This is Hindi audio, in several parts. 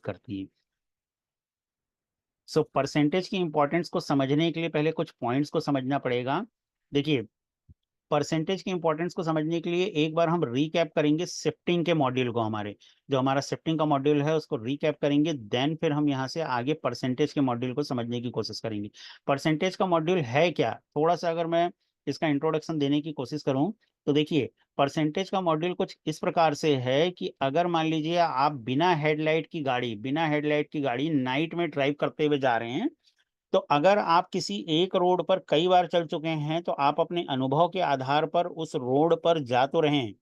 करती है। सो परसेंटेज की इंपॉर्टेंस को समझने के लिए पहले कुछ पॉइंट्स को समझना पड़ेगा। देखिए, परसेंटेज की इंपॉर्टेंस को समझने के लिए एक बार हम रीकैप करेंगे शिफ्टिंग के मॉड्यूल को, हमारे जो हमारा शिफ्टिंग का मॉड्यूल है उसको रीकैप करेंगे, देन फिर हम यहाँ से आगे परसेंटेज के मॉड्यूल को समझने की कोशिश करेंगे। परसेंटेज का मॉड्यूल है क्या, थोड़ा सा अगर मैं इसका इंट्रोडक्शन देने की कोशिश करूं तो देखिए, परसेंटेज का मॉड्यूल कुछ इस प्रकार से है कि अगर मान लीजिए आप बिना हेडलाइट की गाड़ी नाइट में ड्राइव करते हुए जा रहे हैं, तो अगर आप किसी एक रोड पर कई बार चल चुके हैं तो आप अपने अनुभव के आधार पर उस रोड पर जा तो रहे हैं।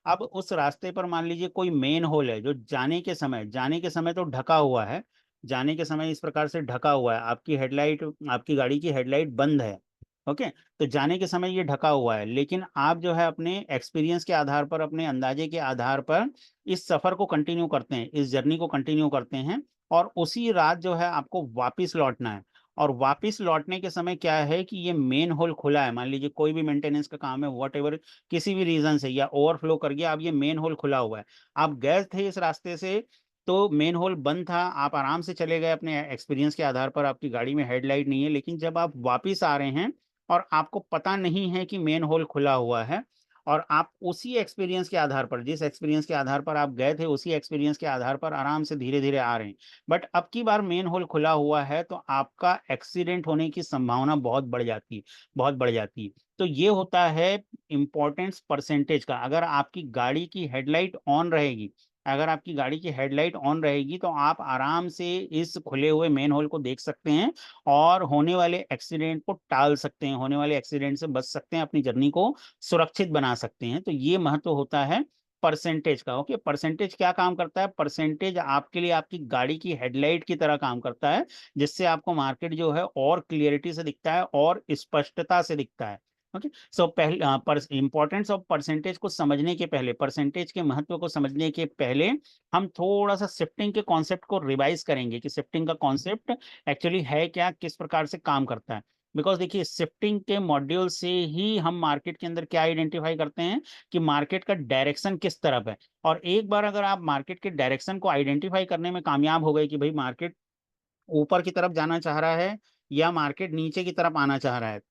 अब उस रास्ते पर मान लीजिए कोई मेन होल है जो जाने के समय तो ढका हुआ है, जाने के समय इस प्रकार से ढका हुआ है, आपकी गाड़ी की हेडलाइट बंद है। ओके, तो जाने के समय ये ढका हुआ है, लेकिन आप जो है अपने एक्सपीरियंस के आधार पर, अपने अंदाजे के आधार पर इस सफर को कंटिन्यू करते हैं, इस जर्नी को कंटिन्यू करते हैं, और उसी रात जो है आपको वापिस लौटना है। और वापिस लौटने के समय क्या है कि ये मेन होल खुला है, मान लीजिए कोई भी मेंटेनेंस का काम है, वॉट एवर, किसी भी रीजन से, या ओवरफ्लो कर गया, अब ये मेन होल खुला हुआ है, आप गए थे इस रास्ते से, तो मेन होल बंद था, आप आराम से चले गए अपने एक्सपीरियंस के आधार पर, आपकी गाड़ी में हेडलाइट नहीं है, लेकिन जब आप वापिस आ रहे हैं और आपको पता नहीं है कि मेन होल खुला हुआ है, और आप उसी एक्सपीरियंस के आधार पर, जिस एक्सपीरियंस के आधार पर आप गए थे, उसी एक्सपीरियंस के आधार पर आराम से धीरे धीरे आ रहे हैं, बट अब की बार मेन होल खुला हुआ है, तो आपका एक्सीडेंट होने की संभावना बहुत बढ़ जाती है। तो ये होता है इंपॉर्टेंस परसेंटेज का। अगर आपकी गाड़ी की हेडलाइट ऑन रहेगी तो आप आराम से इस खुले हुए मेन होल को देख सकते हैं और होने वाले एक्सीडेंट को टाल सकते हैं, होने वाले एक्सीडेंट से बच सकते हैं, अपनी जर्नी को सुरक्षित बना सकते हैं। तो ये महत्व होता है परसेंटेज का। ओके, परसेंटेज क्या काम करता है, परसेंटेज आपके लिए आपकी गाड़ी की हेडलाइट की तरह काम करता है, जिससे आपको मार्केट जो है और क्लियरिटी से दिखता है और स्पष्टता से दिखता है। ओके, सो पहले इंपॉर्टेंस ऑफ परसेंटेज को समझने के पहले, परसेंटेज के महत्व को समझने के पहले, हम थोड़ा सा शिफ्टिंग के कॉन्सेप्ट को रिवाइज करेंगे कि शिफ्टिंग का कॉन्सेप्ट एक्चुअली है क्या, किस प्रकार से काम करता है। बिकॉज देखिए, शिफ्टिंग के मॉड्यूल से ही हम मार्केट के अंदर क्या आइडेंटिफाई करते हैं कि मार्केट का डायरेक्शन किस तरफ है। और एक बार अगर आप मार्केट के डायरेक्शन को आइडेंटिफाई करने में कामयाब हो गए कि भाई मार्केट ऊपर की तरफ जाना चाह रहा है या मार्केट नीचे की तरफ आना चाह रहा है,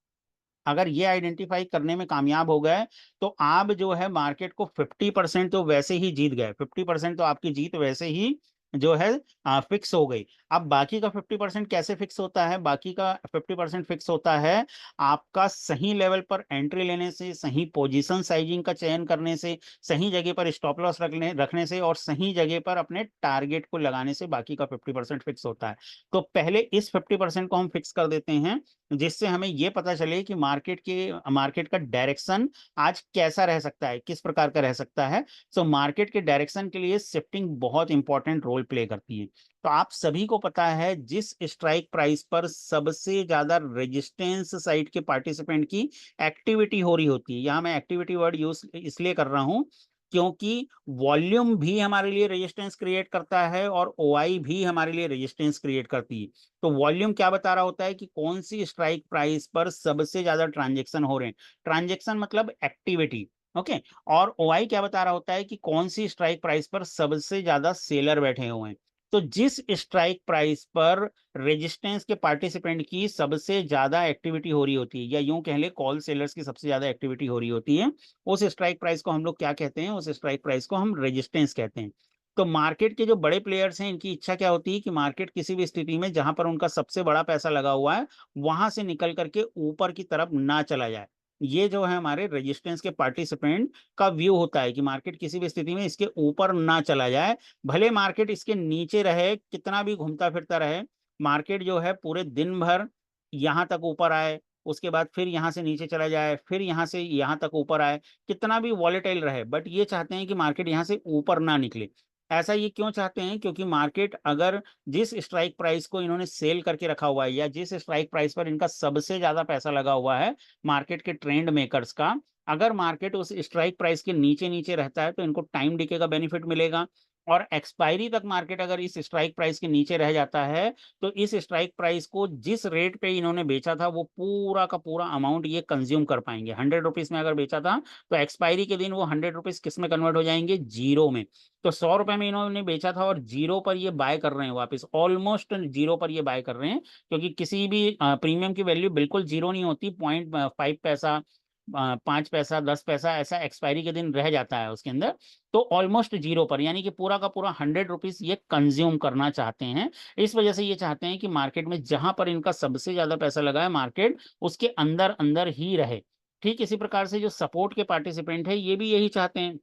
अगर ये आइडेंटिफाई करने में कामयाब हो गए, तो आप जो है मार्केट को 50% तो वैसे ही जीत गए, 50% तो आपकी जीत वैसे ही जो है फिक्स हो गई। अब बाकी का 50% कैसे फिक्स होता है, बाकी का 50% फिक्स होता है आपका सही लेवल पर एंट्री लेने से, सही पोजीशन साइजिंग का चयन करने से, सही जगह पर स्टॉप लॉस रखने से, और सही जगह पर अपने टारगेट को लगाने से बाकी का 50% फिक्स होता है। तो पहले इस 50% को हम फिक्स कर देते हैं, जिससे हमें यह पता चले कि मार्केट का डायरेक्शन आज कैसा रह सकता है, किस प्रकार का रह सकता है। सो मार्केट के डायरेक्शन के लिए शिफ्टिंग बहुत इंपॉर्टेंट रोल प्ले करती है। तो आप सभी को पता है, जिस स्ट्राइक प्राइस पर सबसे ज्यादा रेजिस्टेंस साइड के पार्टिसिपेंट की एक्टिविटी हो रही होती है, यहां मैं एक्टिविटी वर्ड यूज इसलिए कर रहा हूं क्योंकि वॉल्यूम भी हमारे लिए रेजिस्टेंस क्रिएट करता है और ओआई भी हमारे लिए रेजिस्टेंस क्रिएट करती है। तो वॉल्यूम क्या बता रहा होता है कि कौन सी स्ट्राइक प्राइस पर सबसे ज्यादा ट्रांजेक्शन हो रहे हैं, ट्रांजेक्शन मतलब एक्टिविटी। ओके, और ओआई क्या बता रहा होता है कि कौन सी स्ट्राइक प्राइस पर सबसे ज्यादा सेलर बैठे हुए हैं। तो जिस स्ट्राइक प्राइस पर रेजिस्टेंस के पार्टिसिपेंट की सबसे ज्यादा एक्टिविटी हो रही होती है, या यूं कह ले कॉल सेलर्स की सबसे ज्यादा एक्टिविटी हो रही होती है, उस स्ट्राइक प्राइस को हम लोग क्या कहते हैं, उस स्ट्राइक प्राइस को हम रेजिस्टेंस कहते हैं। तो मार्केट के जो बड़े प्लेयर्स हैं, इनकी इच्छा क्या होती है कि मार्केट किसी भी स्थिति में जहां पर उनका सबसे बड़ा पैसा लगा हुआ है, वहां से निकल करके ऊपर की तरफ ना चला जाए। ये जो है हमारे रेजिस्टेंस के पार्टिसिपेंट का व्यू होता है कि मार्केट किसी भी स्थिति में इसके ऊपर ना चला जाए, भले मार्केट इसके नीचे रहे, कितना भी घूमता फिरता रहे, मार्केट जो है पूरे दिन भर यहां तक ऊपर आए, उसके बाद फिर यहां से नीचे चला जाए, फिर यहां से यहां तक ऊपर आए, कितना भी वॉलेटाइल रहे, बट ये चाहते हैं कि मार्केट यहां से ऊपर ना निकले। ऐसा ये क्यों चाहते हैं, क्योंकि मार्केट अगर जिस स्ट्राइक प्राइस को इन्होंने सेल करके रखा हुआ है, या जिस स्ट्राइक प्राइस पर इनका सबसे ज्यादा पैसा लगा हुआ है मार्केट के ट्रेंड मेकर्स का, अगर मार्केट उस स्ट्राइक प्राइस के नीचे नीचे रहता है तो इनको टाइम डिके का बेनिफिट मिलेगा। और एक्सपायरी तक मार्केट अगर इस स्ट्राइक प्राइस के नीचे रह जाता है, तो इस स्ट्राइक प्राइस को जिस रेट पे इन्होंने बेचा था वो पूरा का पूरा अमाउंट ये कंज्यूम कर पाएंगे। 100 रुपीज में अगर बेचा था तो एक्सपायरी के दिन वो 100 रुपीज किस में कन्वर्ट हो जाएंगे, जीरो में। तो 100 रुपए में इन्होंने बेचा था और जीरो पर ये बाय कर रहे हैं वापस, ऑलमोस्ट जीरो पर ये बाय कर रहे हैं, क्योंकि किसी भी प्रीमियम की वैल्यू बिल्कुल जीरो नहीं होती। 0.5 पैसा, 5 पैसा, 10 पैसा ऐसा एक्सपायरी के दिन रह जाता है उसके अंदर। तो ऑलमोस्ट जीरो पर, यानी कि पूरा का पूरा 100 रुपीज ये कंज्यूम करना चाहते हैं। इस वजह से ये चाहते हैं कि मार्केट में जहां पर इनका सबसे ज्यादा पैसा लगा है, मार्केट उसके अंदर अंदर ही रहे। ठीक इसी प्रकार से जो सपोर्ट के पार्टिसिपेंट है ये भी यही चाहते हैं।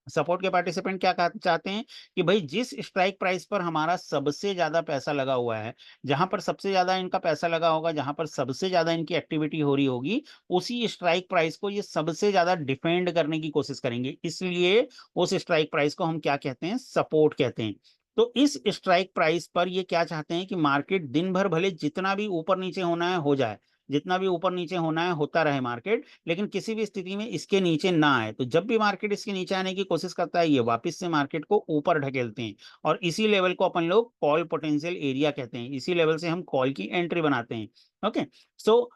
सपोर्ट के पार्टिसिपेंट क्या चाहते हैं कि भाई जिस स्ट्राइक प्राइस पर हमारा सबसे ज्यादा पैसा लगा हुआ है, जहां पर सबसे ज्यादा इनका पैसा लगा होगा, जहां पर सबसे ज्यादा इनकी एक्टिविटी हो रही होगी, उसी स्ट्राइक प्राइस को ये सबसे ज्यादा डिफेंड करने की कोशिश करेंगे। इसलिए उस स्ट्राइक प्राइस को हम क्या कहते हैं, सपोर्ट कहते हैं। तो इस स्ट्राइक प्राइस पर ये क्या चाहते हैं कि मार्केट दिन भर भले जितना भी ऊपर नीचे होना है हो जाए, जितना भी ऊपर नीचे होना है होता रहे मार्केट, लेकिन किसी भी स्थिति में इसके नीचे ना आए। तो जब भी मार्केट इसके नीचे आने की कोशिश करता है, ये वापस से मार्केट को ऊपर ढकेलते हैं, और इसी लेवल को अपन लोग कॉल पोटेंशियल एरिया कहते हैं। इसी लेवल से हम कॉल की एंट्री बनाते हैं। ओके, सो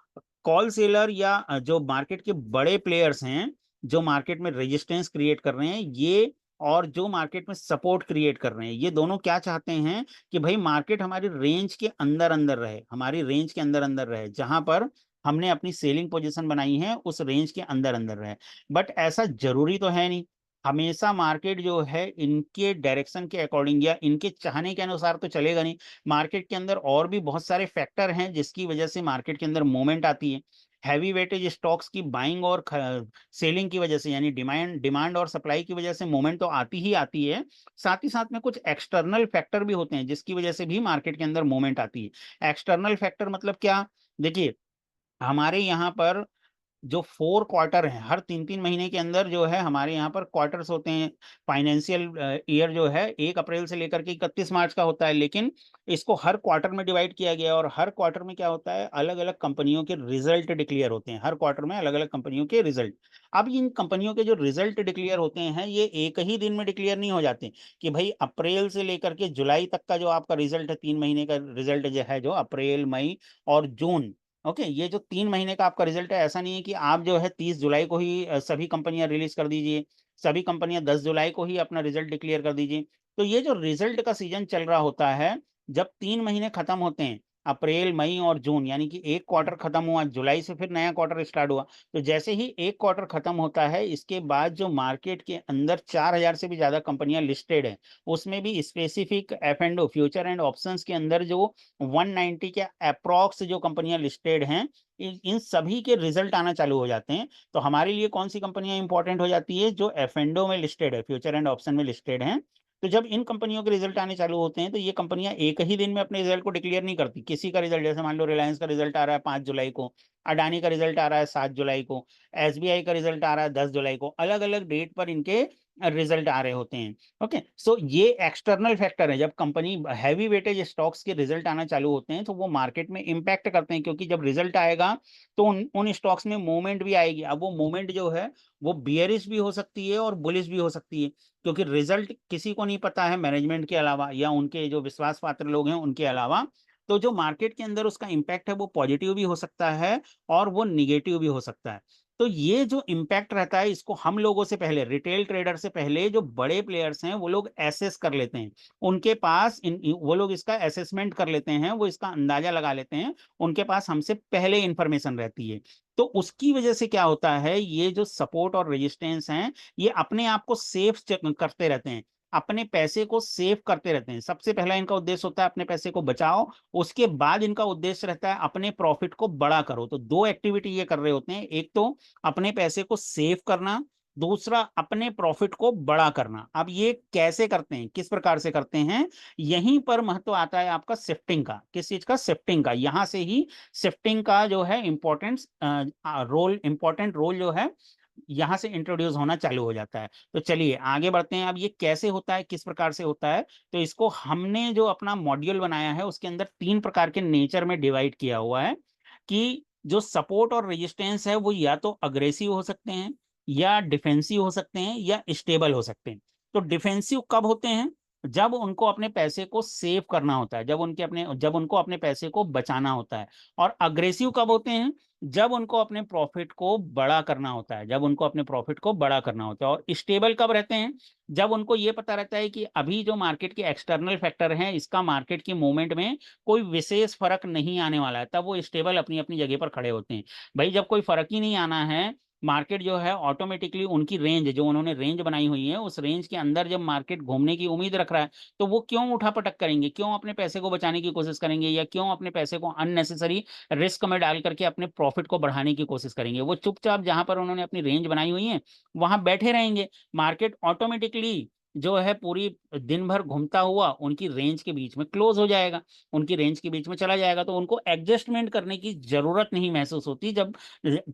कॉल सेलर या जो मार्केट के बड़े प्लेयर्स हैं, जो मार्केट में रेजिस्टेंस क्रिएट कर रहे हैं ये, और जो मार्केट में सपोर्ट क्रिएट कर रहे हैं, ये दोनों क्या चाहते हैं कि भाई मार्केट हमारी रेंज के अंदर अंदर रहे, हमारी रेंज के अंदर अंदर रहे, जहां पर हमने अपनी सेलिंग पोजीशन बनाई है उस रेंज के अंदर अंदर रहे। बट ऐसा जरूरी तो है नहीं। हमेशा मार्केट जो है इनके डायरेक्शन के अकॉर्डिंग या इनके चाहने के अनुसार तो चलेगा नहीं। मार्केट के अंदर और भी बहुत सारे फैक्टर हैं जिसकी वजह से मार्केट के अंदर मूवमेंट आती है। हैवी वेटेज स्टॉक्स की बाइंग और सेलिंग की वजह से, यानी डिमांड डिमांड और सप्लाई की वजह से मूवमेंट तो आती ही आती है। साथ ही साथ में कुछ एक्सटर्नल फैक्टर भी होते हैं जिसकी वजह से भी मार्केट के अंदर मूवमेंट आती है। एक्सटर्नल फैक्टर मतलब क्या, देखिए हमारे यहाँ पर जो 4 क्वार्टर है, हर 3-3 महीने के अंदर जो है हमारे यहाँ पर क्वार्टर्स होते हैं। फाइनेंशियल ईयर जो है 1 अप्रैल से लेकर के 31 मार्च का होता है, लेकिन इसको हर क्वार्टर में डिवाइड किया गया है, और हर क्वार्टर में क्या होता है, अलग अलग कंपनियों के रिजल्ट डिक्लेयर होते हैं। हर क्वार्टर में अलग अलग कंपनियों के रिजल्ट। अब इन कंपनियों के जो रिजल्ट डिक्लेयर होते हैं ये एक ही दिन में डिक्लेयर नहीं हो जाते, कि भाई अप्रैल से लेकर के जुलाई तक का जो आपका रिजल्ट है, 3 महीने का रिजल्ट जो है, जो अप्रैल, मई और जून, ओके, ये जो 3 महीने का आपका रिजल्ट है, ऐसा नहीं है कि आप जो है 30 जुलाई को ही सभी कंपनियां रिलीज कर दीजिए, सभी कंपनियां 10 जुलाई को ही अपना रिजल्ट डिक्लेयर कर दीजिए। तो ये जो रिजल्ट का सीजन चल रहा होता है, जब 3 महीने खत्म होते हैं, अप्रैल, मई और जून, यानी कि एक क्वार्टर खत्म हुआ, जुलाई से फिर नया क्वार्टर स्टार्ट हुआ। तो जैसे ही एक क्वार्टर खत्म होता है, इसके बाद जो मार्केट के अंदर 4,000 से भी ज्यादा कंपनियां लिस्टेड है, उसमें भी specific F and future and options के अंदर जो 190 के अप्रॉक्स जो कंपनियां लिस्टेड हैं, इन सभी के रिजल्ट आना चालू हो जाते हैं। तो हमारे लिए कौन सी कंपनियां इंपॉर्टेंट हो जाती है, जो एफ एंडो में लिस्टेड है, फ्यूचर एंड ऑप्शन में लिस्टेड हैं। तो जब इन कंपनियों के रिजल्ट आने चालू होते हैं, तो ये कंपनियां एक ही दिन में अपने रिजल्ट को डिक्लेयर नहीं करती। किसी का रिजल्ट, जैसे मान लो रिलायंस का रिजल्ट आ रहा है 5 जुलाई को, अडानी का रिजल्ट आ रहा है 7 जुलाई को, एसबीआई का रिजल्ट आ रहा है 10 जुलाई को, अलग अलग डेट पर इनके रिजल्ट आ रहे होते हैं। ओके, सो ये एक्सटर्नल फैक्टर है। जब कंपनी हैवी वेटेज स्टॉक्स के रिजल्ट आना चालू होते हैं, तो वो मार्केट में इंपैक्ट करते हैं, क्योंकि जब रिजल्ट आएगा तो उन स्टॉक्स में मूवमेंट भी आएगी। अब वो मूवमेंट जो है वो बियरिश भी हो सकती है और बुलिश भी हो सकती है, क्योंकि रिजल्ट किसी को नहीं पता है मैनेजमेंट के अलावा या उनके जो विश्वास पात्र लोग हैं उनके अलावा। तो जो मार्केट के अंदर उसका इंपैक्ट है वो पॉजिटिव भी हो सकता है और वो निगेटिव भी हो सकता है। तो ये जो इम्पैक्ट रहता है, इसको हम लोगों से पहले, रिटेल ट्रेडर से पहले जो बड़े प्लेयर्स हैं वो लोग एसेस कर लेते हैं। उनके पास वो लोग इसका असेसमेंट कर लेते हैं, वो इसका अंदाजा लगा लेते हैं, उनके पास हमसे पहले इंफॉर्मेशन रहती है। तो उसकी वजह से क्या होता है, ये जो सपोर्ट और रेजिस्टेंस हैं, ये अपने आप को सेफ करते रहते हैं, अपने पैसे को सेव करते रहते हैं। सबसे पहला इनका उद्देश्य होता है अपने पैसे को बचाओ, उसके बाद इनका उद्देश्य रहता है अपने प्रॉफिट को बड़ा करो। तो दो एक्टिविटी ये कर रहे होते हैं, एक तो अपने पैसे को सेव करना, दूसरा अपने प्रॉफिट को बड़ा करना। अब ये कैसे करते हैं, किस प्रकार से करते हैं, यहीं पर महत्व आता है आपका शिफ्टिंग का। किस चीज का, शिफ्टिंग का। यहां से ही शिफ्टिंग का जो है इंपॉर्टेंट रोल जो है यहां से इंट्रोड्यूस होना चालू हो जाता है। तो चलिए आगे बढ़ते हैं। अब ये कैसे होता है, किस प्रकार से होता है, तो इसको हमने जो अपना मॉड्यूल बनाया है उसके अंदर 3 प्रकार के नेचर में डिवाइड किया हुआ है, कि जो सपोर्ट और रेजिस्टेंस है वो या तो अग्रेसिव हो सकते हैं, या डिफेंसिव हो सकते हैं, या स्टेबल हो सकते हैं। तो डिफेंसिव कब होते हैं, जब उनको अपने पैसे को सेव करना होता है, जब उनको अपने पैसे को बचाना होता है। और अग्रेसिव कब होते हैं? जब उनको अपने प्रॉफिट को बड़ा करना होता है, जब उनको अपने प्रॉफिट को बड़ा करना होता है। और स्टेबल कब रहते हैं? जब उनको ये पता रहता है कि अभी जो मार्केट के एक्सटर्नल फैक्टर हैं, इसका मार्केट की मूवमेंट में कोई विशेष फर्क नहीं आने वाला है, तब वो स्टेबल अपनी अपनी जगह पर खड़े होते हैं। भाई जब कोई फर्क ही नहीं आना है, मार्केट जो है ऑटोमेटिकली उनकी रेंज, जो उन्होंने रेंज बनाई हुई है, उस रेंज के अंदर जब मार्केट घूमने की उम्मीद रख रहा है, तो वो क्यों उठापटक करेंगे, क्यों अपने पैसे को बचाने की कोशिश करेंगे, या क्यों अपने पैसे को अननेसेसरी रिस्क में डाल करके अपने प्रॉफिट को बढ़ाने की कोशिश करेंगे? वो चुपचाप जहां पर उन्होंने अपनी रेंज बनाई हुई है वहां बैठे रहेंगे। मार्केट ऑटोमेटिकली जो है पूरी दिन भर घूमता हुआ उनकी रेंज के बीच में क्लोज हो जाएगा, उनकी रेंज के बीच में चला जाएगा। तो उनको एडजस्टमेंट करने की जरूरत नहीं महसूस होती। जब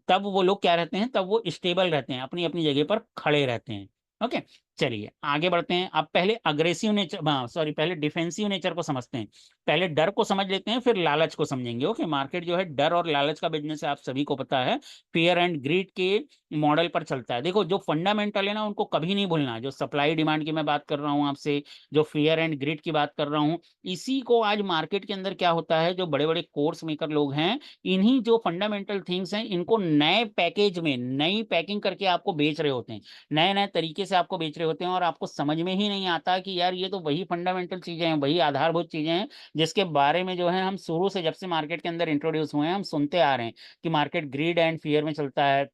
तब वो लोग क्या रहते हैं, तब वो स्टेबल रहते हैं, अपनी अपनी जगह पर खड़े रहते हैं। ओके, चलिए आगे बढ़ते हैं। अब पहले अग्रेसिव नेचर, सॉरी, पहले डिफेंसिव नेचर को समझते हैं। पहले डर को समझ लेते हैं, फिर लालच को समझेंगे। ओके, मार्केट जो है डर और लालच का बिजनेस है, आप सभी को पता है, फियर एंड ग्रीड के मॉडल पर चलता है। देखो, जो फंडामेंटल है ना, उनको कभी नहीं भूलना। जो सप्लाई डिमांड की मैं बात कर रहा हूँ आपसे, जो फियर एंड ग्रीड की बात कर रहा हूँ, इसी को आज मार्केट के अंदर क्या होता है, जो बड़े बड़े कोर्स मेकर लोग हैं, इन्हीं जो फंडामेंटल थिंग्स हैं, इनको नए पैकेज में नई पैकिंग करके आपको बेच रहे होते हैं, नए नए तरीके से आपको बेच रहे होते हैं। और आपको समझ में ही नहीं आता कि यार ये तो वही फंडामेंटल चीजें हैं, वही आधारभूत चीजें हैं, जिसके बारे में जो है हम शुरू से, जब से मार्केट के अंदर इंट्रोड्यूस हुए हैं, हम सुनते आ रहे हैं कि मार्केट ग्रीड एंड फियर में चलता है।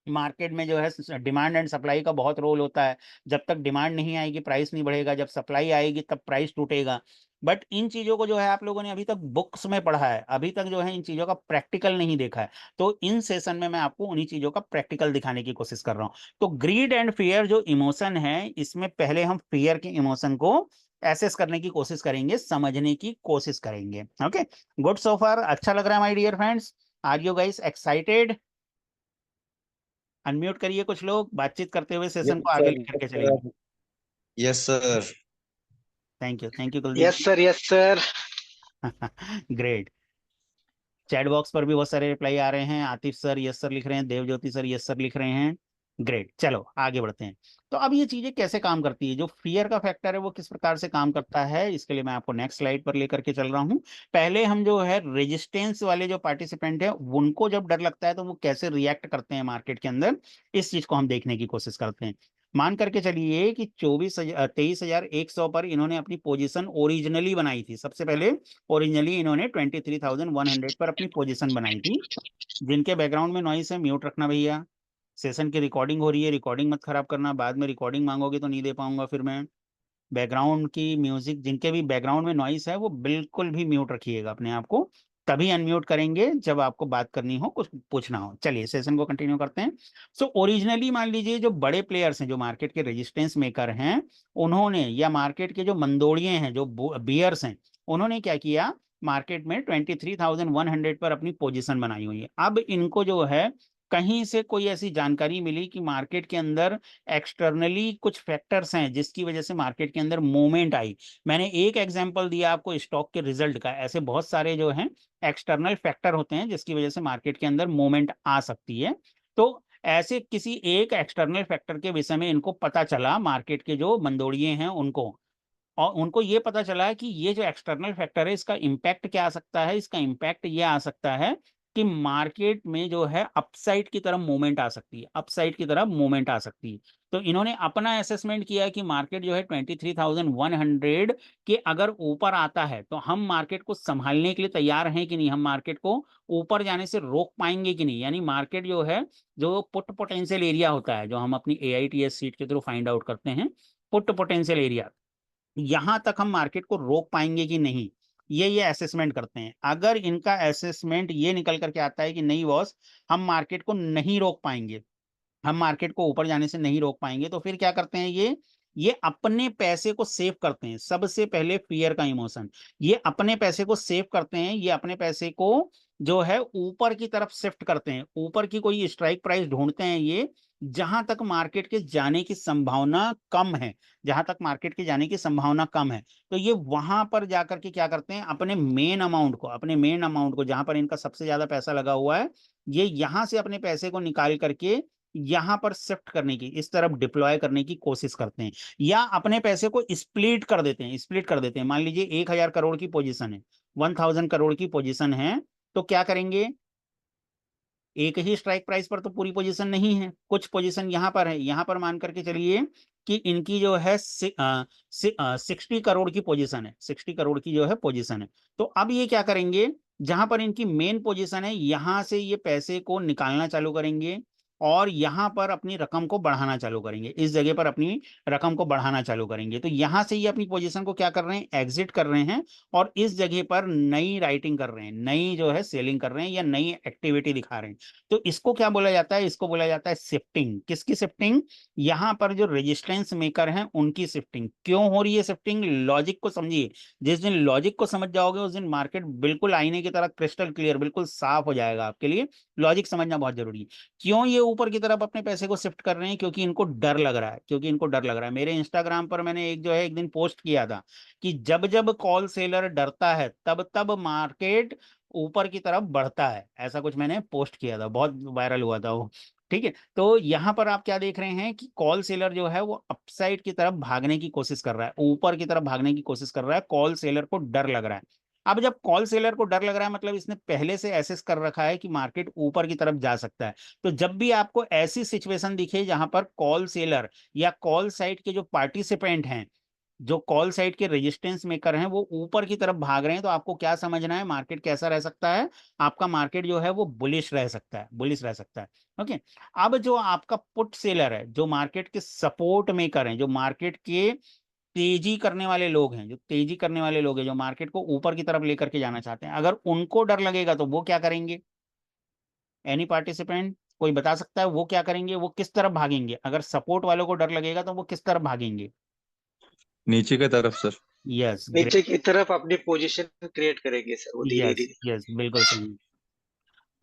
मार्केट में जो है डिमांड एंड सप्लाई का बहुत रोल होता है। जब तक डिमांड नहीं आएगी प्राइस नहीं बढ़ेगा, जब सप्लाई आएगी तब प्राइस टूटेगा। बट इन चीजों को जो है आप लोगों ने अभी तक बुक्स में पढ़ा है, अभी तक जो है इन चीजों का प्रैक्टिकल नहीं देखा है। तो इन सेशन में मैं आपको उन्हीं चीजों का प्रैक्टिकल दिखाने की कोशिश कर रहा हूँ। तो ग्रीड एंड फियर जो इमोशन है, इसमें पहले हम फियर के इमोशन को एसेस करने की कोशिश करेंगे, समझने की कोशिश करेंगे। ओके, गुड सो फार, अच्छा लग रहा है my dear friends? Are you guys excited? Unmute करिए कुछ लोग, बातचीत करते हुए सेशन को यस आगे सर, लेकर के यस चलेंगे। Sir, yes sir. Thank you Kuldeep yes sir, yes sir. जी। ग्रेट। चैट बॉक्स पर भी बहुत सारे रिप्लाई आ रहे हैं। आतिफ सर यस सर लिख रहे हैं, देवज्योति सर यस सर लिख रहे हैं। ग्रेट, चलो आगे बढ़ते हैं। तो अब ये चीजें कैसे काम करती है, जो फियर का फैक्टर है वो किस प्रकार से काम करता है, इसके लिए मैं आपको नेक्स्ट स्लाइड पर लेकर के चल रहा हूँ। पहले हम जो है रेजिस्टेंस वाले जो पार्टिसिपेंट है, उनको जब डर लगता है तो वो कैसे रिएक्ट करते हैं मार्केट के अंदर, इस चीज को हम देखने की कोशिश करते हैं। मान करके चलिए कि 23,100 पर इन्होंने अपनी पोजीशन ओरिजिनली बनाई थी। सबसे पहले ओरिजिनली इन्होंने 23,100 पर अपनी पोजीशन बनाई थी। जिनके बैकग्राउंड में नॉइस है म्यूट रखना भैया। सेशन की रिकॉर्डिंग हो रही है, रिकॉर्डिंग मत खराब करना, बाद में रिकॉर्डिंग मांगोगे तो नहीं दे पाऊंगा फिर मैं। बैकग्राउंड की म्यूजिक, जिनके भी बैकग्राउंड में नॉइस है, वो बिल्कुल भी म्यूट रखिएगा अपने आप को। तभी अनम्यूट करेंगे जब आपको बात करनी हो, कुछ पूछना हो। चलिए सेशन को कंटिन्यू करते हैं। सो ओरिजिनली मान लीजिए जो बड़े प्लेयर्स हैं, जो मार्केट के रेजिस्टेंस मेकर हैं, उन्होंने, या मार्केट के जो मंदोड़िए हैं, जो बियर्स हैं, उन्होंने क्या किया, मार्केट में 23,100 पर अपनी पोजीशन बनाई हुई है। अब इनको जो है कहीं से कोई ऐसी जानकारी मिली कि मार्केट के अंदर एक्सटर्नली कुछ फैक्टर्स हैं जिसकी वजह से मार्केट के अंदर मूवमेंट आई। मैंने एक एग्जांपल दिया आपको स्टॉक के रिजल्ट का, ऐसे बहुत सारे जो हैं एक्सटर्नल फैक्टर होते हैं जिसकी वजह से मार्केट के अंदर मूवमेंट आ सकती है। तो ऐसे किसी एक एक्सटर्नल फैक्टर के विषय में इनको पता चला, मार्केट के जो मंदोड़िए हैं उनको, और उनको ये पता चला कि ये जो एक्सटर्नल फैक्टर है इसका इम्पैक्ट क्या आ सकता है। इसका इम्पैक्ट ये आ सकता है कि मार्केट में जो है अपसाइड की तरफ मूवमेंट आ सकती है, अपसाइड की तरफ मूवमेंट आ सकती है। तो इन्होंने अपना असेसमेंट किया कि मार्केट जो है 23,100 के अगर ऊपर आता है तो हम मार्केट को संभालने के लिए तैयार हैं कि नहीं, हम मार्केट को ऊपर जाने से रोक पाएंगे कि नहीं। यानी मार्केट जो है, जो पुट पोटेंशियल एरिया होता है, जो हम अपनी AITS सीट के थ्रू फाइंड आउट करते हैं, पुट पोटेंशियल एरिया, यहां तक हम मार्केट को रोक पाएंगे कि नहीं, ये असेसमेंट करते हैं। अगर इनका असेसमेंट ये निकल करके आता है कि नहीं बॉस, हम मार्केट को नहीं रोक पाएंगे, हम मार्केट को ऊपर जाने से नहीं रोक पाएंगे, तो फिर क्या करते हैं ये अपने पैसे को सेव करते हैं। सबसे पहले फियर का इमोशन, ये अपने पैसे को सेव करते हैं, ये अपने पैसे को जो है ऊपर की तरफ शिफ्ट करते हैं, ऊपर की कोई स्ट्राइक प्राइस ढूंढते हैं ये, जहां तक मार्केट के जाने की संभावना कम है, जहां तक मार्केट के जाने की संभावना कम है। तो ये वहां पर जाकर के क्या करते हैं, अपने मेन अमाउंट को, जहां पर इनका सबसे ज्यादा पैसा लगा हुआ है, ये यहां से अपने पैसे को निकाल करके यहां पर शिफ्ट करने की, इस तरफ डिप्लॉय करने की कोशिश करते हैं, या अपने पैसे को स्प्लिट कर देते हैं, स्प्लिट कर देते हैं। मान लीजिए 1,000 करोड़ की पोजीशन है, 1,000 करोड़ की पोजीशन है, तो क्या करेंगे, एक ही स्ट्राइक प्राइस पर तो पूरी पोजीशन नहीं है, कुछ पोजीशन यहां पर है, यहां पर मान करके चलिए कि इनकी जो है 60 करोड़ की पोजीशन है, 60 करोड़ की जो है पोजीशन है। तो अब ये क्या करेंगे, जहां पर इनकी मेन पोजीशन है, यहां से ये पैसे को निकालना चालू करेंगे और यहां पर अपनी रकम को बढ़ाना चालू करेंगे, इस जगह पर अपनी रकम को बढ़ाना चालू करेंगे। तो यहां से ये अपनी पोजीशन को क्या कर रहे हैं, एग्जिट कर रहे हैं, और इस जगह पर नई राइटिंग कर रहे हैं, नई जो है सेलिंग कर रहे हैं, या नई एक्टिविटी दिखा रहे हैं। तो इसको क्या बोला जाता है, इसको बोला जाता है शिफ्टिंग। किसकी शिफ्टिंग, यहां पर जो रेजिस्टेंस मेकर हैं उनकी शिफ्टिंग। क्यों हो रही है शिफ्टिंग, लॉजिक को समझिए। जिस दिन लॉजिक को समझ जाओगे उस दिन मार्केट बिल्कुल आईने की तरह क्रिस्टल क्लियर, बिल्कुल साफ हो जाएगा आपके लिए। लॉजिक समझना बहुत जरूरी है। क्यों ये ऊपर की तरफ अपने पैसे को शिफ्ट कर रहे हैं, क्योंकि इनको डर लग रहा है, क्योंकि इनको डर लग रहा है। मेरे इंस्टाग्राम पर मैंने एक जो है एक दिन पोस्ट किया था कि जब जब कॉल सेलर डरता है तब तब मार्केट ऊपर की तरफ बढ़ता है, ऐसा कुछ मैंने पोस्ट किया था, बहुत वायरल हुआ था वो। ठीक है, तो यहां पर आप क्या देख रहे हैं कि कॉल सेलर जो है वो अपसाइड की तरफ भागने की कोशिश कर रहा है, ऊपर की तरफ भागने की कोशिश कर रहा है, कॉल सेलर को डर लग रहा है। अब जब कॉल सेलर को डर लग रहा है मतलब इसने पहले से एसेस कर रखा है कि मार्केट ऊपर की तरफ जा सकता है। तो जब भी आपको ऐसी सिचुएशन दिखे जहां पर कॉल सेलर या कॉल साइड के जो पार्टिसिपेंट हैं, जो कॉल साइड के रेजिस्टेंस मेकर हैं, वो ऊपर की तरफ भाग रहे हैं, तो आपको क्या समझना है, मार्केट कैसा रह सकता है, आपका मार्केट जो है वो बुलिश रह सकता है, बुलिश रह सकता है। ओके। अब जो आपका पुट सेलर है, जो मार्केट के सपोर्ट मेकर हैं, जो मार्केट के तेजी करने वाले लोग हैं, जो तेजी करने वाले लोग हैं, जो मार्केट को ऊपर की तरफ लेकर के जाना चाहते हैं, अगर उनको डर लगेगा तो वो क्या करेंगे, एनी पार्टिसिपेंट कोई बता सकता है वो क्या करेंगे, वो किस तरफ भागेंगे, अगर सपोर्ट वालों को डर लगेगा तो वो किस तरफ भागेंगे। नीचे की तरफ सर। Yes great. नीचे की तरफ अपनी पोजीशन क्रिएट करेंगे सर, वो धीरे यस धीरे। यस बिल्कुल सही।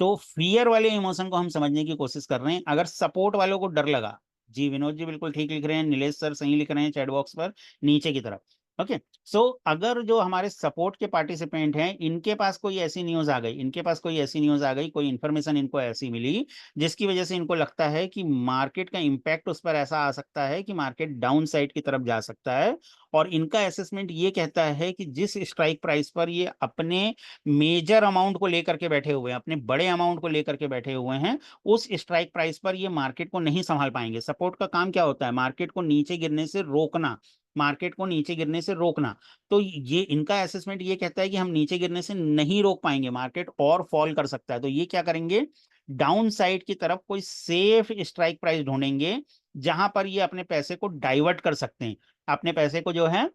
तो फियर वाले इमोशन को हम समझने की कोशिश कर रहे हैं। अगर सपोर्ट वालों को डर लगा, जी विनोद जी बिल्कुल ठीक लिख रहे हैं, नीलेश सर सही लिख रहे हैं चैट बॉक्स पर, नीचे की तरफ। ओके। सो अगर जो हमारे सपोर्ट के पार्टिसिपेंट हैं, इनके पास कोई ऐसी न्यूज आ गई, इनके पास कोई ऐसी न्यूज आ गई, कोई इन्फॉर्मेशन इनको ऐसी मिली जिसकी वजह से इनको लगता है कि मार्केट का इंपैक्ट उस पर ऐसा आ सकता है कि मार्केट डाउन साइड की तरफ जा सकता है, और इनका असेसमेंट ये कहता है कि जिस स्ट्राइक प्राइस पर ये अपने मेजर अमाउंट को लेकर के बैठे हुए हैं, अपने बड़े अमाउंट को लेकर के बैठे हुए हैं, उस स्ट्राइक प्राइस पर ये मार्केट को नहीं संभाल पाएंगे। सपोर्ट का काम क्या होता है, मार्केट को नीचे गिरने से रोकना, मार्केट को नीचे गिरने से रोकना। तो ये इनका असेसमेंट ये कहता है कि हम नीचे गिरने से नहीं रोक पाएंगे, मार्केट और फॉल कर सकता है। तो ये क्या करेंगे, डाउन साइड की तरफ कोई सेफ स्ट्राइक प्राइस ढूंढेंगे जहां पर ये अपने पैसे को डाइवर्ट कर सकते हैं, अपने पैसे को जो है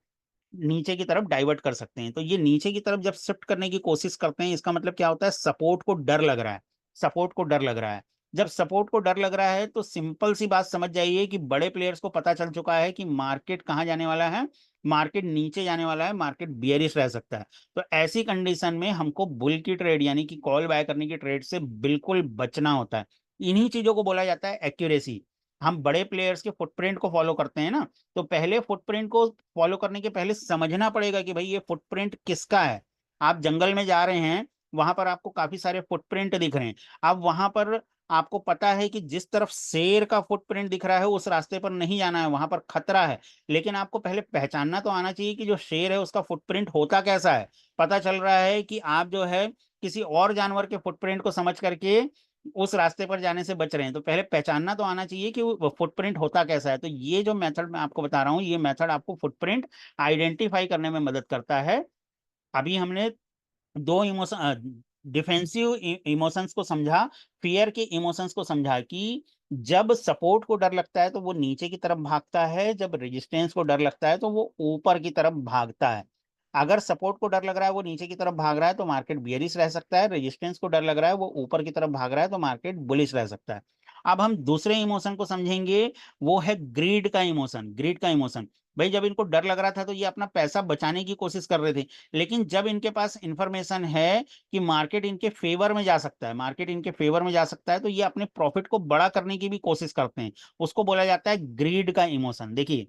नीचे की तरफ डाइवर्ट कर सकते हैं। तो ये नीचे की तरफ जब शिफ्ट करने की कोशिश करते हैं, इसका मतलब क्या होता है, सपोर्ट को डर लग रहा है, सपोर्ट को डर लग रहा है। जब सपोर्ट को डर लग रहा है तो सिंपल सी बात समझ जाइए कि बड़े प्लेयर्स को पता चल चुका है कि मार्केट कहाँ जाने वाला है, मार्केट नीचे जाने वाला है, मार्केट बियरिश रह सकता है। तो ऐसी कंडीशन में हमको बुल की ट्रेड यानी कि कॉल बाय करने की ट्रेड से बिल्कुल बचना होता है। इन्हीं चीजों को बोला जाता है एक्यूरेसी। हम बड़े प्लेयर्स के फुटप्रिंट को फॉलो करते हैं ना, तो पहले फुटप्रिंट को फॉलो करने के पहले समझना पड़ेगा कि भाई ये फुटप्रिंट किसका है। आप जंगल में जा रहे हैं, वहां पर आपको काफी सारे फुटप्रिंट दिख रहे हैं, अब वहां पर आपको पता है कि जिस तरफ शेर का फुटप्रिंट दिख रहा है उस रास्ते पर नहीं जाना है, वहां पर खतरा है। लेकिन आपको पहले पहचानना तो आना चाहिए कि जो शेर है उसका फुटप्रिंट होता कैसा है। पता चल रहा है कि आप जो है किसी और जानवर के फुटप्रिंट को समझ करके उस रास्ते पर जाने से बच रहे हैं, तो पहले पहचानना तो आना चाहिए कि वो फुटप्रिंट होता कैसा है। तो ये जो मेथड मैं आपको बता रहा हूँ, ये मेथड आपको फुटप्रिंट आइडेंटिफाई करने में मदद करता है। अभी हमने दो इमोशन, डिफेंसिव इमोशंस को समझा, फियर के इमोशंस को समझा कि जब सपोर्ट को डर लगता है तो वो नीचे की तरफ भागता है, जब रेजिस्टेंस को डर लगता है तो वो ऊपर की तरफ भागता है। अगर सपोर्ट को डर लग रहा है वो नीचे की तरफ भाग रहा है तो मार्केट बियरिश रह सकता है, रेजिस्टेंस को डर लग रहा है वो ऊपर की तरफ भाग रहा है तो मार्केट बुलिश रह सकता है। अब हम दूसरे इमोशन को समझेंगे, वो है ग्रीड का इमोशन, ग्रीड का इमोशन। भाई जब इनको डर लग रहा था तो ये अपना पैसा बचाने की कोशिश कर रहे थे, लेकिन जब इनके पास इंफॉर्मेशन है कि मार्केट इनके फेवर में जा सकता है, मार्केट इनके फेवर में जा सकता है, तो ये अपने प्रॉफिट को बड़ा करने की भी कोशिश करते हैं। उसको बोला जाता है ग्रीड का इमोशन। देखिए,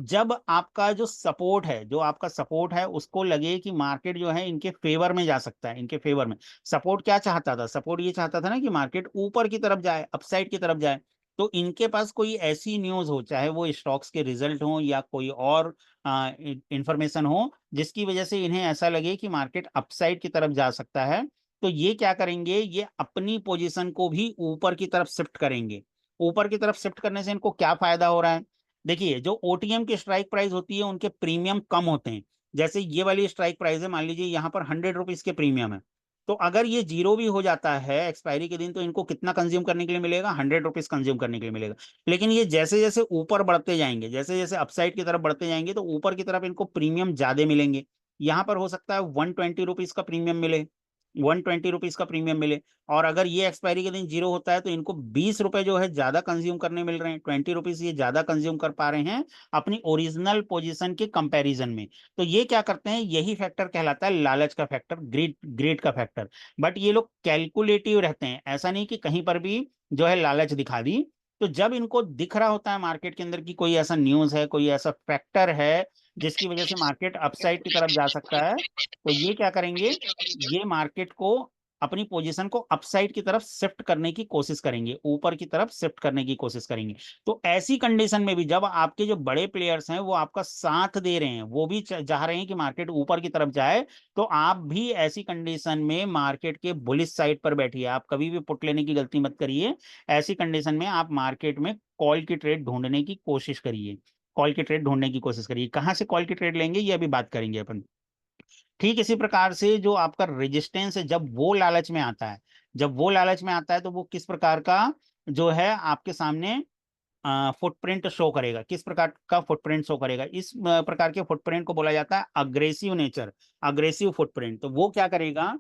जब आपका जो सपोर्ट है, जो आपका सपोर्ट है उसको लगे कि मार्केट जो है इनके फेवर में जा सकता है, इनके फेवर में। सपोर्ट क्या चाहता था, सपोर्ट ये चाहता था ना कि मार्केट ऊपर की तरफ जाए, अपसाइड की तरफ जाए। तो इनके पास कोई ऐसी न्यूज हो, चाहे वो स्टॉक्स के रिजल्ट हो या कोई और इंफॉर्मेशन हो, जिसकी वजह से इन्हें ऐसा लगे कि मार्केट अपसाइड की तरफ जा सकता है, तो ये क्या करेंगे, ये अपनी पोजीशन को भी ऊपर की तरफ शिफ्ट करेंगे। ऊपर की तरफ शिफ्ट करने से इनको क्या फायदा हो रहा है? देखिए, जो ओटीएम की स्ट्राइक प्राइस होती है उनके प्रीमियम कम होते हैं। जैसे ये वाली स्ट्राइक प्राइस है, मान लीजिए यहाँ पर 100 रुपीज के प्रीमियम है, तो अगर ये जीरो भी हो जाता है एक्सपायरी के दिन, तो इनको कितना कंज्यूम करने के लिए मिलेगा? 100 रुपीज कंज्यूम करने के लिए मिलेगा। लेकिन ये जैसे जैसे ऊपर बढ़ते जाएंगे, जैसे जैसे अपसाइड की तरफ बढ़ते जाएंगे, तो ऊपर की तरफ इनको प्रीमियम ज्यादा मिलेंगे। यहाँ पर हो सकता है 120 रुपीज का प्रीमियम मिले, 120 रुपीज का प्रीमियम मिले। और अगर ये एक्सपायरी के दिन जीरो होता है, तो इनको 20 रुपए जो है ज्यादा कंज्यूम करने मिल रहे हैं, 20 रुपीज ये ज्यादा कंज्यूम कर पा रहे हैं अपनी ओरिजिनल पोजीशन के कंपैरिजन में। तो ये क्या करते हैं, यही फैक्टर कहलाता है लालच का फैक्टर, ग्रीड ग्रीड का फैक्टर। बट ये लोग कैलकुलेटिव रहते हैं, ऐसा नहीं कि कहीं पर भी जो है लालच दिखा दी। तो जब इनको दिख रहा होता है मार्केट के अंदर कि कोई ऐसा न्यूज है, कोई ऐसा फैक्टर है जिसकी वजह से मार्केट अपसाइड की तरफ जा सकता है, तो ये क्या करेंगे, ये मार्केट को, अपनी पोजीशन को अपसाइड की तरफ शिफ्ट करने की कोशिश करेंगे, ऊपर की तरफ शिफ्ट करने की कोशिश करेंगे। तो ऐसी कंडीशन में भी जब आपके जो बड़े प्लेयर्स हैं वो आपका साथ दे रहे हैं, वो भी चाह रहे हैं कि मार्केट ऊपर की तरफ जाए, तो आप भी ऐसी कंडीशन में मार्केट के बुलिश साइड पर बैठिए। आप कभी भी पुट लेने की गलती मत करिए। ऐसी कंडीशन में आप मार्केट में कॉल की ट्रेड ढूंढने की कोशिश करिए, कॉल की ट्रेड ढूंढने की कोशिश करिए। कहां से कॉल की ट्रेड लेंगे ये अभी बात करेंगे अपन। ठीक इसी प्रकार से जो आपका रेजिस्टेंस है, जब वो लालच में आता है, जब वो लालच में आता है, तो वो किस प्रकार का जो है आपके सामने फुटप्रिंट शो करेगा, किस प्रकार का फुटप्रिंट शो करेगा? इस प्रकार के फुटप्रिंट को बोला जाता है अग्रेसिव नेचर, अग्रेसिव फुटप्रिंट। तो वो क्या करेगा,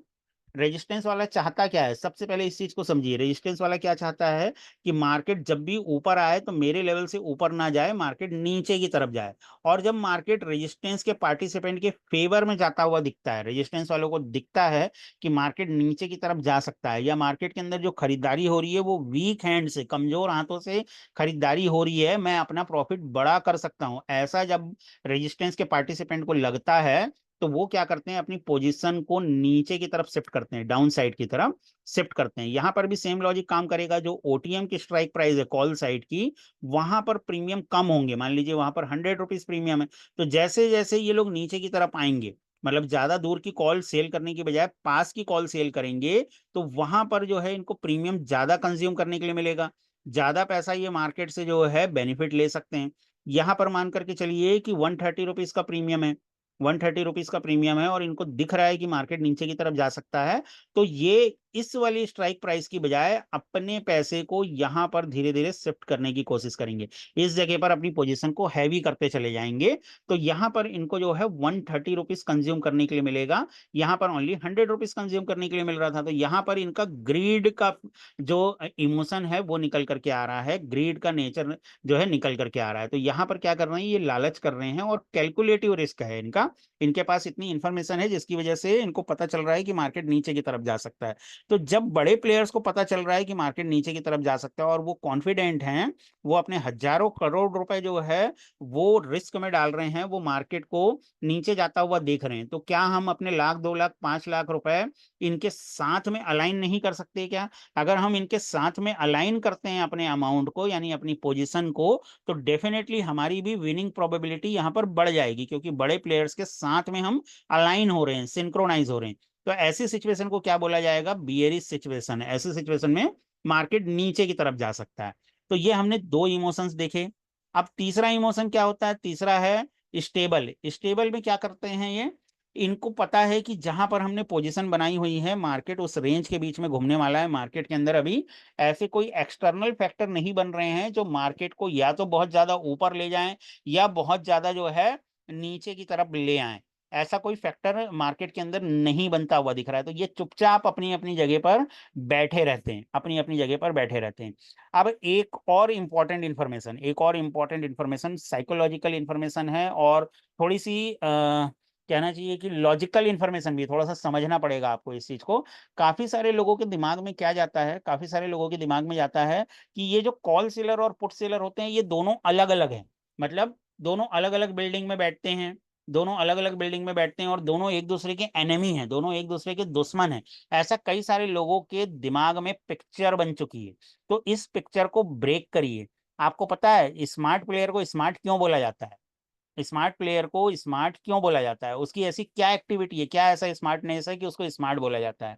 रेजिस्टेंस वाला चाहता क्या है? सबसे पहले इस चीज को समझिए, रेजिस्टेंस वाला क्या चाहता है कि मार्केट जब भी ऊपर आए तो मेरे लेवल से ऊपर ना जाए, मार्केट नीचे की तरफ जाए। और जब मार्केट रेजिस्टेंस के पार्टिसिपेंट के फेवर में जाता हुआ दिखता है, रेजिस्टेंस वालों को दिखता है कि मार्केट नीचे की तरफ जा सकता है, या मार्केट के अंदर जो खरीदारी हो रही है वो वीक हैंड से, कमजोर हाथों से खरीदारी हो रही है, मैं अपना प्रॉफिट बड़ा कर सकता हूं, ऐसा जब रेजिस्टेंस के पार्टिसिपेंट को लगता है, तो वो क्या करते हैं, अपनी पोजीशन को नीचे की तरफ शिफ्ट करते हैं, डाउन साइड की तरफ शिफ्ट करते हैं। यहां पर भी सेम लॉजिक काम करेगा। जो ओटीएम की स्ट्राइक प्राइस है कॉल साइड की, वहां पर प्रीमियम कम होंगे, मान लीजिए वहां पर 100 रुपीज प्रीमियम है, तो जैसे जैसे ये लोग नीचे की तरफ आएंगे, मतलब ज्यादा दूर की कॉल सेल करने की बजाय पास की कॉल सेल करेंगे, तो वहां पर जो है इनको प्रीमियम ज्यादा कंज्यूम करने के लिए मिलेगा, ज्यादा पैसा ये मार्केट से जो है बेनिफिट ले सकते हैं। यहां पर मान करके चलिए कि 130 रुपीज का प्रीमियम है, 130 रुपीज का प्रीमियम है, और इनको दिख रहा है कि मार्केट नीचे की तरफ जा सकता है, तो ये इस वाली स्ट्राइक प्राइस की बजाय अपने पैसे को यहां पर धीरे धीरे शिफ्ट करने की कोशिश करेंगे, इस जगह पर अपनी पोजीशन को हैवी करते चले जाएंगे। तो यहां पर इनको जो है 130 रुपीज कंज्यूम करने के लिए मिलेगा, यहां पर ओनली 100 रुपीज कंज्यूम करने के लिए मिल रहा था। तो यहां पर इनका ग्रीड का जो इमोशन है वो निकल करके आ रहा है, ग्रीड का नेचर जो है निकल करके आ रहा है। तो यहाँ पर क्या कर रहे हैं, ये लालच कर रहे हैं, और कैलकुलेटिव रिस्क है इनका। इनके पास इतनी इंफॉर्मेशन है जिसकी वजह से इनको पता चल रहा है कि मार्केट नीचे की तरफ जा सकता है। तो जब बड़े प्लेयर्स को पता चल रहा है कि मार्केट नीचे की तरफ जा सकता है, और वो कॉन्फिडेंट हैं, वो अपने हजारों करोड़ रुपए जो है वो रिस्क में डाल रहे हैं, वो मार्केट को नीचे जाता हुआ देख रहे हैं, तो क्या हम अपने लाख, 2 लाख, 5 लाख रुपए इनके साथ में अलाइन नहीं कर सकते क्या? अगर हम इनके साथ में अलाइन करते हैं अपने अमाउंट को, यानी अपनी पोजीशन को, तो डेफिनेटली हमारी भी विनिंग प्रोबेबिलिटी यहां पर बढ़ जाएगी, क्योंकि बड़े प्लेयर्स के साथ में हम अलाइन हो रहे हैं, सिंक्रोनाइज हो रहे हैं। तो ऐसी सिचुएशन को क्या बोला जाएगा, बियरिश सिचुएशन। ऐसी सिचुएशन में मार्केट नीचे की तरफ जा सकता है। तो ये हमने दो इमोशंस देखे। अब तीसरा इमोशन क्या होता है, तीसरा है स्टेबल। स्टेबल में क्या करते हैं ये, इनको पता है कि जहां पर हमने पोजीशन बनाई हुई है, मार्केट उस रेंज के बीच में घूमने वाला है, मार्केट के अंदर अभी ऐसे कोई एक्सटर्नल फैक्टर नहीं बन रहे हैं जो मार्केट को या तो बहुत ज्यादा ऊपर ले जाएं या बहुत ज्यादा जो है नीचे की तरफ ले आए। ऐसा कोई फैक्टर मार्केट के अंदर नहीं बनता हुआ दिख रहा है, तो ये चुपचाप अपनी अपनी जगह पर बैठे रहते हैं, अपनी अपनी जगह पर बैठे रहते हैं। अब एक और इंपॉर्टेंट इंफॉर्मेशन साइकोलॉजिकल इंफॉर्मेशन है, और थोड़ी सी कहना चाहिए कि लॉजिकल इंफॉर्मेशन भी, थोड़ा सा समझना पड़ेगा आपको इस चीज को। काफी सारे लोगों के दिमाग में क्या जाता है, काफी सारे लोगों के दिमाग में जाता है कि ये जो कॉल सेलर और पुट सेलर होते हैं, ये दोनों अलग अलग हैं, मतलब दोनों अलग अलग बिल्डिंग में बैठते हैं, दोनों अलग अलग बिल्डिंग में बैठते हैं और दोनों एक दूसरे के एनिमी हैं, दोनों एक दूसरे के दुश्मन हैं। ऐसा कई सारे लोगों के दिमाग में पिक्चर बन चुकी है। तो इस पिक्चर को ब्रेक करिए। आपको पता है स्मार्ट प्लेयर को स्मार्ट क्यों बोला जाता है? स्मार्ट प्लेयर को स्मार्ट क्यों बोला जाता है? उसकी ऐसी क्या एक्टिविटी है, क्या ऐसा स्मार्टनेस है कि उसको स्मार्ट बोला जाता है?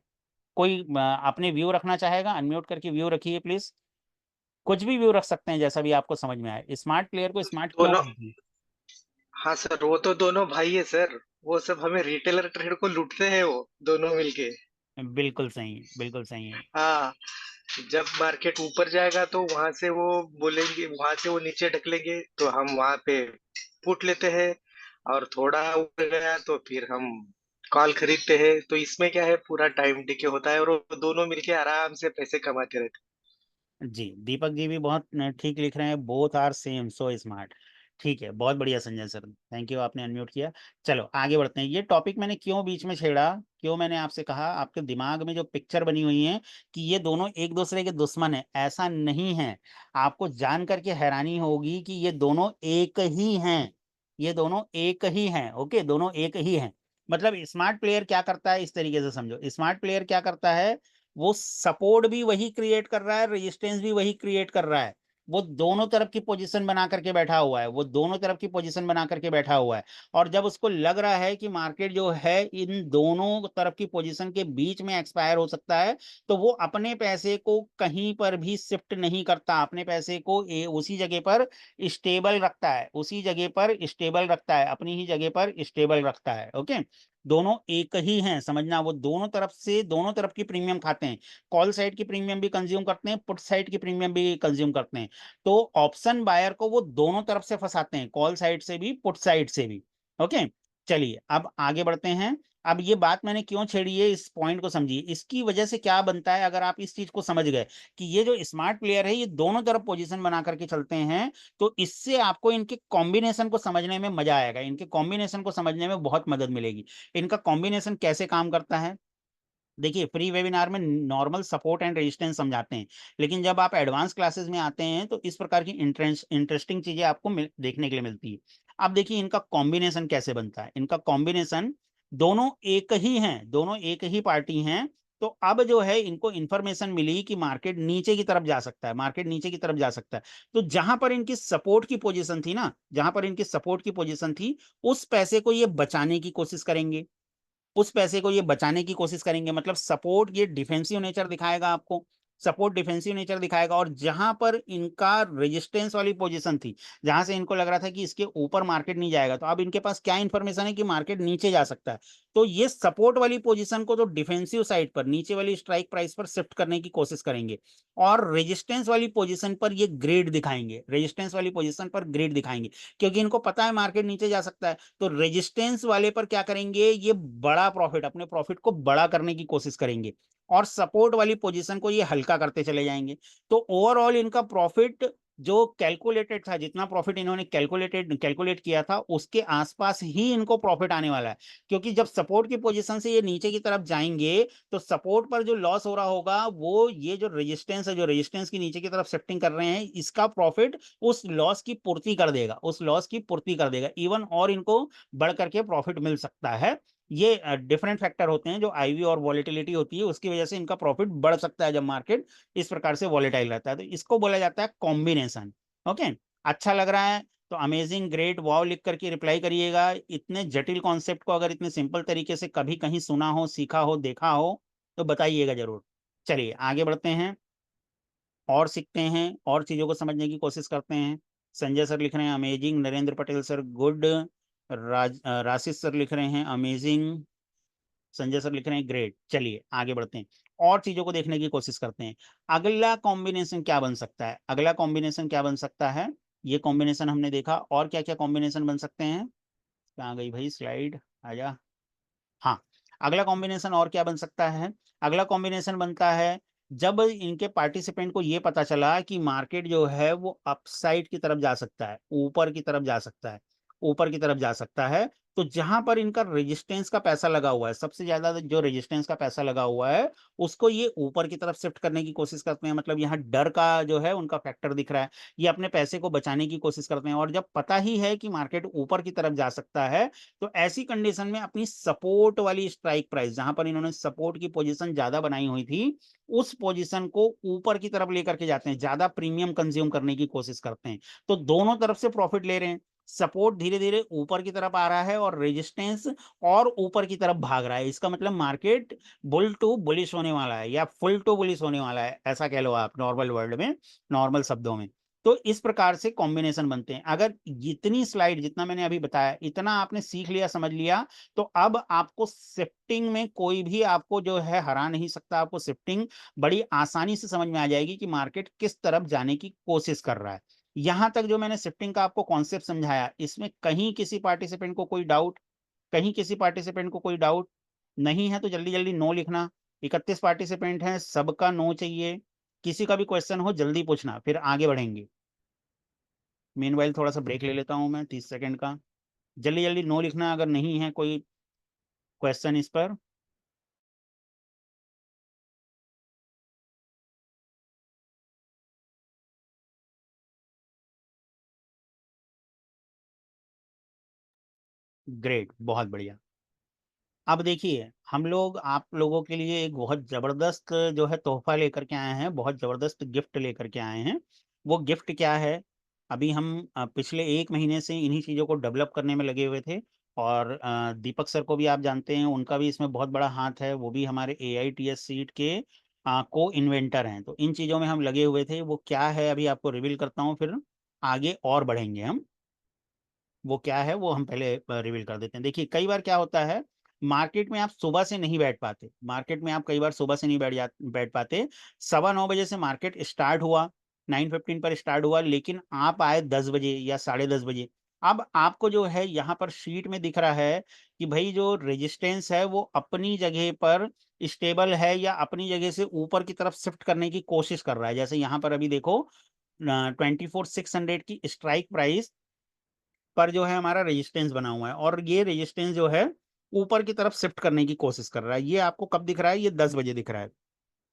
कोई अपने व्यू रखना चाहेगा? अनम्यूट करके व्यू रखिए प्लीज। कुछ भी व्यू रख सकते हैं, जैसा भी आपको समझ में आए। स्मार्ट प्लेयर को स्मार्ट क्यों दोनों, बोलते हाँ सर, वो तो दोनों भाई है सर। वो सब हमें रिटेलर ट्रेड को लूटते हैं वो दोनों मिलके। हैं? बिल्कुल सही है, बिल्कुल सही है। हाँ, जब मार्केट ऊपर जाएगा तो वहां से वो बोलेंगे, वहां से वो नीचे ढकलेंगे तो हम वहां पे पुट लेते हैं। और थोड़ा ऊपर गया तो फिर हम कॉल खरीदते हैं। तो इसमें क्या है, पूरा टाइम डिके होता है और वो दोनों मिलके आराम से पैसे कमाते रहते जी, दीपक जी भी बहुत ठीक लिख रहे हैं, both are same so smart. ठीक है, बहुत बढ़िया संजय सर, थैंक यू, आपने अनम्यूट किया। चलो आगे बढ़ते हैं। ये टॉपिक मैंने क्यों बीच में छेड़ा, क्यों मैंने आपसे कहा आपके दिमाग में जो पिक्चर बनी हुई है कि ये दोनों एक दूसरे के दुश्मन है, ऐसा नहीं है। आपको जान करके हैरानी होगी कि ये दोनों एक ही हैं। ये दोनों एक ही हैं, ओके, दोनों एक ही हैं। मतलब स्मार्ट प्लेयर क्या करता है, इस तरीके से समझो, स्मार्ट प्लेयर क्या करता है, वो सपोर्ट भी वही क्रिएट कर रहा है, रेजिस्टेंस भी वही क्रिएट कर रहा है। वो दोनों तरफ की पोजीशन बना करके बैठा हुआ है, वो दोनों तरफ की पोजीशन बना करके बैठा हुआ है। और जब उसको लग रहा है कि मार्केट जो है इन दोनों तरफ की पोजीशन के बीच में एक्सपायर हो सकता है, तो वो अपने पैसे को कहीं पर भी शिफ्ट नहीं करता, अपने पैसे को उसी जगह पर स्टेबल रखता है, उसी जगह पर स्टेबल रखता है, अपनी ही जगह पर स्टेबल रखता है। ओके, दोनों एक ही हैं, समझना, वो दोनों तरफ से दोनों तरफ की प्रीमियम खाते हैं। कॉल साइड की प्रीमियम भी कंज्यूम करते हैं, पुट साइड की प्रीमियम भी कंज्यूम करते हैं। तो ऑप्शन बायर को वो दोनों तरफ से फंसाते हैं, कॉल साइड से भी पुट साइड से भी। ओके, चलिए अब आगे बढ़ते हैं। अब ये बात मैंने क्यों छेड़ी है, इस पॉइंट को समझिए, इसकी वजह से क्या बनता है अगर आप इस चीज को समझ गए कि ये जो स्मार्ट प्लेयर है ये दोनों तरफ पोजीशन बना करके चलते हैं। तो इससे आपको इनके कॉम्बिनेशन को समझने में मजा आएगा, इनके कॉम्बिनेशन को समझने में बहुत मदद मिलेगी। इनका कॉम्बिनेशन कैसे काम करता है, देखिए, फ्री वेबिनार में नॉर्मल सपोर्ट एंड रेजिस्टेंस समझाते हैं, लेकिन जब आप एडवांस क्लासेस में आते हैं तो इस प्रकार की इंटरेस्टिंग चीजें आपको देखने के लिए मिलती है। अब देखिए इनका कॉम्बिनेशन कैसे बनता है। इनका कॉम्बिनेशन, दोनों एक ही हैं, दोनों एक ही पार्टी हैं। तो अब जो है इनको इंफॉर्मेशन मिली कि मार्केट नीचे की तरफ जा सकता है, मार्केट नीचे की तरफ जा सकता है। तो जहां पर इनकी सपोर्ट की पोजीशन थी ना, जहां पर इनकी सपोर्ट की पोजीशन थी, उस पैसे को ये बचाने की कोशिश करेंगे, उस पैसे को ये बचाने की कोशिश करेंगे। मतलब सपोर्ट ये डिफेंसिव नेचर दिखाएगा आपको, सपोर्ट डिफेंसिव नेचर दिखाएगा। और जहां पर इनका रेजिस्टेंस वाली पोजीशन थी, जहां से इनको लग रहा था कि इसके ऊपर मार्केट नहीं जाएगा, तो अब इनके पास क्या इंफॉर्मेशन है कि मार्केट नीचे जा सकता है। तो ये सपोर्ट वाली पोजीशन को तो डिफेंसिव साइड पर, नीचे वाली स्ट्राइक प्राइस पर शिफ्ट करने की कोशिश करेंगे। और रेजिस्टेंस वाली पोजीशन पर ये ग्रेड दिखाएंगे, रेजिस्टेंस वाली पोजीशन पर ग्रेड दिखाएंगे, क्योंकि इनको पता है मार्केट नीचे जा सकता है। तो रेजिस्टेंस वाले पर क्या करेंगे, ये बड़ा प्रॉफिट, अपने प्रॉफिट को बड़ा करने की कोशिश करेंगे। और सपोर्ट वाली पोजीशन को ये हल्का करते चले जाएंगे। तो ओवरऑल इनका प्रॉफिट जो कैलकुलेटेड था, जितना प्रॉफिट इन्होंने कैलकुलेट किया था, उसके आसपास ही इनको प्रॉफिट आने वाला है। क्योंकि जब सपोर्ट की पोजीशन से ये नीचे की तरफ जाएंगे, तो सपोर्ट पर जो लॉस हो रहा होगा, वो ये जो रेजिस्टेंस है, जो रेजिस्टेंस की नीचे की तरफ शिफ्टिंग कर रहे हैं, इसका प्रॉफिट उस लॉस की पूर्ति कर देगा, उस लॉस की पूर्ति कर देगा इवन, और इनको बढ़ करके प्रॉफिट मिल सकता है। ये डिफरेंट फैक्टर होते हैं, जो आईवी और वॉलेटिलिटी होती है, उसकी वजह से इनका प्रॉफिट बढ़ सकता है जब मार्केट इस प्रकार से वॉलेटाइल रहता है। तो इसको बोला जाता है कॉम्बिनेशन। ओके, अच्छा लग रहा है तो अमेजिंग, ग्रेट, वाव लिख करके रिप्लाई करिएगा। इतने जटिल कॉन्सेप्ट को अगर इतने सिंपल तरीके से कभी कहीं सुना हो, सीखा हो, देखा हो, तो बताइएगा जरूर। चलिए आगे बढ़ते हैं और सीखते हैं और चीजों को समझने की कोशिश करते हैं। संजय सर लिख रहे हैं amazing, Narendra Patel sir good, Rashid sir लिख रहे हैं अमेजिंग, संजय सर लिख रहे हैं ग्रेट। चलिए आगे बढ़ते हैं और चीजों को देखने की कोशिश करते हैं। अगला कॉम्बिनेशन क्या बन सकता है, अगला कॉम्बिनेशन क्या बन सकता है, ये कॉम्बिनेशन हमने देखा, और क्या क्या कॉम्बिनेशन बन सकते हैं। कहाँ गई भाई स्लाइड, आजा। हाँ, अगला कॉम्बिनेशन और क्या बन सकता है, अगला कॉम्बिनेशन बनता है जब इनके पार्टिसिपेंट को ये पता चला कि मार्केट जो है वो अपसाइड की तरफ जा सकता है, ऊपर की तरफ जा सकता है, ऊपर की तरफ जा सकता है। तो जहां पर इनका रेजिस्टेंस का पैसा लगा हुआ है, सबसे ज्यादा जो रेजिस्टेंस का पैसा लगा हुआ है, उसको ये ऊपर की तरफ शिफ्ट करने की कोशिश करते हैं। मतलब यहाँ डर का जो है उनका फैक्टर दिख रहा है, ये अपने पैसे को बचाने की कोशिश करते हैं। और जब पता ही है कि मार्केट ऊपर की तरफ जा सकता है, तो ऐसी कंडीशन में अपनी सपोर्ट वाली स्ट्राइक प्राइस, जहां पर इन्होंने सपोर्ट की पोजीशन ज्यादा बनाई हुई थी, उस पोजीशन को ऊपर की तरफ लेकर के जाते हैं, ज्यादा प्रीमियम कंज्यूम करने की कोशिश करते हैं। तो दोनों तरफ से प्रॉफिट ले रहे हैं। सपोर्ट धीरे धीरे ऊपर की तरफ आ रहा है और रेजिस्टेंस और ऊपर की तरफ भाग रहा है। इसका मतलब मार्केट बुल टू बुलिश होने वाला है, या फुल टू बुलिश होने वाला है, ऐसा कह लो आप नॉर्मल वर्ल्ड में, नॉर्मल शब्दों में। तो इस प्रकार से कॉम्बिनेशन बनते हैं। अगर इतनी स्लाइड जितना मैंने अभी बताया, इतना आपने सीख लिया, समझ लिया, तो अब आपको शिफ्टिंग में कोई भी आपको जो है हरा नहीं सकता। आपको शिफ्टिंग बड़ी आसानी से समझ में आ जाएगी कि मार्केट किस तरफ जाने की कोशिश कर रहा है। यहां तक जो मैंने शिफ्टिंग का आपको कॉन्सेप्ट समझाया, इसमें कहीं किसी पार्टिसिपेंट को कोई डाउट, कहीं किसी पार्टिसिपेंट को कोई डाउट नहीं है तो जल्दी जल्दी नो लिखना। 31 पार्टिसिपेंट हैं, सबका नो चाहिए। किसी का भी क्वेश्चन हो जल्दी पूछना, फिर आगे बढ़ेंगे। मीनवाइल थोड़ा सा ब्रेक ले लेता हूं मैं 30 सेकंड का। जल्दी जल्दी नो लिखना अगर नहीं है कोई क्वेश्चन इस पर। ग्रेट, बहुत बढ़िया। अब देखिए, हम लोग आप लोगों के लिए एक बहुत जबरदस्त जो है तोहफा लेकर के आए हैं, बहुत जबरदस्त गिफ्ट लेकर के आए हैं। वो गिफ्ट क्या है? अभी हम पिछले 1 महीने से इन्हीं चीज़ों को डेवलप करने में लगे हुए थे। और दीपक सर को भी आप जानते हैं, उनका भी इसमें बहुत बड़ा हाथ है। वो भी हमारे AITS सीट के को इन्वेंटर हैं। तो इन चीज़ों में हम लगे हुए थे। वो क्या है अभी आपको रिवील करता हूँ, फिर आगे और बढ़ेंगे हम। वो क्या है वो हम पहले रिवील कर देते हैं। देखिए, कई बार क्या होता है, मार्केट में आप सुबह से नहीं बैठ पाते, मार्केट में आप कई बार सुबह से नहीं बैठ पाते। 9:15 बजे से मार्केट स्टार्ट हुआ, 9:15 पर स्टार्ट हुआ, लेकिन आप आए 10 बजे या 10:30 बजे। अब आपको जो है यहाँ पर शीट में दिख रहा है कि भाई जो रेजिस्टेंस है वो अपनी जगह पर स्टेबल है, या अपनी जगह से ऊपर की तरफ शिफ्ट करने की कोशिश कर रहा है। जैसे यहाँ पर अभी देखो, 24,600 की स्ट्राइक प्राइस पर जो है हमारा रेजिस्टेंस बना हुआ है, और ये रेजिस्टेंस जो है ऊपर की तरफ शिफ्ट करने की कोशिश कर रहा है। ये आपको कब दिख रहा है? ये 10 बजे दिख रहा है।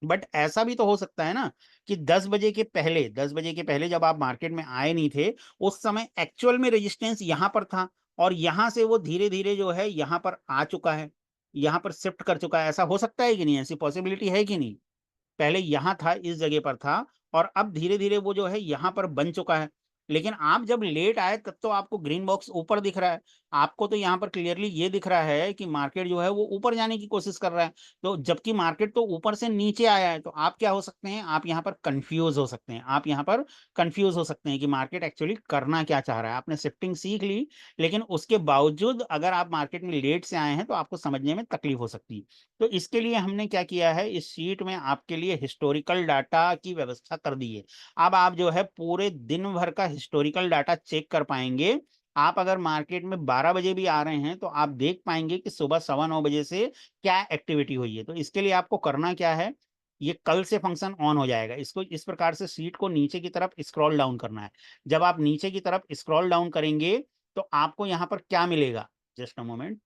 बट ऐसा भी तो हो सकता है ना कि 10 बजे के पहले जब आप मार्केट में आए नहीं थे, उस समय एक्चुअल में रेजिस्टेंस यहां पर था, और यहां से वो धीरे धीरे जो है यहां पर आ चुका है, यहां पर शिफ्ट कर चुका है। ऐसा हो सकता है कि नहीं? ऐसी पॉसिबिलिटी है कि नहीं? पहले यहाँ था, इस जगह पर था, और अब धीरे धीरे वो जो है यहाँ पर बन चुका है। लेकिन आप जब लेट आए तब तो आपको ग्रीन बॉक्स ऊपर दिख रहा है। आपको तो यहाँ पर क्लियरली ये दिख रहा है कि मार्केट जो है वो ऊपर जाने की कोशिश कर रहा है। तो जबकि मार्केट तो ऊपर से नीचे आया है, तो आप क्या हो सकते हैं? आप यहाँ पर कंफ्यूज हो सकते हैं। आप यहाँ पर कंफ्यूज हो सकते हैं कि मार्केट एक्चुअली करना क्या चाह रहा है। आपने शिफ्टिंग सीख ली, लेकिन उसके बावजूद अगर आप मार्केट में लेट से आए हैं तो आपको समझने में तकलीफ हो सकती है। तो इसके लिए हमने क्या किया है, इस शीट में आपके लिए हिस्टोरिकल डाटा की व्यवस्था कर दी है। अब आप जो है पूरे दिन भर का हिस्टोरिकल डाटा चेक कर पाएंगे। आप अगर मार्केट में 12 बजे भी आ रहे हैं तो आप देख पाएंगे कि सुबह 9:15 बजे से क्या एक्टिविटी हुई है। तो इसके लिए आपको करना क्या है, ये कल से फंक्शन ऑन हो जाएगा। इसको इस प्रकार से शीट को नीचे की तरफ स्क्रॉल डाउन करना है। जब आप नीचे की तरफ स्क्रॉल डाउन करेंगे तो आपको यहाँ पर क्या मिलेगा, जस्ट अ मोमेंट,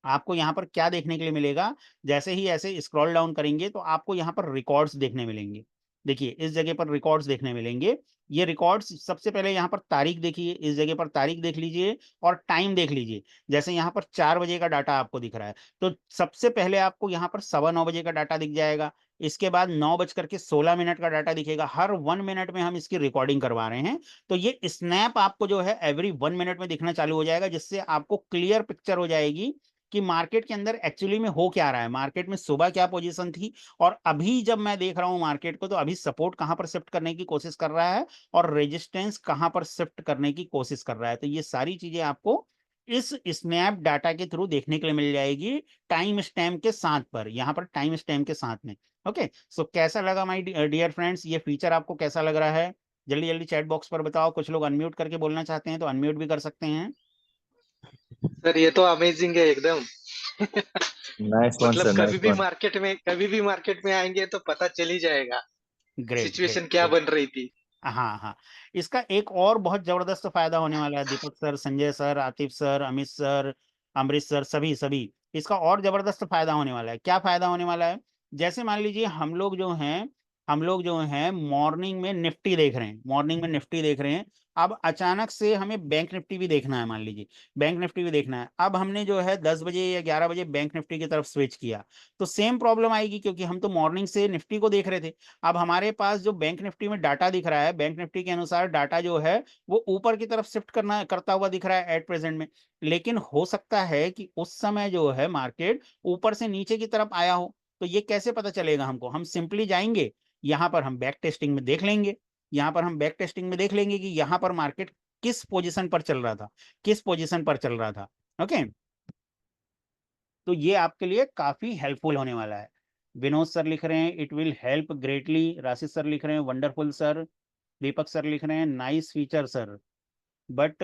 आपको यहाँ पर क्या देखने के लिए मिलेगा? जैसे ही ऐसे स्क्रॉल डाउन करेंगे तो आपको यहाँ पर रिकॉर्ड्स देखने मिलेंगे। देखिए, इस जगह पर रिकॉर्ड्स देखने मिलेंगे। ये रिकॉर्ड्स, सबसे पहले यहाँ पर तारीख देखिए, इस जगह पर तारीख देख लीजिए और टाइम देख लीजिए। जैसे यहाँ पर 4 बजे का डाटा आपको दिख रहा है, तो सबसे पहले आपको यहाँ पर 9:15 बजे का डाटा दिख जाएगा। इसके बाद 9:16 का डाटा दिखेगा। हर 1 मिनट में हम इसकी रिकॉर्डिंग करवा रहे हैं। तो ये स्नैप आपको जो है एवरी 1 मिनट में दिखना चालू हो जाएगा, जिससे आपको क्लियर पिक्चर हो जाएगी कि मार्केट के अंदर एक्चुअली में हो क्या रहा है। मार्केट में सुबह क्या पोजीशन थी, और अभी जब मैं देख रहा हूं मार्केट को, तो अभी सपोर्ट कहां पर शिफ्ट करने की कोशिश कर रहा है और रेजिस्टेंस कहां पर शिफ्ट करने की कोशिश कर रहा है। तो ये सारी चीजें आपको इस स्नैप डाटा के थ्रू देखने के लिए मिल जाएगी, टाइम स्टैम्प के साथ पर, यहाँ पर टाइम स्टैम्प के साथ में। ओके, सो कैसा लगा माय डियर फ्रेंड्स, ये फीचर आपको कैसा लग रहा है? जल्दी जल्दी चैट बॉक्स पर बताओ। कुछ लोग अनम्यूट करके बोलना चाहते हैं तो अनम्यूट भी कर सकते हैं। सर ये तो अमेजिंग है एकदम। नाइस वन मतलब सर, नाइस वन। कभी भी मार्केट में आएंगे तो पता चल ही जाएगा ग्रेट ग्रेट सिचुएशन क्या ग्रेट। बन रही थी। हाँ हाँ, इसका एक और बहुत जबरदस्त फायदा होने वाला है। Deepak sir, Sanjay sir, Atif sir, Amit sir, Amrit sir, सभी सभी। इसका और जबरदस्त फायदा होने वाला है। क्या फायदा होने वाला है? जैसे मान लीजिए हम लोग जो हैं मॉर्निंग में निफ्टी देख रहे हैं, मॉर्निंग में निफ्टी देख रहे हैं। अब अचानक से हमें बैंक निफ्टी भी देखना है, मान लीजिए बैंक निफ्टी भी देखना है। अब हमने जो है 10 बजे या 11 बजे बैंक निफ्टी की तरफ स्विच किया, तो सेम प्रॉब्लम आएगी, क्योंकि हम तो मॉर्निंग से निफ्टी को देख रहे थे। अब हमारे पास जो बैंक निफ्टी में डाटा दिख रहा है, बैंक निफ्टी के अनुसार डाटा जो है वो ऊपर की तरफ शिफ्ट करता हुआ दिख रहा है एट प्रेजेंट में। लेकिन हो सकता है कि उस समय जो है मार्केट ऊपर से नीचे की तरफ आया हो। तो ये कैसे पता चलेगा हमको? हम सिंपली जाएंगे, यहाँ पर हम बैक टेस्टिंग में देख लेंगे, यहाँ पर हम बैक टेस्टिंग में देख लेंगे कि यहाँ पर मार्केट किस पोजीशन पर चल रहा था, किस पोजीशन पर चल रहा था। ओके, तो ये आपके लिए काफी हेल्पफुल होने वाला है। विनोद सर लिख रहे हैं it will help greatly, Rashid sir लिख रहे हैं वंडरफुल सर, दीपक सर लिख रहे हैं nice feature sir, but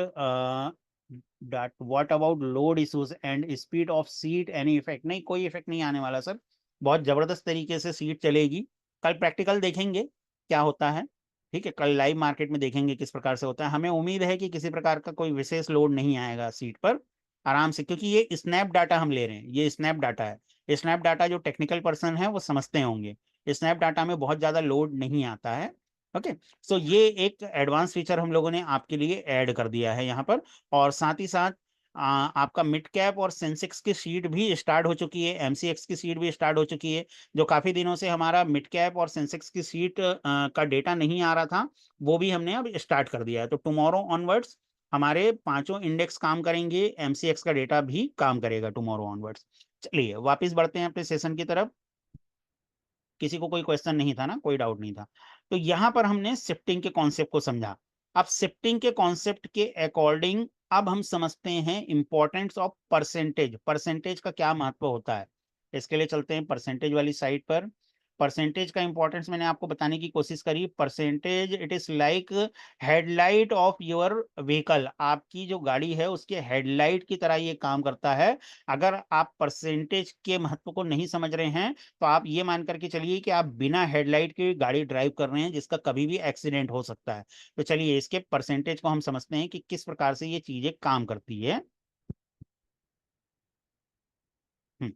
that what about load issues and speed of seat, any effect? नहीं, कोई इफेक्ट नहीं आने वाला सर, बहुत जबरदस्त तरीके से सीट चलेगी। कल प्रैक्टिकल देखेंगे क्या होता है, ठीक है, कल लाइव मार्केट में देखेंगे किस प्रकार से होता है। हमें उम्मीद है कि किसी प्रकार का कोई विशेष लोड नहीं आएगा सीट पर, आराम से, क्योंकि ये स्नैप डाटा हम ले रहे हैं, ये स्नैप डाटा है। स्नैप डाटा जो टेक्निकल पर्सन है वो समझते होंगे, स्नैप डाटा में बहुत ज्यादा लोड नहीं आता है। ओके, सो ये एक एडवांस फीचर हम लोगों ने आपके लिए ऐड कर दिया है यहाँ पर। और साथ ही साथ आपका मिड कैप और सेंसेक्स की सीट भी स्टार्ट हो चुकी है, एमसीएक्स की सीट भी स्टार्ट हो चुकी है। जो काफी दिनों से हमारा मिड कैप और सेंसेक्स की सीट का डेटा नहीं आ रहा था, वो भी हमने अब स्टार्ट कर दिया है। तो टुमारो ऑनवर्ड्स हमारे पांचों इंडेक्स काम करेंगे, एमसीएक्स का डेटा भी काम करेगा टुमारो ऑनवर्ड्स। चलिए वापिस बढ़ते हैं अपने सेशन की तरफ। किसी को कोई क्वेश्चन नहीं था ना, कोई डाउट नहीं था? तो यहां पर हमने शिफ्टिंग के कॉन्सेप्ट को समझा। अब शिफ्टिंग के कॉन्सेप्ट के अकॉर्डिंग अब हम समझते हैं इंपॉर्टेंस ऑफ परसेंटेज, परसेंटेज का क्या महत्व होता है। इसके लिए चलते हैं परसेंटेज वाली साइड पर। परसेंटेज का इंपॉर्टेंस मैंने आपको बताने की कोशिश करी। Percentage it is like headlight of your vehicle, आपकी जो गाड़ी है उसके हेडलाइट की तरह ये काम करता है। अगर आप परसेंटेज के महत्व को नहीं समझ रहे हैं तो आप ये मान करके चलिए कि आप बिना हेडलाइट की गाड़ी ड्राइव कर रहे हैं, जिसका कभी भी एक्सीडेंट हो सकता है। तो चलिए इसके परसेंटेज को हम समझते हैं कि किस प्रकार से ये चीजें काम करती है। हम्म,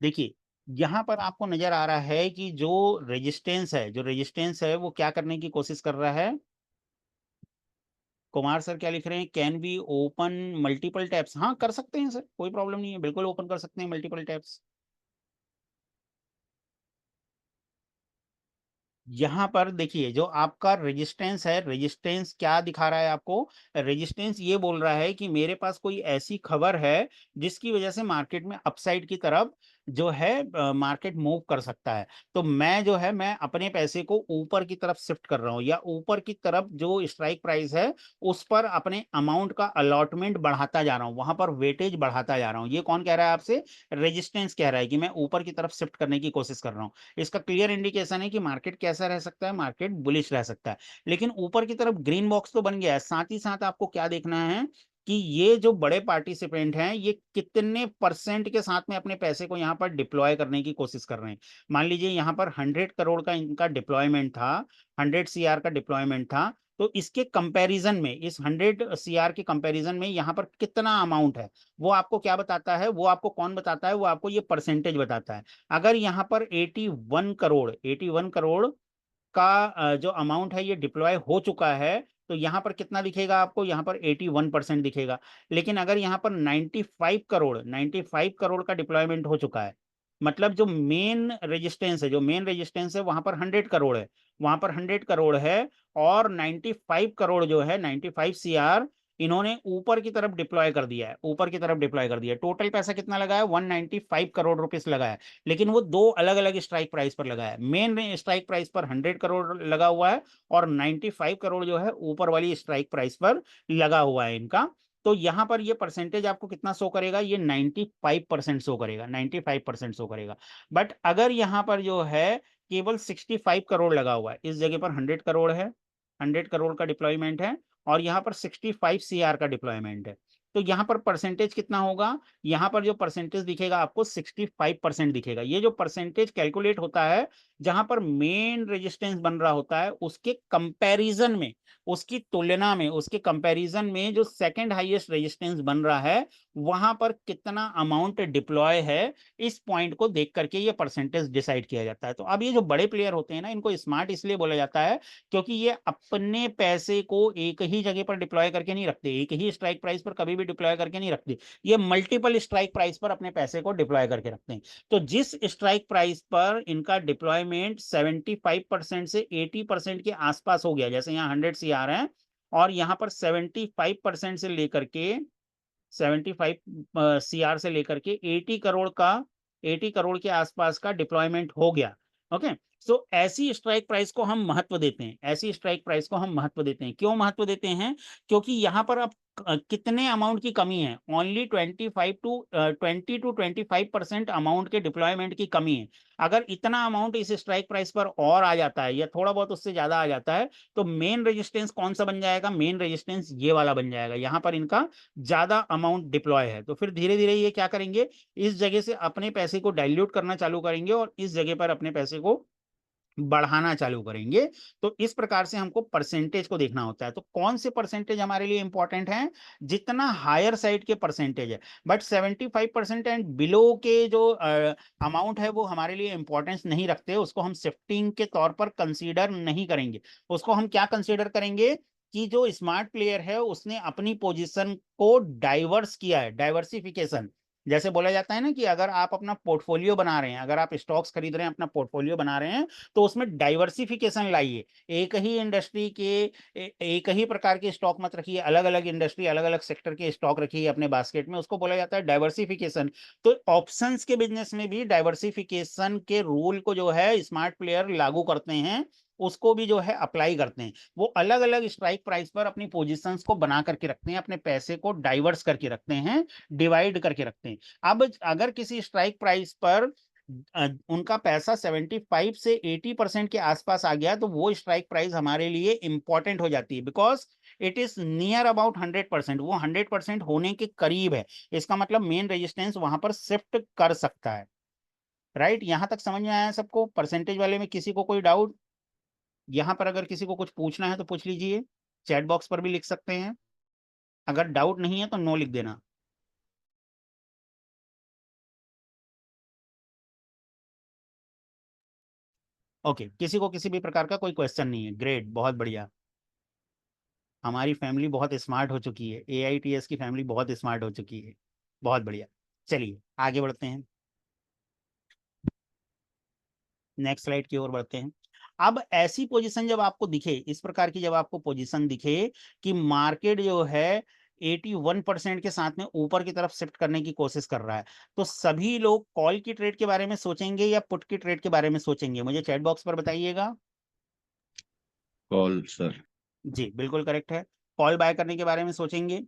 देखिए यहां पर आपको नजर आ रहा है कि जो रेजिस्टेंस है वो क्या करने की कोशिश कर रहा है। कुमार सर क्या लिख रहे हैं, can be open multiple tabs? हाँ कर सकते हैं सर, कोई प्रॉब्लम नहीं है, बिल्कुल ओपन कर सकते हैं मल्टीपल टैब्स। यहां पर देखिए जो आपका रेजिस्टेंस है, रेजिस्टेंस क्या दिखा रहा है आपको? रेजिस्टेंस ये बोल रहा है कि मेरे पास कोई ऐसी खबर है जिसकी वजह से मार्केट में अपसाइड की तरफ जो है मार्केट मूव कर सकता है। तो मैं जो है मैं अपने पैसे को ऊपर की तरफ शिफ्ट कर रहा हूं, या ऊपर की तरफ जो स्ट्राइक प्राइस है उस पर अपने अमाउंट का अलॉटमेंट बढ़ाता जा रहा हूं, वहां पर वेटेज बढ़ाता जा रहा हूं। ये कौन कह रहा है आपसे? रेजिस्टेंस कह रहा है कि मैं ऊपर की तरफ शिफ्ट करने की कोशिश कर रहा हूं। इसका क्लियर इंडिकेशन है कि मार्केट कैसा रह सकता है, मार्केट बुलिश रह सकता है। लेकिन ऊपर की तरफ ग्रीन बॉक्स तो बन गया है, साथ ही साथ आपको क्या देखना है कि ये जो बड़े पार्टिसिपेंट हैं ये कितने परसेंट के साथ में अपने पैसे को यहाँ पर डिप्लॉय करने की कोशिश कर रहे हैं। मान लीजिए यहाँ पर 100 करोड़ का इनका डिप्लॉयमेंट था, 100 CR का डिप्लॉयमेंट था, तो इसके कंपैरिजन में, इस 100 CR के कंपैरिजन में यहाँ पर कितना अमाउंट है, वो आपको क्या बताता है? वो आपको कौन बताता है? वो आपको ये परसेंटेज बताता है। अगर यहाँ पर 81 करोड़ का जो अमाउंट है ये डिप्लॉय हो चुका है, तो यहाँ पर कितना दिखेगा आपको? यहाँ पर 81% दिखेगा। लेकिन अगर यहाँ पर 95 करोड़ का डिप्लॉयमेंट हो चुका है, मतलब जो मेन रेजिस्टेंस है वहां पर 100 करोड़ है, वहां पर 100 करोड़ है, और 95 करोड़ जो है 95 CR इन्होंने ऊपर की तरफ डिप्लॉय कर दिया है, ऊपर की तरफ डिप्लॉय कर दिया है। टोटल पैसा कितना लगा है? 195 करोड़ रुपीस लगा है। लेकिन वो दो अलग अलग स्ट्राइक प्राइस पर लगा है। मेन स्ट्राइक प्राइस पर 100 करोड़ लगा हुआ है, और 95 करोड़ जो है ऊपर वाली स्ट्राइक प्राइस पर लगा हुआ है इनका। तो यहां पर ये परसेंटेज आपको कितना शो करेगा? ये 95% शो करेगा, 95% शो करेगा। बट अगर यहां पर जो है केवल 65 करोड़ लगा हुआ है, इस जगह पर 100 करोड़ है, 100 करोड़ का डिप्लॉयमेंट है, और यहाँ पर 65 CR का डिप्लॉयमेंट है, तो यहाँ पर परसेंटेज कितना होगा? यहाँ पर जो परसेंटेज दिखेगा आपको 65% दिखेगा। ये जो परसेंटेज कैलकुलेट होता है जहां पर मेन रेजिस्टेंस बन रहा होता है उसके कंपैरिजन में, उसकी तुलना में, उसके कंपैरिजन में जो सेकंड हाईएस्ट रेजिस्टेंस बन रहा है वहां पर कितना अमाउंट डिप्लॉय है, इस पॉइंट को देख करके ये परसेंटेज डिसाइड किया जाता है। तो अब ये जो बड़े प्लेयर होते हैं ना, इनको स्मार्ट इसलिए बोला जाता है क्योंकि ये अपने पैसे को एक ही जगह पर डिप्लॉय करके नहीं रखते, एक ही स्ट्राइक प्राइस पर कभी भी डिप्लॉय करके नहीं रखते, ये मल्टीपल स्ट्राइक प्राइस पर अपने पैसे को डिप्लॉय करके रखते हैं। तो जिस स्ट्राइक प्राइस पर इनका डिप्लॉयमेंट 75% से 80% के आसपास हो गया, जैसे यहाँ 100 CR है और यहाँ पर 75% से लेकर के 75 CR से लेकर के 80 करोड़ के आसपास का डिप्लॉयमेंट हो गया। ओके, सो ऐसी स्ट्राइक प्राइस को हम महत्व देते हैं, ऐसी स्ट्राइक प्राइस को हम महत्व देते हैं। क्यों महत्व देते हैं? क्योंकि यहाँ पर अब कितने अमाउंट की कमी है, ओनली 20 to 25% अमाउंट के डिप्लॉयमेंट की कमी है। अगर इतना अमाउंट इस स्ट्राइक प्राइस पर और आ जाता है या थोड़ा बहुत उससे ज्यादा आ जाता है, तो मेन रेजिस्टेंस कौन सा बन जाएगा? मेन रेजिस्टेंस ये वाला बन जाएगा, यहाँ पर इनका ज्यादा अमाउंट डिप्लॉय है। तो फिर धीरे धीरे ये क्या करेंगे, इस जगह से अपने पैसे को डाइल्यूट करना चालू करेंगे और इस जगह पर अपने पैसे को बढ़ाना चालू करेंगे। तो इस प्रकार से हमको परसेंटेज को देखना होता है। तो कौन से परसेंटेज हमारे लिए इंपॉर्टेंट हैं? जितना हायर साइड के परसेंटेज है, बट 75% एंड बिलो के जो अमाउंट है वो हमारे लिए इंपॉर्टेंस नहीं रखते, उसको हम शिफ्टिंग के तौर पर कंसीडर नहीं करेंगे। उसको हम क्या कंसीडर करेंगे कि जो स्मार्ट प्लेयर है उसने अपनी पोजीशन को डाइवर्स किया है, डाइवर्सिफिकेशन। जैसे बोला जाता है ना कि अगर आप अपना पोर्टफोलियो बना रहे हैं, अगर आप स्टॉक्स खरीद रहे हैं, अपना पोर्टफोलियो बना रहे हैं, तो उसमें डाइवर्सिफिकेशन लाइए। एक ही इंडस्ट्री के एक ही प्रकार के स्टॉक मत रखिए, अलग अलग इंडस्ट्री, अलग अलग सेक्टर के स्टॉक रखिए अपने बास्केट में, उसको बोला जाता है डाइवर्सिफिकेशन। तो ऑप्शंस के बिजनेस में भी डाइवर्सिफिकेशन के रूल को जो है स्मार्ट प्लेयर लागू करते हैं, उसको भी जो है अप्लाई करते हैं। वो अलग अलग स्ट्राइक प्राइस पर अपनी पोजीशंस को बना करके रखते हैं, अपने पैसे को डाइवर्स करके रखते हैं, डिवाइड करके रखते हैं। अब अगर किसी स्ट्राइक प्राइस पर उनका पैसा 75 से 80% के आसपास आ गया, तो वो स्ट्राइक प्राइस हमारे लिए इंपॉर्टेंट हो जाती है, because it is near about 100%, वो 100% होने के करीब है। इसका मतलब मेन रेजिस्टेंस वहां पर शिफ्ट कर सकता है। राइट, यहां तक समझ में आया सबको? परसेंटेज वाले में किसी को कोई डाउट? यहां पर अगर किसी को कुछ पूछना है तो पूछ लीजिए, चैट बॉक्स पर भी लिख सकते हैं। अगर डाउट नहीं है तो नो लिख देना। ओके, किसी को किसी भी प्रकार का कोई क्वेश्चन नहीं है? ग्रेट, बहुत बढ़िया। हमारी फैमिली बहुत स्मार्ट हो चुकी है, AITS की फैमिली बहुत स्मार्ट हो चुकी है, बहुत बढ़िया। चलिए आगे बढ़ते हैं, नेक्स्ट स्लाइड की ओर बढ़ते हैं। अब ऐसी पोजीशन जब आपको दिखे, इस प्रकार की जब आपको पोजीशन दिखे कि मार्केट जो है 81% के साथ में ऊपर की तरफ शिफ्ट करने की कोशिश कर रहा है, तो सभी लोग कॉल की ट्रेड के बारे में सोचेंगे या पुट की ट्रेड के बारे में सोचेंगे? मुझे चैट बॉक्स पर बताइएगा। Call sir. जी बिल्कुल करेक्ट है, कॉल बाय करने के बारे में सोचेंगे,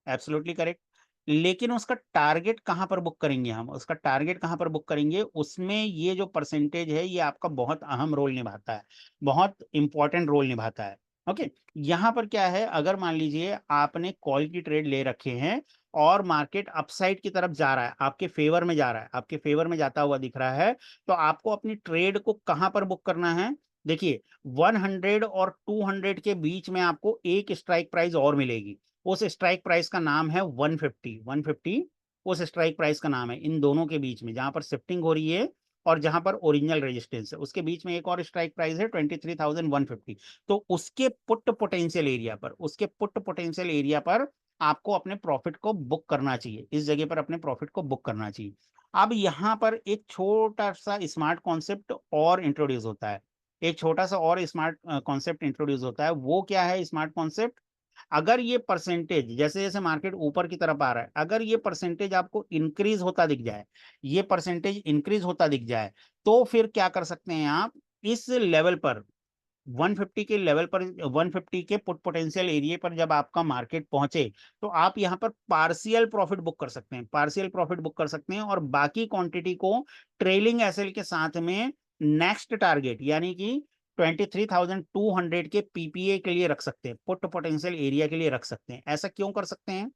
एब्सोल्युटली करेक्ट। लेकिन उसका टारगेट कहां पर बुक करेंगे? हम उसका टारगेट कहां पर बुक करेंगे? उसमें ये जो परसेंटेज है ये आपका बहुत अहम रोल निभाता है, बहुत इंपॉर्टेंट रोल निभाता है। ओके, यहां पर क्या है, अगर मान लीजिए आपने कॉल की ट्रेड ले रखे हैं और मार्केट अपसाइड की तरफ जा रहा है, आपके फेवर में जा रहा है, आपके फेवर में जाता हुआ दिख रहा है, तो आपको अपनी ट्रेड को कहां पर बुक करना है? देखिए 100 और 200 के बीच में आपको एक स्ट्राइक प्राइस और मिलेगी, उस स्ट्राइक प्राइस का नाम है 150। उस स्ट्राइक प्राइस का नाम है, इन दोनों के बीच में जहां पर शिफ्टिंग हो रही है और जहां पर ओरिजिनल रेजिस्टेंस है, उसके बीच में एक और स्ट्राइक प्राइस है 23,150। तो उसके पुट पोटेंशियल एरिया पर, उसके पुट पोटेंशियल एरिया पर आपको अपने प्रॉफिट को बुक करना चाहिए, इस जगह पर अपने प्रॉफिट को बुक करना चाहिए। अब यहां पर एक छोटा सा स्मार्ट कॉन्सेप्ट और इंट्रोड्यूस होता है, एक छोटा सा और स्मार्ट कॉन्सेप्ट इंट्रोड्यूस होता है। वो क्या है स्मार्ट कॉन्सेप्ट? अगर ये परसेंटेज जैसे जैसे मार्केट ऊपर की तरफ आ रहा है, अगर ये परसेंटेज आपको इंक्रीज होता दिख जाए, ये परसेंटेज इंक्रीज होता दिख जाए, तो फिर क्या कर सकते हैं आप? इस लेवल पर 150 के लेवल पर, 150 के पुट पोटेंशियल एरिया पर जब आपका मार्केट पहुंचे, तो आप यहां पर पार्शियल प्रॉफिट बुक कर सकते हैं, पार्शियल प्रॉफिट बुक कर सकते हैं और बाकी क्वांटिटी को ट्रेलिंग एसएल के साथ में नेक्स्ट टारगेट यानी कि 23,200 के पीपीए के लिए रख सकते हैं, पुट पोटेंशियल एरिया के लिए रख सकते हैं। ऐसा क्यों कर सकते हैं?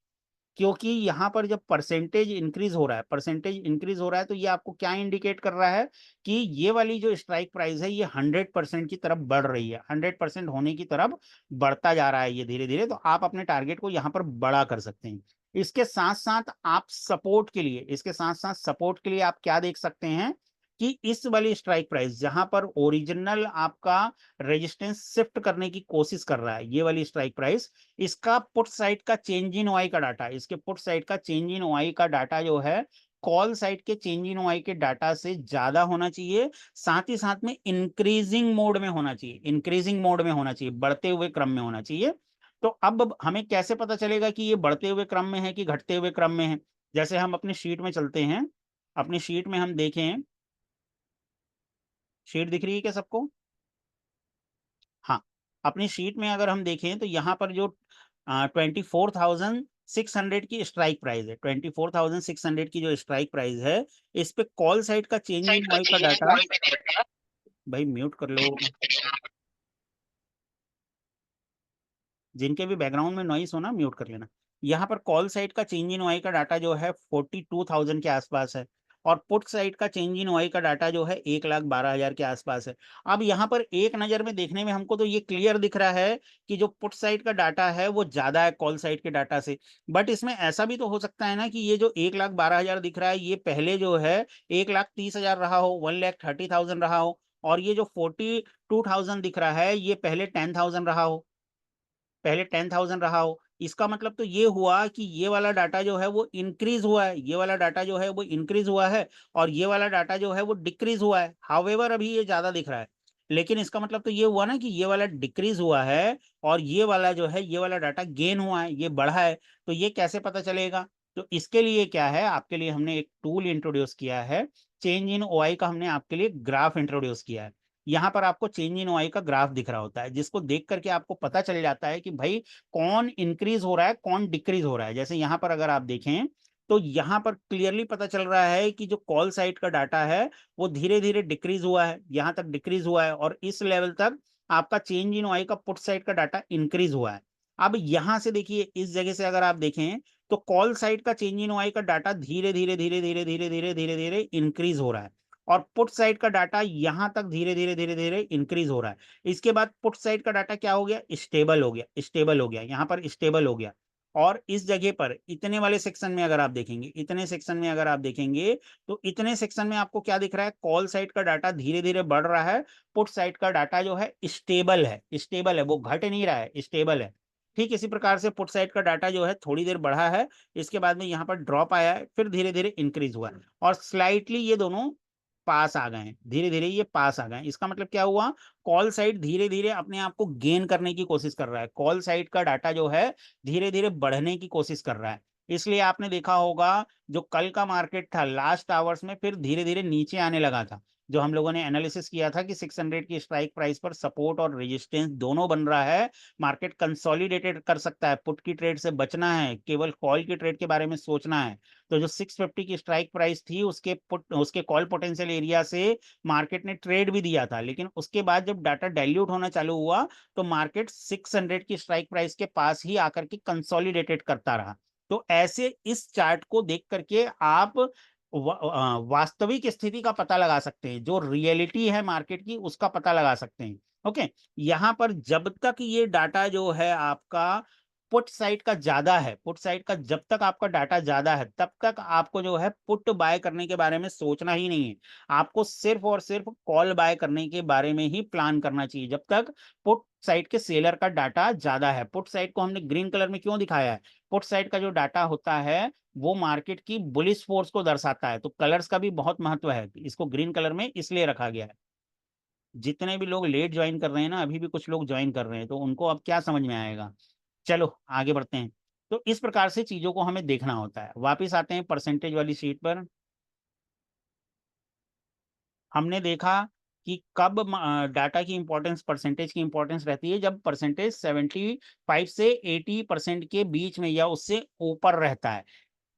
क्योंकि यहाँ पर जब परसेंटेज इंक्रीज हो रहा है, परसेंटेज इंक्रीज हो रहा है, तो ये आपको क्या इंडिकेट कर रहा है कि ये वाली जो स्ट्राइक प्राइस है ये 100% की तरफ बढ़ रही है, 100% होने की तरफ बढ़ता जा रहा है ये धीरे धीरे। तो आप अपने टारगेट को यहाँ पर बड़ा कर सकते हैं। इसके साथ साथ आप सपोर्ट के लिए, इसके साथ साथ सपोर्ट के लिए आप क्या देख सकते हैं कि इस वाली स्ट्राइक प्राइस जहां पर ओरिजिनल आपका रेजिस्टेंस शिफ्ट करने की कोशिश कर रहा है, ये वाली स्ट्राइक प्राइस, इसका पुट साइड का चेंज इन वाई का डाटा, इसके पुट साइड का चेंज इन वाई का डाटा जो है कॉल साइड के चेंज इन वाई के डाटा से ज्यादा होना चाहिए, साथ ही साथ में इंक्रीजिंग मोड में होना चाहिए, इंक्रीजिंग मोड में होना चाहिए, बढ़ते हुए क्रम में होना चाहिए। तो अब हमें कैसे पता चलेगा कि ये बढ़ते हुए क्रम में है कि घटते हुए क्रम में है? जैसे हम अपनी शीट में चलते हैं, अपनी शीट में हम देखें, शीट दिख रही है क्या सबको? हाँ, अपनी शीट में अगर हम देखें तो यहाँ पर जो 24,600 की स्ट्राइक प्राइस है, 24,600 की जो स्ट्राइक प्राइस है, इस पे कॉल साइड का चेंज इन वाई का डाटा, भाई म्यूट कर लो, जिनके भी बैकग्राउंड में नॉइस हो ना म्यूट कर लेना। यहाँ पर कॉल साइड का चेंज इन वाई का डाटा जो है 42,000 के आसपास है, और पुट साइड का चेंज इन वाई का डाटा जो है 1,12,000 के आसपास है। अब यहाँ पर एक नज़र में देखने में हमको तो ये क्लियर दिख रहा है कि जो पुट साइड का डाटा है वो ज़्यादा है कॉल साइड के डाटा से, बट इसमें ऐसा भी तो हो सकता है ना कि ये जो 1,12,000 दिख रहा है ये पहले जो है 1,30,000 रहा हो, 1,30,000 रहा हो, और ये जो 42,000 दिख रहा है ये पहले 10,000 रहा हो, पहले 10,000 रहा हो। इसका मतलब तो ये हुआ कि ये वाला डाटा जो है वो इंक्रीज हुआ है, ये वाला डाटा जो है वो इंक्रीज हुआ है, और ये वाला डाटा जो है वो डिक्रीज हुआ है। हाउएवर अभी ये ज्यादा दिख रहा है, लेकिन इसका मतलब तो ये हुआ ना कि ये वाला डिक्रीज हुआ है और ये वाला जो है ये वाला डाटा गेन हुआ है, ये बढ़ा है। तो ये कैसे पता चलेगा? तो इसके लिए क्या है, आपके लिए हमने एक टूल इंट्रोड्यूस किया है, चेंज इन ओआई का हमने आपके लिए ग्राफ इंट्रोड्यूस किया है। यहाँ पर आपको चेंज इन ओआई का ग्राफ दिख रहा होता है, जिसको देख करके आपको पता चल जाता है कि भाई कौन इंक्रीज हो रहा है, कौन डिक्रीज हो रहा है। जैसे यहाँ पर अगर आप देखें तो यहाँ पर क्लियरली पता चल रहा है कि जो कॉल साइड का डाटा है वो धीरे धीरे डिक्रीज हुआ है, यहाँ तक डिक्रीज हुआ है, और इस लेवल तक आपका चेंज इन ओआई का पुट साइड का डाटा इंक्रीज हुआ है। अब यहां से देखिए, इस जगह से अगर आप देखें तो कॉल साइड का चेंज इन ओआई का डाटा धीरे धीरे धीरे धीरे धीरे धीरे धीरे धीरे इंक्रीज हो रहा है, और पुट साइड का डाटा यहां तक धीरे धीरे धीरे धीरे इंक्रीज हो रहा है। इसके बाद पुट साइड का डाटा क्या हो गया? स्टेबल हो गया, स्टेबल हो गया, यहाँ पर स्टेबल हो गया। और इस जगह पर इतने वाले सेक्शन में अगर आप देखेंगे, इतने सेक्शन में अगर आप देखेंगे तो इतने सेक्शन में आपको क्या दिख रहा है? कॉल साइड का डाटा धीरे धीरे बढ़ रहा है, पुट साइड का डाटा जो है स्टेबल है, स्टेबल है, वो घट नहीं रहा है, स्टेबल है। ठीक इसी प्रकार से पुट साइड का डाटा जो है थोड़ी देर बढ़ा है, इसके बाद में यहाँ पर ड्रॉप आया है, फिर धीरे धीरे इंक्रीज हुआ है, और स्लाइटली ये दोनों पास आ गए हैं, धीरे धीरे ये पास आ गए हैं। इसका मतलब क्या हुआ? कॉल साइड धीरे धीरे अपने आप को गेन करने की कोशिश कर रहा है, कॉल साइड का डाटा जो है धीरे धीरे बढ़ने की कोशिश कर रहा है। इसलिए आपने देखा होगा जो कल का मार्केट था लास्ट आवर्स में फिर धीरे धीरे नीचे आने लगा था, जो हम लोगों ने एनालिसिस किया था कि 600 की स्ट्राइक प्राइस पर सपोर्ट और रेजिस्टेंस दोनों बन रहा है, मार्केट कंसोलिडेटेड कर सकता है, पुट की ट्रेड से बचना है, केवल कॉल की ट्रेड के बारे में सोचना है। तो जो 650 की स्ट्राइक प्राइस थी उसके कॉल पोटेंशियल एरिया से मार्केट ने ट्रेड भी दिया था, लेकिन उसके बाद जब डाटा डाइल्यूट होना चालू हुआ तो मार्केट 600 की स्ट्राइक प्राइस के पास ही आकर के कंसोलिडेटेड करता रहा। तो ऐसे इस चार्ट को देख करके आप वास्तविक स्थिति का पता लगा सकते हैं, जो रियलिटी है मार्केट की उसका पता लगा सकते हैं। ओके, यहाँ पर जब तक ये डाटा जो है आपका पुट साइड का ज्यादा है, पुट साइड का जब तक आपका डाटा ज्यादा है तब तक आपको जो है पुट बाय करने के बारे में सोचना ही नहीं है, आपको सिर्फ और सिर्फ कॉल बाय करने के बारे में ही प्लान करना चाहिए जब तक पुट साइड के सेलर का डाटा ज्यादा है। पुट साइड को हमने ग्रीन कलर में क्यों दिखाया है? पुट साइड का जो डाटा होता है वो मार्केट की बुलिश फोर्स को दर्शाता है, तो कलर्स का भी बहुत महत्व है, इसको ग्रीन कलर में इसलिए रखा गया है। जितने भी लोग लेट ज्वाइन कर रहे हैं ना, अभी भी कुछ लोग ज्वाइन कर रहे हैं, तो उनको अब क्या समझ में आएगा? चलो आगे बढ़ते हैं। तो इस प्रकार से चीजों को हमें देखना होता है। वापिस आते हैं परसेंटेज वाली शीट पर। हमने देखा कि कब डाटा की इंपॉर्टेंस, परसेंटेज की इंपॉर्टेंस रहती है जब परसेंटेज 75 से 80% के बीच में या उससे ऊपर रहता है।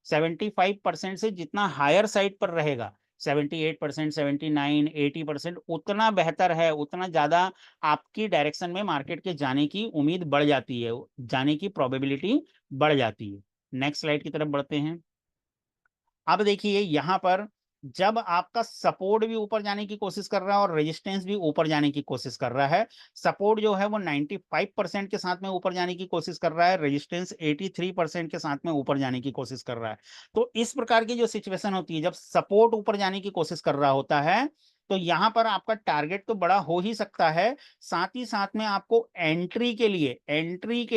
75% से जितना हायर साइड पर रहेगा, 78%, 79, 80%, उतना बेहतर है, उतना ज्यादा आपकी डायरेक्शन में मार्केट के जाने की उम्मीद बढ़ जाती है, जाने की प्रोबेबिलिटी बढ़ जाती है। नेक्स्ट स्लाइड की तरफ बढ़ते हैं। अब देखिए यहाँ पर जब आपका सपोर्ट भी ऊपर जाने की कोशिश कर रहा है और रेजिस्टेंस भी ऊपर जाने की कोशिश कर रहा है। सपोर्ट जो है वो 95% के साथ में ऊपर जाने की कोशिश कर रहा है, रेजिस्टेंस 83% के साथ में ऊपर जाने की कोशिश कर रहा है। तो इस प्रकार की जो सिचुएशन होती है, जब सपोर्ट ऊपर जाने की कोशिश कर रहा होता है, तो यहां पर आपका टारगेट तो बड़ा हो ही सकता है, साथ ही साथ में आपको एंट्री के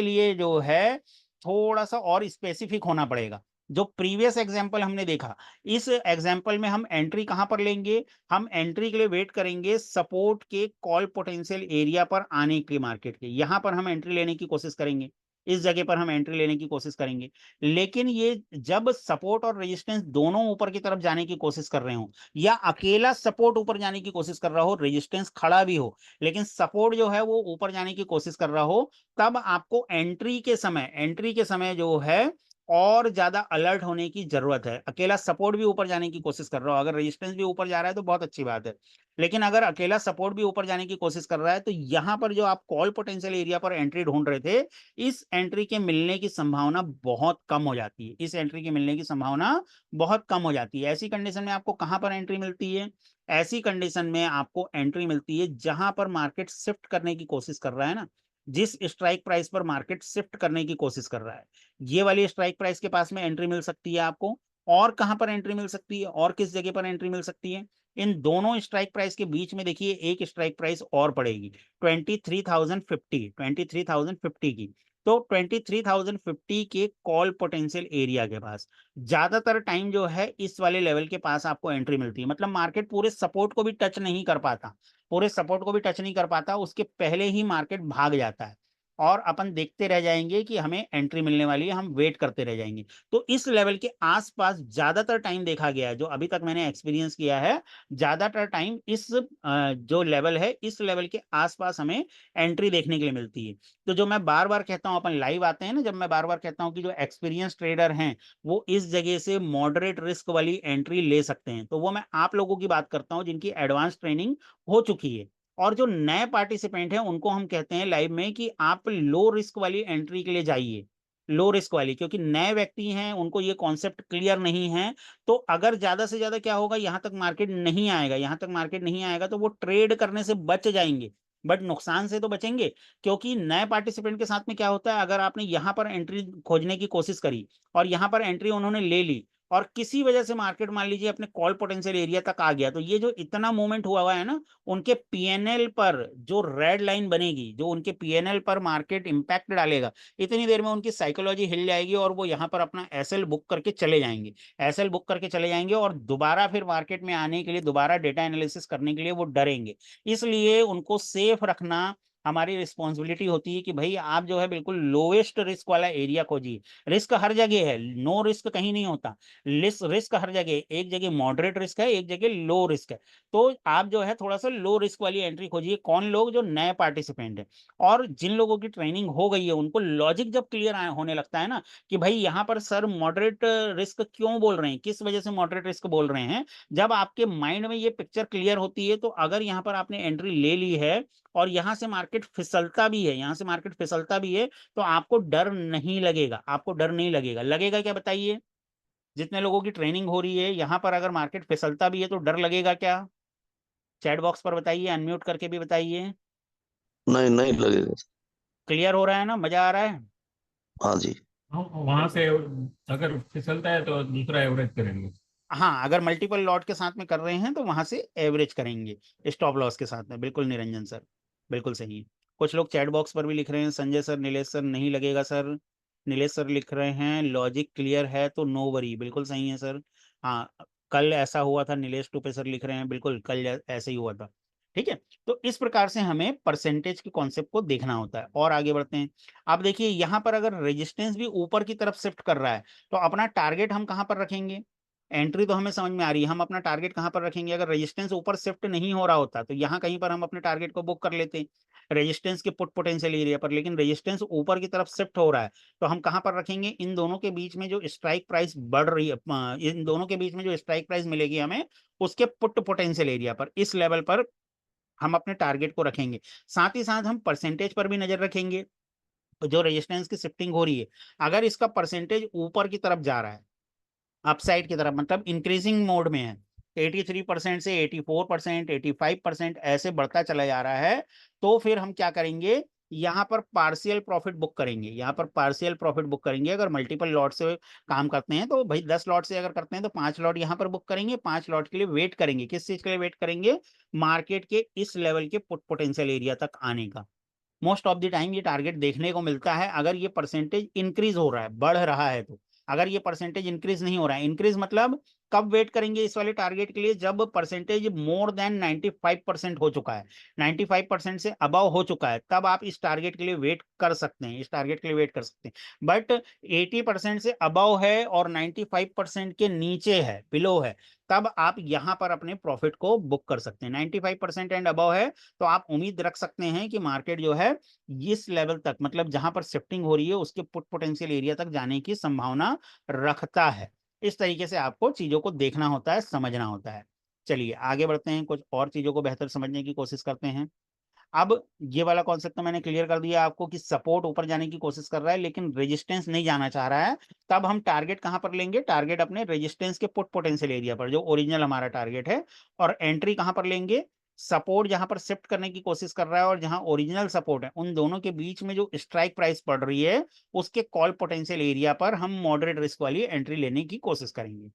लिए जो है थोड़ा सा और स्पेसिफिक होना पड़ेगा। जो प्रीवियस एग्जांपल हमने देखा, इस एग्जांपल में हम एंट्री कहां पर लेंगे? हम एंट्री के लिए वेट करेंगे सपोर्ट के कॉल पोटेंशियल एरिया पर आने के, मार्केट के यहां पर हम एंट्री लेने की कोशिश करेंगे, इस जगह पर हम एंट्री लेने की कोशिश करेंगे। लेकिन ये जब सपोर्ट और रेजिस्टेंस दोनों ऊपर की तरफ जाने की कोशिश कर रहे हो, या अकेला सपोर्ट ऊपर जाने की कोशिश कर रहा हो, रेजिस्टेंस खड़ा भी हो, लेकिन सपोर्ट जो है वो ऊपर जाने की कोशिश कर रहा हो, तब आपको एंट्री के समय जो है और ज्यादा अलर्ट होने की जरूरत है। अकेला सपोर्ट भी ऊपर जाने की कोशिश कर रहा हो, अगर रेजिस्टेंस भी ऊपर जा रहा है तो बहुत अच्छी बात है, लेकिन अगर अकेला सपोर्ट भी ऊपर जाने की कोशिश कर रहा है, तो यहां पर जो आप कॉल पोटेंशियल एरिया पर एंट्री ढूंढ रहे थे, इस एंट्री के मिलने की संभावना बहुत कम हो जाती है, इस एंट्री के मिलने की संभावना बहुत कम हो जाती है। ऐसी कंडीशन में आपको कहां पर एंट्री मिलती है? ऐसी कंडीशन में आपको एंट्री मिलती है जहां पर मार्केट शिफ्ट करने की कोशिश कर रहा है ना, जिस स्ट्राइक प्राइस पर मार्केट शिफ्ट करने की कोशिश कर रहा है, ये वाली स्ट्राइक प्राइस के पास में एंट्री मिल सकती है आपको। और कहां पर एंट्री मिल सकती है, और किस जगह पर एंट्री मिल सकती है? इन दोनों स्ट्राइक प्राइस के बीच में देखिए एक स्ट्राइक प्राइस और पड़ेगी, 23,050 की। तो 23,050 के कॉल पोटेंशियल एरिया के पास ज्यादातर टाइम जो है इस वाले लेवल के पास आपको एंट्री मिलती है। मतलब मार्केट पूरे सपोर्ट को भी टच नहीं कर पाता, उसके पहले ही मार्केट भाग जाता है, और अपन देखते रह जाएंगे कि हमें एंट्री मिलने वाली है, हम वेट करते रह जाएंगे। तो इस लेवल के आसपास ज्यादातर टाइम देखा गया है, जो अभी तक मैंने एक्सपीरियंस किया है, ज्यादातर टाइम इस जो लेवल है, इस लेवल के आसपास हमें एंट्री देखने के लिए मिलती है। तो जो मैं बार बार कहता हूं, अपन लाइव आते हैं ना, जब मैं बार बार कहता हूं कि जो एक्सपीरियंस ट्रेडर हैं वो इस जगह से मॉडरेट रिस्क वाली एंट्री ले सकते हैं, तो वो मैं आप लोगों की बात करता हूं जिनकी एडवांस ट्रेनिंग हो चुकी है। और जो नए पार्टिसिपेंट हैं उनको हम कहते हैं लाइव में कि आप लो रिस्क वाली एंट्री के लिए जाइए, लो रिस्क वाली, क्योंकि नए व्यक्ति हैं, उनको ये कॉन्सेप्ट क्लियर नहीं है। तो अगर ज्यादा से ज्यादा क्या होगा, यहां तक मार्केट नहीं आएगा तो वो ट्रेड करने से बच जाएंगे, बट नुकसान से तो बचेंगे। क्योंकि नए पार्टिसिपेंट के साथ में क्या होता है, अगर आपने यहां पर एंट्री खोजने की कोशिश करी और यहां पर एंट्री उन्होंने ले ली, और किसी वजह से मार्केट मान लीजिए अपने कॉल पोटेंशियल एरिया तक आ गया, तो ये जो इतना मूवमेंट हुआ हुआ है ना, उनके पीएनएल पर जो रेड लाइन बनेगी, जो उनके पीएनएल पर मार्केट इंपैक्ट डालेगा, इतनी देर में उनकी साइकोलॉजी हिल जाएगी और वो यहाँ पर अपना एसएल बुक करके चले जाएंगे, और दोबारा फिर मार्केट में आने के लिए, दोबारा डेटा एनालिसिस करने के लिए वो डरेंगे। इसलिए उनको सेफ रखना हमारी रिस्पॉन्सिबिलिटी होती है कि भाई आप जो है बिल्कुल लोएस्ट रिस्क वाला एरिया खोजिए। रिस्क हर जगह है, नो रिस्क कहीं नहीं होता, रिस्क हर जगह, एक जगह मॉडरेट रिस्क है, एक जगह लो रिस्क है। तो आप जो है थोड़ा सा लो रिस्क वाली एंट्री खोजिए। कौन लोग? जो नए पार्टिसिपेंट है, और जिन लोगों की ट्रेनिंग हो गई है, उनको लॉजिक जब क्लियर होने लगता है ना कि भाई यहाँ पर सर मॉडरेट रिस्क क्यों बोल रहे हैं, किस वजह से मॉडरेट रिस्क बोल रहे हैं, जब आपके माइंड में ये पिक्चर क्लियर होती है, तो अगर यहाँ पर आपने एंट्री ले ली है और यहाँ से मार्केट फिसलता भी है, तो आपको डर नहीं लगेगा, लगेगा क्या बताइए? जितने लोगों की ट्रेनिंग हो रही है, यहाँ पर अगर मार्केट फिसलता भी है तो डर लगेगा क्या? चैट बॉक्स पर बताइए, अनम्यूट करके भी बताइए। नहीं नहीं लगेगा। क्लियर हो रहा है ना? मजा आ रहा है? हाँ जी। हम वहां से अगर फिसलता है तो दूसरा एवरेज करेंगे। हाँ, अगर मल्टीपल लॉट के साथ में कर रहे हैं तो वहां से एवरेज करेंगे स्टॉप लॉस के साथ में। बिल्कुल निरंजन सर, बिल्कुल सही है। कुछ लोग चैट बॉक्स पर भी लिख रहे हैं, संजय सर, नीलेश सर, नहीं लगेगा सर। नीलेश सर लिख रहे हैं लॉजिक क्लियर है तो नो वरी, बिल्कुल सही है सर। हाँ, कल ऐसा हुआ था, नीलेश टूपे सर लिख रहे हैं, बिल्कुल कल ऐसे ही हुआ था। ठीक है, तो इस प्रकार से हमें परसेंटेज के कॉन्सेप्ट को देखना होता है। और आगे बढ़ते हैं। अब देखिए यहाँ पर अगर रेजिस्टेंस भी ऊपर की तरफ शिफ्ट कर रहा है, तो अपना टारगेट हम कहाँ पर रखेंगे? एंट्री तो हमें समझ में आ रही है, हम अपना टारगेट कहां पर रखेंगे? अगर रेजिस्टेंस ऊपर शिफ्ट नहीं हो रहा होता तो यहाँ कहीं पर हम अपने टारगेट को बुक कर लेते, रेजिस्टेंस के पुट पोटेंशियल एरिया पर। लेकिन रेजिस्टेंस ऊपर की तरफ शिफ्ट हो रहा है, तो हम कहां पर रखेंगे? इन दोनों के बीच में जो स्ट्राइक प्राइस बढ़ रही है, इन दोनों के बीच में जो स्ट्राइक प्राइस मिलेगी हमें, उसके पुट पोटेंशियल एरिया पर, इस लेवल पर हम अपने टारगेट को रखेंगे। साथ ही साथ हम परसेंटेज पर भी नजर रखेंगे। तो जो रेजिस्टेंस की शिफ्टिंग हो रही है, अगर इसका परसेंटेज ऊपर की तरफ जा रहा है, अपसाइड की तरफ, मतलब इंक्रीजिंग मोड में है, 83% से 84%, 85% ऐसे बढ़ता चला जा रहा है, तो फिर हम क्या करेंगे, यहाँ पर पार्शियल प्रॉफिट बुक करेंगे। यहाँ पर पार्शियल प्रॉफिट बुक करेंगे। अगर मल्टीपल लॉट से काम करते हैं तो भाई 10 लॉट से अगर करते हैं तो 5 लॉट यहाँ पर बुक करेंगे। 5 लॉट के लिए वेट करेंगे। किस चीज के लिए वेट करेंगे? मार्केट के इस लेवल के पुट पोटेंशियल एरिया तक आने का। मोस्ट ऑफ द टाइम ये टारगेट देखने को मिलता है अगर ये परसेंटेज इंक्रीज हो रहा है, बढ़ रहा है तो। अगर ये परसेंटेज इंक्रीज नहीं हो रहा है, इंक्रीज मतलब कब वेट करेंगे इस वाले टारगेट के लिए? जब परसेंटेज मोर देन 95% हो चुका है, 95% से अबव हो चुका है, तब आप इस टारगेट के लिए वेट कर सकते हैं। इस टारगेट के लिए वेट कर सकते हैं। बट 80% से अबव है और 95% के नीचे है, बिलो है, तब आप यहां पर अपने प्रॉफिट को बुक कर सकते हैं। 95% एंड अबव है तो आप उम्मीद रख सकते हैं कि मार्केट जो है इस लेवल तक, मतलब जहां पर शिफ्टिंग हो रही है उसके पुट पोटेंशियल एरिया तक जाने की संभावना रखता है। इस तरीके से आपको चीजों को देखना होता है, समझना होता है। चलिए आगे बढ़ते हैं, कुछ और चीजों को बेहतर समझने की कोशिश करते हैं। अब ये वाला कॉन्सेप्ट तो मैंने क्लियर कर दिया आपको कि सपोर्ट ऊपर जाने की कोशिश कर रहा है लेकिन रेजिस्टेंस नहीं जाना चाह रहा है। तब हम टारगेट कहां पर लेंगे? टारगेट अपने रेजिस्टेंस के पुट पोटेंशियल एरिया पर, जो ओरिजिनल हमारा टारगेट है। और एंट्री कहां पर लेंगे? सपोर्ट जहां पर शिफ्ट करने की कोशिश कर रहा है और जहां ओरिजिनल सपोर्ट है, उन दोनों के बीच में जो स्ट्राइक प्राइस पड़ रही है उसके कॉल पोटेंशियल एरिया पर हम मॉडरेट रिस्क वाली एंट्री लेने की कोशिश करेंगे।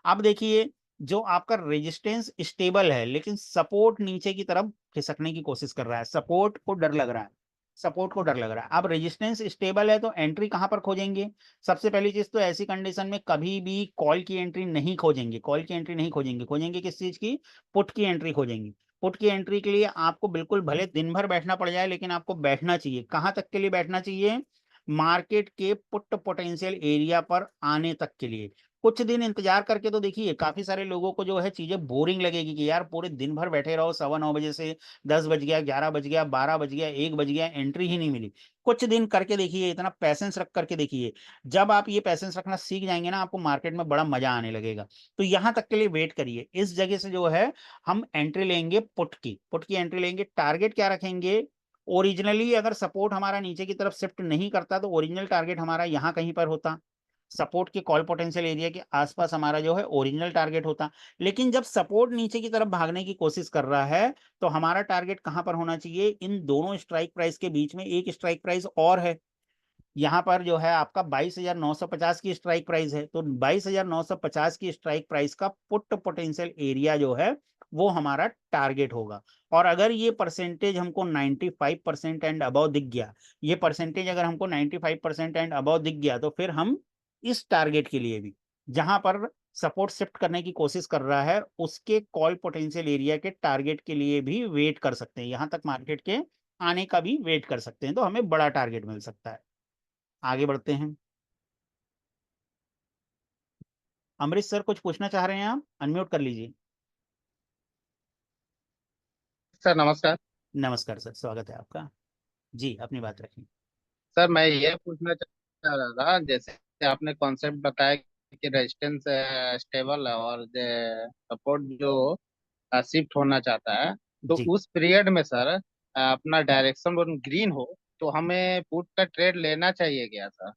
अब देखिए, जो आपका रेजिस्टेंस स्टेबल है लेकिन सपोर्ट नीचे की तरफ खिसकने की कोशिश कर रहा है, सपोर्ट को डर लग रहा है, सपोर्ट को डर लग रहा है। अब रेजिस्टेंस स्टेबल है तो एंट्री कहां पर खोजेंगे? सबसे पहली चीज तो ऐसी कंडीशन में कभी भी कॉल की एंट्री नहीं खोजेंगे। कॉल की एंट्री नहीं खोजेंगे। खोजेंगे किस चीज की? पुट की एंट्री खोजेंगे। पुट की एंट्री के लिए आपको बिल्कुल भले दिन भर बैठना पड़ जाए लेकिन आपको बैठना चाहिए। कहां तक के लिए बैठना चाहिए? मार्केट के पुट पोटेंशियल एरिया पर आने तक के लिए। कुछ दिन इंतजार करके तो देखिए, काफी सारे लोगों को जो है चीजें बोरिंग लगेगी कि यार पूरे दिन भर बैठे रहो, 9:15 बजे से 10 बज गया, 11 बज गया, 12 बज गया, 1 बज गया, एंट्री ही नहीं मिली। कुछ दिन करके देखिए, इतना पैसेंस रख करके देखिए। जब आप ये पैसेंस रखना सीख जाएंगे ना, आपको मार्केट में बड़ा मजा आने लगेगा। तो यहां तक के लिए वेट करिए। इस जगह से जो है हम एंट्री लेंगे पुट की एंट्री लेंगे। टारगेट क्या रखेंगे? ओरिजिनली अगर सपोर्ट हमारा नीचे की तरफ शिफ्ट नहीं करता तो ओरिजिनल टारगेट हमारा यहाँ कहीं पर होता, सपोर्ट के कॉल पोटेंशियल एरिया के आसपास हमारा जो है ओरिजिनल टारगेट होता। लेकिन जब सपोर्ट नीचे की तरफ भागने की कोशिश कर रहा है तो हमारा टारगेट कहां पर होना चाहिए? इन दोनों स्ट्राइक प्राइस के बीच में एक स्ट्राइक प्राइस और है। यहाँ पर जो है आपका 22,950 की स्ट्राइक प्राइस है, तो 22,950 की स्ट्राइक प्राइस का पुट पोटेंशियल एरिया जो है वो हमारा टारगेट होगा। और अगर ये परसेंटेज हमको 95% एंड अबव दिख गया, ये परसेंटेज अगर हमको 95% एंड अबव दिख गया, तो फिर हम इस टारगेट के लिए भी, जहां पर सपोर्ट शिफ्ट करने की कोशिश कर रहा है, उसके कॉल पोटेंशियल एरिया के टारगेट के लिए भी वेट कर सकते हैं। यहां तक मार्केट के आने का भी वेट कर सकते हैं, तो हमें बड़ा टारगेट मिल सकता है। आगे बढ़ते हैं। अमरीश सर कुछ पूछना चाह रहे हैं आप? अनम्यूट कर लीजिए। सर नमस्कार। नमस्कार सर, स्वागत है आपका। जी, अपनी बात रखिए। सर मैं ये पूछना चाह रहा था, जैसे आपने कॉन्सेप्ट बताया कि रेजिस्टेंस स्टेबल है और सपोर्ट जो शिफ्ट होना चाहता है, तो जी, उस पीरियड में सर अपना डायरेक्शन ग्रीन हो तो हमें पुट का ट्रेड लेना चाहिए क्या सर?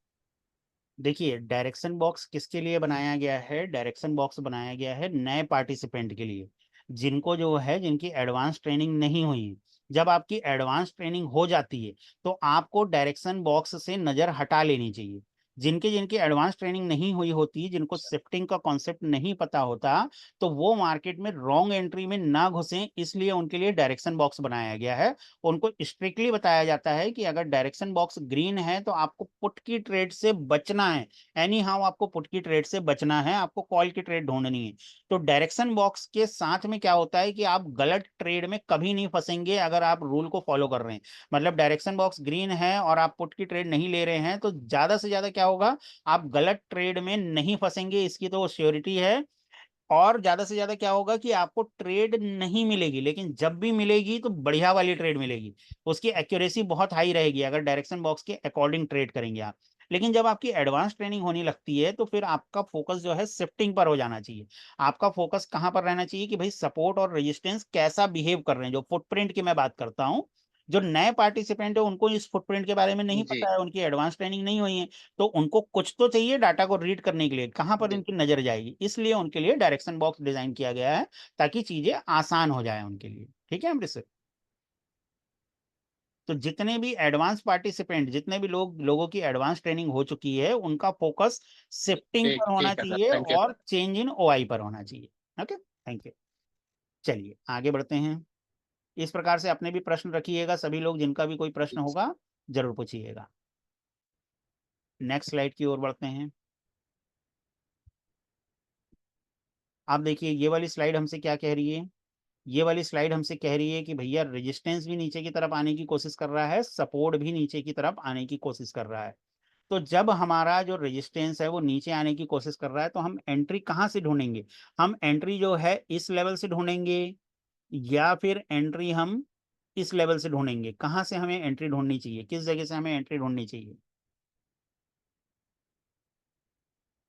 देखिए डायरेक्शन बॉक्स किसके लिए बनाया गया है? डायरेक्शन बॉक्स बनाया गया है नए पार्टिसिपेंट के लिए, जिनको जो है, जिनकी एडवांस ट्रेनिंग नहीं हुई है। जब आपकी एडवांस ट्रेनिंग हो जाती है तो आपको डायरेक्शन बॉक्स से नजर हटा लेनी चाहिए। जिनकी जिनकी एडवांस ट्रेनिंग नहीं हुई होती, जिनको शिफ्टिंग का कॉन्सेप्ट नहीं पता होता, तो वो मार्केट में रॉन्ग एंट्री में ना घुसें, इसलिए उनके लिए डायरेक्शन बॉक्स बनाया गया है। उनको स्ट्रिक्टली बताया जाता है कि अगर डायरेक्शन बॉक्स ग्रीन है तो आपको पुट की ट्रेड से बचना है। एनी हाउ आपको पुट की ट्रेड से बचना है, आपको कॉल की ट्रेड ढूंढनी है। तो डायरेक्शन बॉक्स के साथ में क्या होता है कि आप गलत ट्रेड में कभी नहीं फंसेंगे अगर आप रूल को फॉलो कर रहे हैं। मतलब डायरेक्शन बॉक्स ग्रीन है और आप पुट की ट्रेड नहीं ले रहे हैं तो ज्यादा से ज्यादा क्या होगा, आप गलत ट्रेड में नहीं फंसेंगे, इसकी तो श्योरिटी है। और ज्यादा से ज्यादा क्या होगा कि आपको ट्रेड नहीं मिलेगी, लेकिन जब भी मिलेगी तो बढ़िया वाली ट्रेड मिलेगी, उसकी एक्यूरेसी बहुत हाई रहेगी अगर डायरेक्शन बॉक्स के अकॉर्डिंग ट्रेड करेंगे आप। लेकिन जब आपकी एडवांस ट्रेनिंग होने लगती है तो फिर आपका फोकस जो है शिफ्टिंग पर हो जाना चाहिए। आपका फोकस कहां पर रहना चाहिए कि भाई सपोर्ट और रेजिस्टेंस कैसा बिहेव कर रहे हैं, जो फुटप्रिंट की मैं बात करता हूं, जो नए पार्टिसिपेंट है उनको इस फुटप्रिंट के बारे में नहीं जी पता है, उनकी एडवांस ट्रेनिंग नहीं हुई है, तो उनको कुछ तो चाहिए डाटा को रीड करने के लिए, कहाँ पर जी उनकी नजर जाएगी, इसलिए उनके लिए डायरेक्शन बॉक्स डिजाइन किया गया है ताकि चीजें आसान हो जाए उनके लिए। ठीक है अमृत सर? तो जितने भी एडवांस पार्टिसिपेंट, जितने भी लोगों की एडवांस ट्रेनिंग हो चुकी है, उनका फोकस शिफ्टिंग ठीक पर होना ठीक है सर, चाहिए थैंक यू सर। और चेंज इन ओआई पर होना चाहिए। Okay, thank you. चलिए आगे बढ़ते हैं। इस प्रकार से अपने भी प्रश्न रखिएगा, सभी लोग जिनका भी कोई प्रश्न होगा जरूर पूछिएगा। नेक्स्ट स्लाइड की ओर बढ़ते हैं। आप देखिए ये वाली स्लाइड हमसे क्या कह रही है। ये वाली स्लाइड हमसे कह रही है कि भैया रेजिस्टेंस भी नीचे की तरफ आने की कोशिश कर रहा है, सपोर्ट भी नीचे की तरफ आने की कोशिश कर रहा है। तो जब हमारा जो रेजिस्टेंस है वो नीचे आने की कोशिश कर रहा है, तो हम एंट्री कहाँ से ढूंढेंगे? हम एंट्री जो है इस लेवल से ढूंढेंगे, या फिर एंट्री हम इस लेवल से ढूंढेंगे? कहाँ से हमें एंट्री ढूंढनी चाहिए, किस जगह से हमें एंट्री ढूंढनी चाहिए?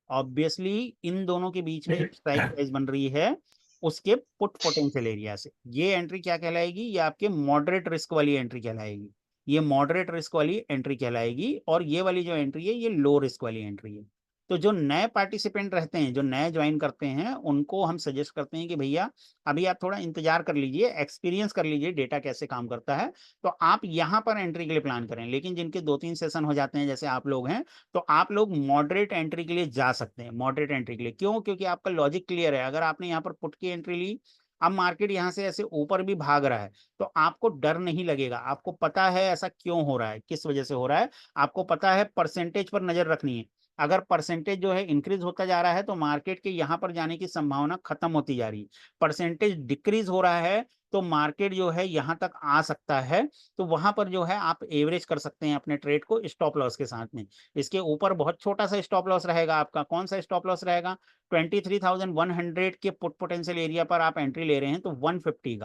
ऑब्वियसली इन दोनों के बीच में एक स्ट्राइक प्राइस बन रही है, उसके पुट पोटेंशियल एरिया से। ये एंट्री क्या कहलाएगी? ये आपके मॉडरेट रिस्क वाली एंट्री कहलाएगी। ये मॉडरेट रिस्क वाली एंट्री कहलाएगी, और ये वाली जो एंट्री है ये लो रिस्क वाली एंट्री है। तो जो नए पार्टिसिपेंट रहते हैं, जो नए ज्वाइन करते हैं, उनको हम सजेस्ट करते हैं कि भैया अभी आप थोड़ा इंतजार कर लीजिए, एक्सपीरियंस कर लीजिए डेटा कैसे काम करता है, तो आप यहाँ पर एंट्री के लिए प्लान करें। लेकिन जिनके 2-3 सेशन हो जाते हैं जैसे आप लोग हैं, तो आप लोग मॉडरेट एंट्री के लिए जा सकते हैं। मॉडरेट एंट्री के लिए क्यों? क्योंकि आपका लॉजिक क्लियर है। अगर आपने यहाँ पर पुट की एंट्री ली, अब मार्केट यहाँ से ऐसे ऊपर भी भाग रहा है, तो आपको डर नहीं लगेगा। आपको पता है ऐसा क्यों हो रहा है, किस वजह से हो रहा है, आपको पता है। परसेंटेज पर नजर रखनी है। अगर परसेंटेज जो है इंक्रीज होता जा रहा है, तो मार्केट के यहाँ पर जाने की संभावना खत्म होती जा रही है। परसेंटेज डिक्रीज हो रहा है, तो मार्केट जो है यहाँ तक आ सकता है। तो वहां पर जो है आप एवरेज कर सकते हैं अपने ट्रेड को स्टॉप लॉस के साथ में। इसके ऊपर बहुत छोटा सा स्टॉप लॉस रहेगा आपका। कौन सा स्टॉप लॉस रहेगा? 23,100 के पुट पोटेंशियल एरिया पर आप एंट्री ले रहे हैं, तो 150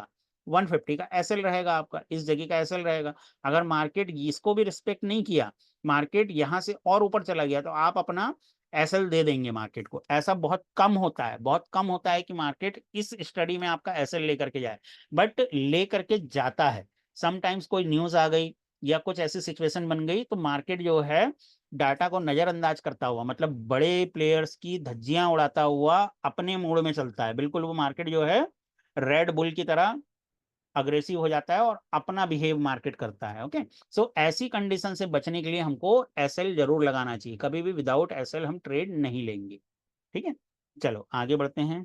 का एसएल रहेगा आपका, इस जगह का एसएल रहेगा। अगर मार्केट इसको भी रिस्पेक्ट नहीं किया, मार्केट यहां से और ऊपर चला गया, तो आप अपना एसएल दे देंगे मार्केट को। ऐसा बहुत कम होता है, बहुत कम होता है कि मार्केट इस स्टडी में आपका एसएल लेकर के जाए, बट लेकर के जाता है। समटाइम्स कोई न्यूज आ गई या कुछ ऐसी सिचुएशन बन गई, तो मार्केट जो है डाटा को नजरअंदाज करता हुआ, मतलब बड़े प्लेयर्स की धज्जियां उड़ाता हुआ अपने मोड में चलता है। बिल्कुल वो मार्केट जो है रेड बुल की तरह अग्रेसिव हो जाता है और अपना बिहेव मार्केट करता है। ओके, सो ऐसी कंडीशन से बचने के लिए हमको एसएल जरूर लगाना चाहिए। कभी भी विदाउट एसएल हम ट्रेड नहीं लेंगे। ठीक है, चलो आगे बढ़ते हैं।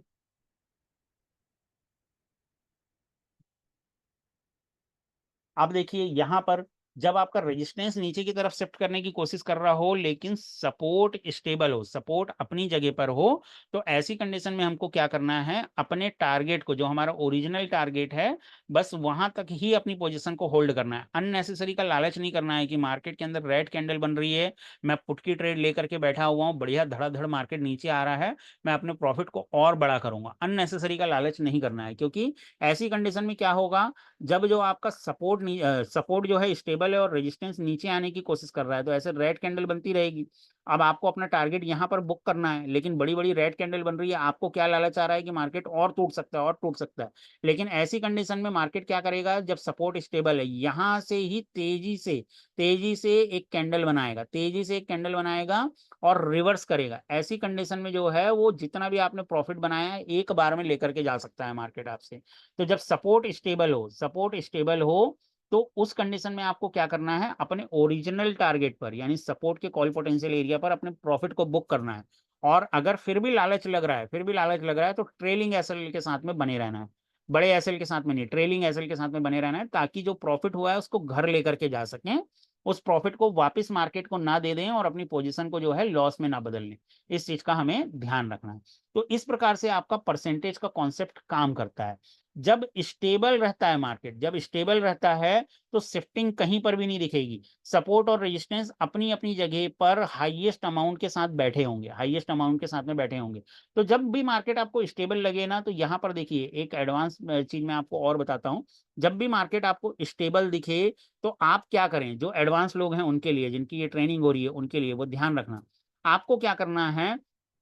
अब देखिए यहां पर जब आपका रेजिस्टेंस नीचे की तरफ शिफ्ट करने की कोशिश कर रहा हो, लेकिन सपोर्ट स्टेबल हो, सपोर्ट अपनी जगह पर हो, तो ऐसी कंडीशन में हमको क्या करना है? अपने टारगेट को, जो हमारा ओरिजिनल टारगेट है, बस वहां तक ही अपनी पोजीशन को होल्ड करना है। अननेसेसरी का लालच नहीं करना है कि मार्केट के अंदर रेड कैंडल बन रही है, मैं पुट की ट्रेड लेकर के बैठा हुआ हूँ, बढ़िया धड़ाधड़ मार्केट नीचे आ रहा है, मैं अपने प्रॉफिट को और बड़ा करूंगा। अननेसेसरी का लालच नहीं करना है, क्योंकि ऐसी कंडीशन में क्या होगा, जब जो आपका सपोर्ट जो है स्टेबल है और रेजिस्टेंस नीचे आने की कोशिश कर रहा है, तो ऐसे रेड कैंडल बनती रहेगी। अब आपको अपना टारगेट यहाँ पर बुक करना है, लेकिन बड़ी बड़ी रेड कैंडल बन रही है, आपको क्या लालच आ रहा है कि मार्केट और टूट सकता है, और टूट सकता है। लेकिन ऐसी कंडीशन में मार्केट क्या करेगा? जब सपोर्ट स्टेबल है, यहां से ही तेजी से एक कैंडल बनाएगा, तेजी से एक कैंडल बनाएगा और रिवर्स करेगा। ऐसी कंडीशन में जो है वो जितना भी आपने प्रॉफिट बनाया है एक बार में लेकर के जा सकता है मार्केट आपसे। तो जब सपोर्ट स्टेबल हो, तो उस कंडीशन में आपको क्या करना है? अपने ओरिजिनल टारगेट पर, यानी सपोर्ट के कॉल पोटेंशियल एरिया पर अपने प्रॉफिट को बुक करना है। और अगर फिर भी लालच लग रहा है तो ट्रेलिंग एसएल के साथ में बने रहना है। बड़े एसएल के साथ में नहीं, ट्रेलिंग एसएल के साथ में बने रहना है, ताकि जो प्रॉफिट हुआ है उसको घर लेकर के जा सकें, उस प्रॉफिट को वापस मार्केट को ना दे दें और अपनी पोजीशन को जो है लॉस में ना बदल लें। इस चीज का हमें ध्यान रखना है। तो इस प्रकार से आपका परसेंटेज का कॉन्सेप्ट काम करता है। जब स्टेबल रहता है मार्केट, जब स्टेबल रहता है, तो शिफ्टिंग कहीं पर भी नहीं दिखेगी। सपोर्ट और रेजिस्टेंस अपनी अपनी जगह पर हाईएस्ट अमाउंट के साथ बैठे होंगे, हाईएस्ट अमाउंट के साथ में बैठे होंगे। तो जब भी मार्केट आपको स्टेबल लगे ना, तो यहाँ पर देखिए एक एडवांस चीज मैं आपको और बताता हूँ। जब भी मार्केट आपको स्टेबल दिखे, तो आप क्या करें? जो एडवांस लोग हैं उनके लिए, जिनकी ये ट्रेनिंग हो रही है, उनके लिए वो ध्यान रखना। आपको क्या करना है?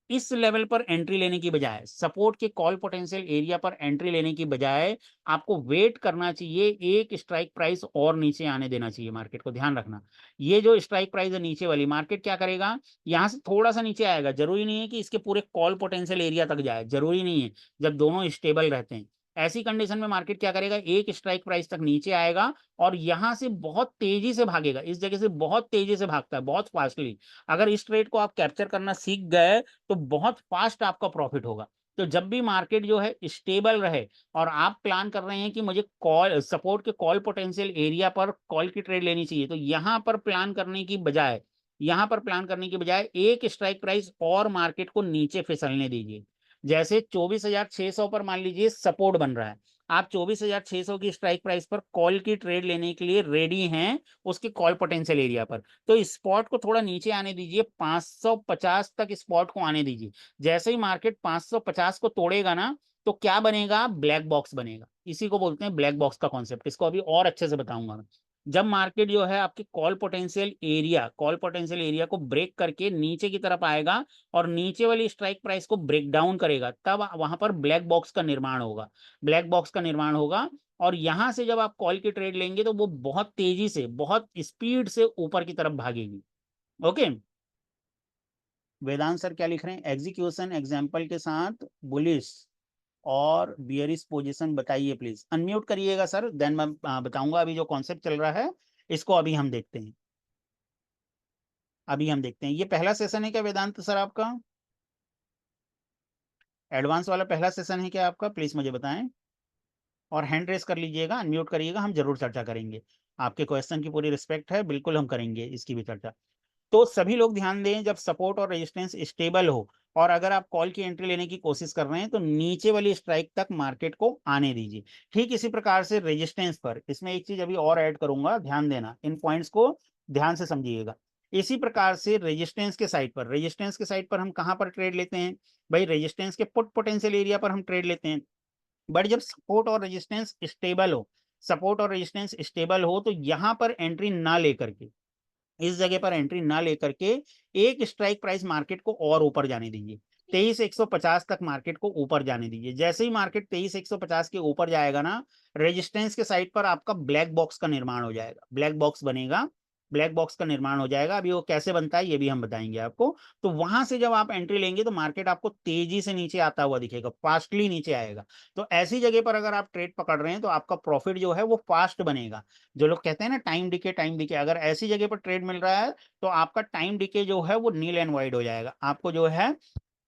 इस लेवल पर एंट्री लेने की बजाय, सपोर्ट के कॉल पोटेंशियल एरिया पर एंट्री लेने की बजाय आपको वेट करना चाहिए, एक स्ट्राइक प्राइस और नीचे आने देना चाहिए मार्केट को। ध्यान रखना, ये जो स्ट्राइक प्राइस है नीचे वाली, मार्केट क्या करेगा, यहाँ से थोड़ा सा नीचे आएगा, जरूरी नहीं है कि इसके पूरे कॉल पोटेंशियल एरिया तक जाए, जरूरी नहीं है, जब दोनों स्टेबल रहते हैं ऐसी कंडीशन में मार्केट क्या करेगा, एक स्ट्राइक प्राइस तक नीचे आएगा और यहां से बहुत तेजी से भागेगा, इस जगह से बहुत तेजी से भागता है, बहुत फास्टली। अगर इस ट्रेड को आप कैप्चर करना सीख गए तो बहुत फास्ट आपका प्रॉफिट होगा। तो जब भी मार्केट जो है स्टेबल रहे और आप प्लान कर रहे हैं कि मुझे कॉल सपोर्ट के कॉल पोटेंशियल एरिया पर कॉल की ट्रेड लेनी चाहिए, तो यहां पर प्लान करने की बजाय, एक स्ट्राइक प्राइस और मार्केट को नीचे फिसलने दीजिए। जैसे 24,600 पर मान लीजिए सपोर्ट बन रहा है, आप 24,600 की स्ट्राइक प्राइस पर कॉल की ट्रेड लेने के लिए रेडी हैं उसके कॉल पोटेंशियल एरिया पर, तो स्पॉट को थोड़ा नीचे आने दीजिए, 550 तक स्पॉट को आने दीजिए। जैसे ही मार्केट 550 को तोड़ेगा ना, तो क्या बनेगा, ब्लैक बॉक्स बनेगा। इसी को बोलते हैं ब्लैक बॉक्स का कॉन्सेप्ट, इसको अभी और अच्छे से बताऊंगा मैं। जब मार्केट जो है आपके कॉल पोटेंशियल एरिया को ब्रेक करके नीचे की तरफ आएगा और नीचे वाली स्ट्राइक प्राइस को ब्रेक डाउन करेगा, तब वहां पर ब्लैक बॉक्स का निर्माण होगा, और यहां से जब आप कॉल की ट्रेड लेंगे तो वो बहुत तेजी से, बहुत स्पीड से ऊपर की तरफ भागेगी। ओके, वेदांत सर क्या लिख रहे हैं, एग्जीक्यूशन एग्जांपल के साथ बुलिश और बियरिश पोजीशन बताइए प्लीज। अनम्यूट करिएगा सर, देन मैं बताऊंगा। अभी जो कॉन्सेप्ट चल रहा है इसको अभी हम देखते हैं, ये पहला सेशन है क्या वेदांत सर आपका, एडवांस वाला पहला सेशन है क्या आपका, प्लीज मुझे बताएं। और हैंड रेस कर लीजिएगा, अनम्यूट करिएगा, हम जरूर चर्चा करेंगे। आपके क्वेश्चन की पूरी रिस्पेक्ट है, बिल्कुल हम करेंगे इसकी भी चर्चा। तो सभी लोग ध्यान दें, जब सपोर्ट और रेजिस्टेंस स्टेबल हो और अगर आप कॉल की एंट्री लेने की कोशिश कर रहे हैं तो नीचे वाली स्ट्राइक तक मार्केट को आने दीजिए। ठीक इसी प्रकार से रेजिस्टेंस पर, इसमें एक चीज अभी और ऐड करूंगा, ध्यान देना, इन पॉइंट्स को ध्यान से समझिएगा। इसी प्रकार से रेजिस्टेंस के साइड पर हम कहां पर ट्रेड लेते हैं भाई, रेजिस्टेंस के पुट पोटेंशियल एरिया पर हम ट्रेड लेते हैं। बट जब सपोर्ट और रेजिस्टेंस स्टेबल हो तो यहां पर एंट्री ना लेकर के, इस जगह पर एंट्री ना लेकर के एक स्ट्राइक प्राइस मार्केट को और ऊपर जाने दीजिए, 23,150 तक मार्केट को ऊपर जाने दीजिए। जैसे ही मार्केट 23,150 के ऊपर जाएगा ना, रेजिस्टेंस के साइड पर आपका ब्लैक बॉक्स का निर्माण हो जाएगा, अभी वो कैसे बनता है ये भी हम बताएंगे आपको। तो वहां से जब आप एंट्री लेंगे तो मार्केट आपको तेजी से नीचे आता हुआ दिखेगा, फास्टली नीचे आएगा। तो ऐसी जगह पर अगर आप ट्रेड पकड़ रहे हैं तो आपका प्रॉफिट जो है वो फास्ट बनेगा। जो लोग कहते हैं ना टाइम डिके, अगर ऐसी जगह पर ट्रेड मिल रहा है तो आपका टाइम डिके जो है वो नील एंड वाइड हो जाएगा, आपको जो है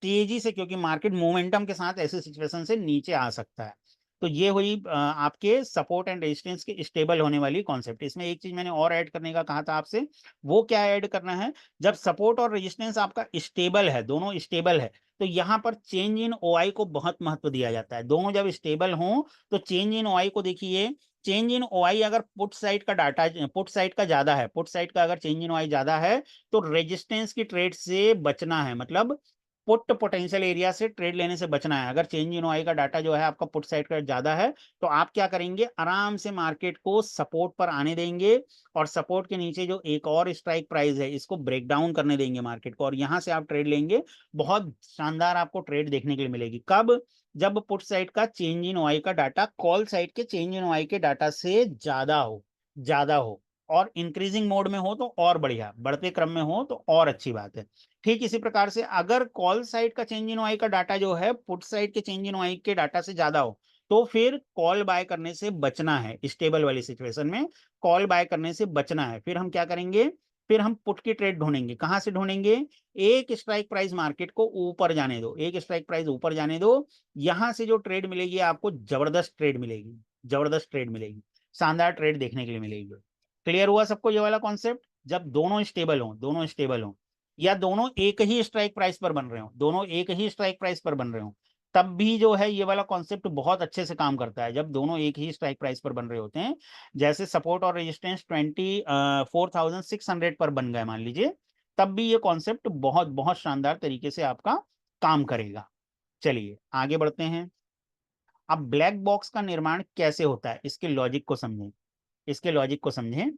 तेजी से, क्योंकि मार्केट मोमेंटम के साथ ऐसे सिचुएशन से नीचे आ सकता है। तो ये हुई आपके सपोर्ट एंड रेजिस्टेंस के स्टेबल होने वाली कॉन्सेप्ट। इसमें एक चीज मैंने और ऐड करने का कहा था आपसे, वो क्या ऐड करना है, जब सपोर्ट और रेजिस्टेंस आपका स्टेबल है, दोनों स्टेबल है, तो यहाँ पर चेंज इन ओआई को बहुत महत्व दिया जाता है। दोनों जब स्टेबल हों तो चेंज इन ओआई को देखिए, चेंज इन ओआई अगर पुट साइड का ज्यादा है, अगर चेंज इन ओआई ज्यादा है तो रेजिस्टेंस की ट्रेड से बचना है, मतलब पुट पोटेंशियल एरिया से ट्रेड लेने से बचना है। अगर चेंज इन ओआई का डाटा जो है आपका पुट साइड का ज्यादा है तो आप क्या करेंगे, आराम से मार्केट को सपोर्ट पर आने देंगे और सपोर्ट के नीचे जो एक और स्ट्राइक प्राइस है इसको ब्रेक डाउन करने देंगे मार्केट को, और यहां से आप ट्रेड लेंगे। बहुत शानदार आपको ट्रेड देखने के लिए मिलेगी। कब, जब पुट साइड का चेंज इन ओआई का डाटा कॉल साइड के चेंज इन ओआई के डाटा से ज्यादा हो और इंक्रीजिंग मोड में हो तो और बढ़िया, बढ़ते क्रम में हो तो और अच्छी बात है। ठीक इसी प्रकार से अगर कॉल साइड का चेंज इन ओआई का डाटा जो है पुट साइड के चेंज इन ओआई के डाटा से ज्यादा हो तो फिर कॉल बाय करने से बचना है। स्टेबल वाली सिचुएशन में कॉल बाय करने से बचना है। फिर हम क्या करेंगे, फिर हम पुट की ट्रेड ढूंढेंगे। कहां से ढूंढेंगे, एक स्ट्राइक प्राइस मार्केट को ऊपर जाने दो, यहां से जो ट्रेड मिलेगी आपको जबरदस्त ट्रेड मिलेगी, शानदार ट्रेड देखने के लिए मिलेगी। क्लियर हुआ सबको ये वाला कॉन्सेप्ट। जब दोनों स्टेबल हों या दोनों एक ही स्ट्राइक प्राइस पर बन रहे हो, तब भी जो है ये वाला कॉन्सेप्ट बहुत अच्छे से काम करता है। जब दोनों एक ही स्ट्राइक प्राइस पर बन रहे होते हैं, जैसे सपोर्ट और रेजिस्टेंस 24,600 पर बन गए मान लीजिए, तब भी ये कॉन्सेप्ट बहुत बहुत शानदार तरीके से आपका काम करेगा। चलिए आगे बढ़ते हैं। अब ब्लैक बॉक्स का निर्माण कैसे होता है, इसके लॉजिक को समझें।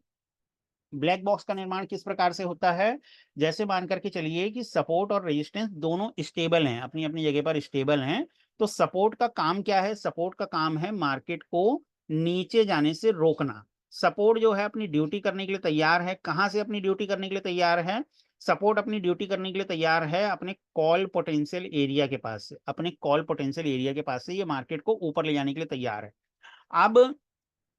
ब्लैक बॉक्स का निर्माण किस प्रकार से होता है? जैसे मान करके चलिए कि सपोर्ट और रेजिस्टेंस दोनों स्टेबल हैं, अपनी अपनी जगह पर स्टेबल हैं। तो सपोर्ट का काम क्या है? सपोर्ट का काम है मार्केट को नीचे जाने से रोकना। सपोर्ट जो है अपनी ड्यूटी करने के लिए तैयार है। कहाँ से अपनी ड्यूटी करने के लिए तैयार है? सपोर्ट अपनी ड्यूटी करने के लिए तैयार है अपने कॉल पोटेंशियल एरिया के पास से। अपने कॉल पोटेंशियल एरिया के पास से ये मार्केट को ऊपर ले जाने के लिए तैयार है। अब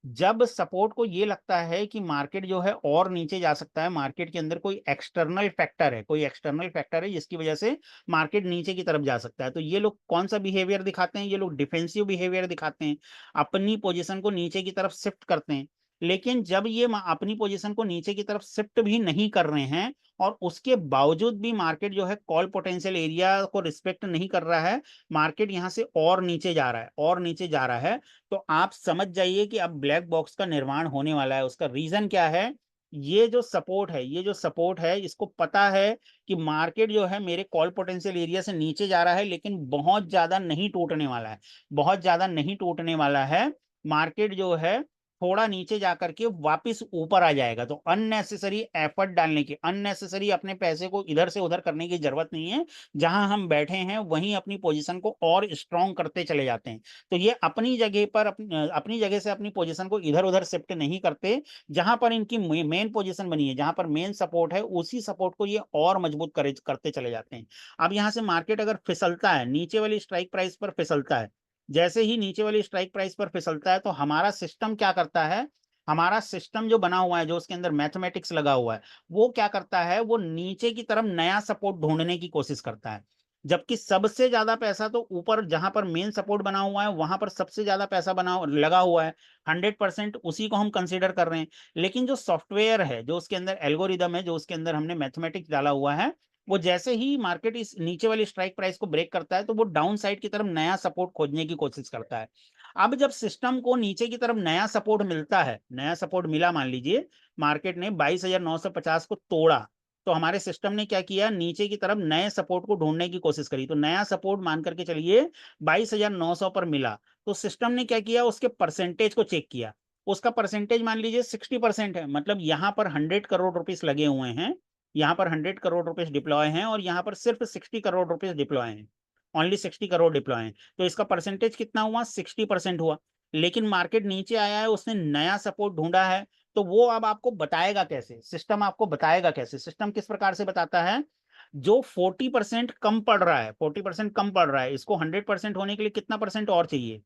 जब सपोर्ट को ये लगता है कि मार्केट जो है और नीचे जा सकता है, मार्केट के अंदर कोई एक्सटर्नल फैक्टर है, कोई एक्सटर्नल फैक्टर है जिसकी वजह से मार्केट नीचे की तरफ जा सकता है, तो ये लोग कौन सा बिहेवियर दिखाते हैं? ये लोग डिफेंसिव बिहेवियर दिखाते हैं, अपनी पोजीशन को नीचे की तरफ शिफ्ट करते हैं। लेकिन जब ये अपनी पोजीशन को नीचे की तरफ शिफ्ट भी नहीं कर रहे हैं और उसके बावजूद भी मार्केट जो है कॉल पोटेंशियल एरिया को रिस्पेक्ट नहीं कर रहा है, मार्केट यहाँ से और नीचे जा रहा है, और नीचे जा रहा है, तो आप समझ जाइए कि अब ब्लैक बॉक्स का निर्माण होने वाला है। उसका रीजन क्या है? ये जो सपोर्ट है, ये जो सपोर्ट है, इसको पता है कि मार्केट जो है मेरे कॉल पोटेंशियल एरिया से नीचे जा रहा है, लेकिन बहुत ज्यादा नहीं टूटने वाला है, बहुत ज्यादा नहीं टूटने वाला है। मार्केट जो है थोड़ा नीचे जाकर के वापस ऊपर आ जाएगा। तो अननेसेसरी एफर्ट डालने की, अननेसेसरी अपने पैसे को इधर से उधर करने की जरूरत नहीं है। जहां हम बैठे हैं वहीं अपनी पोजीशन को और स्ट्रॉन्ग करते चले जाते हैं। तो ये अपनी जगह पर अपनी जगह से अपनी पोजीशन को इधर उधर शिफ्ट नहीं करते। जहां पर इनकी मेन पोजीशन बनी है, जहां पर मेन सपोर्ट है, उसी सपोर्ट को ये और मजबूत करते चले जाते हैं। अब यहां से मार्केट अगर फिसलता है, नीचे वाली स्ट्राइक प्राइस पर फिसलता है, जैसे ही नीचे वाली स्ट्राइक प्राइस पर फिसलता है, तो हमारा सिस्टम क्या करता है? हमारा सिस्टम जो बना हुआ है, जो उसके अंदर मैथमेटिक्स लगा हुआ है, वो क्या करता है? वो नीचे की तरफ नया सपोर्ट ढूंढने की कोशिश करता है। जबकि सबसे ज्यादा पैसा तो ऊपर, जहां पर मेन सपोर्ट बना हुआ है, वहां पर सबसे ज्यादा पैसा बना लगा हुआ है, 100% उसी को हम कंसीडर कर रहे हैं। लेकिन जो सॉफ्टवेयर है, जो उसके अंदर एल्गोरिदम है, जो उसके अंदर हमने मैथमेटिक्स डाला हुआ है, वो जैसे ही मार्केट इस नीचे वाली स्ट्राइक प्राइस को ब्रेक करता है, तो वो डाउन साइड की तरफ नया सपोर्ट खोजने की कोशिश करता है। अब जब सिस्टम को नीचे की तरफ नया सपोर्ट मिलता है, नया सपोर्ट मिला, मान लीजिए मार्केट ने 22,950 को तोड़ा, तो हमारे सिस्टम ने क्या किया? नीचे की तरफ नए सपोर्ट को ढूंढने की कोशिश करी। तो नया सपोर्ट मान करके चलिए 22,900 पर मिला, तो सिस्टम ने क्या किया? उसके परसेंटेज को चेक किया। उसका परसेंटेज मान लीजिए 60% है, मतलब यहां पर 100 करोड़ रुपीस लगे हुए हैं, यहाँ पर 100 करोड़ रुपीस डिप्लॉय हैं, और यहाँ पर सिर्फ 60 करोड़ रुपीस डिप्लॉय हैं, ओनली 60 करोड़ डिप्लॉय हैं। तो इसका परसेंटेज कितना हुआ? 60% हुआ। लेकिन मार्केट नीचे आया है, उसने नया सपोर्ट ढूंढा है, तो वो अब आपको बताएगा कैसे? सिस्टम आपको बताएगा कैसे? सिस्टम किस प्रकार से बताता है? जो 40% कम पड़ रहा है, 40% कम पड़ रहा है, इसको 100% होने के लिए कितना परसेंट और चाहिए?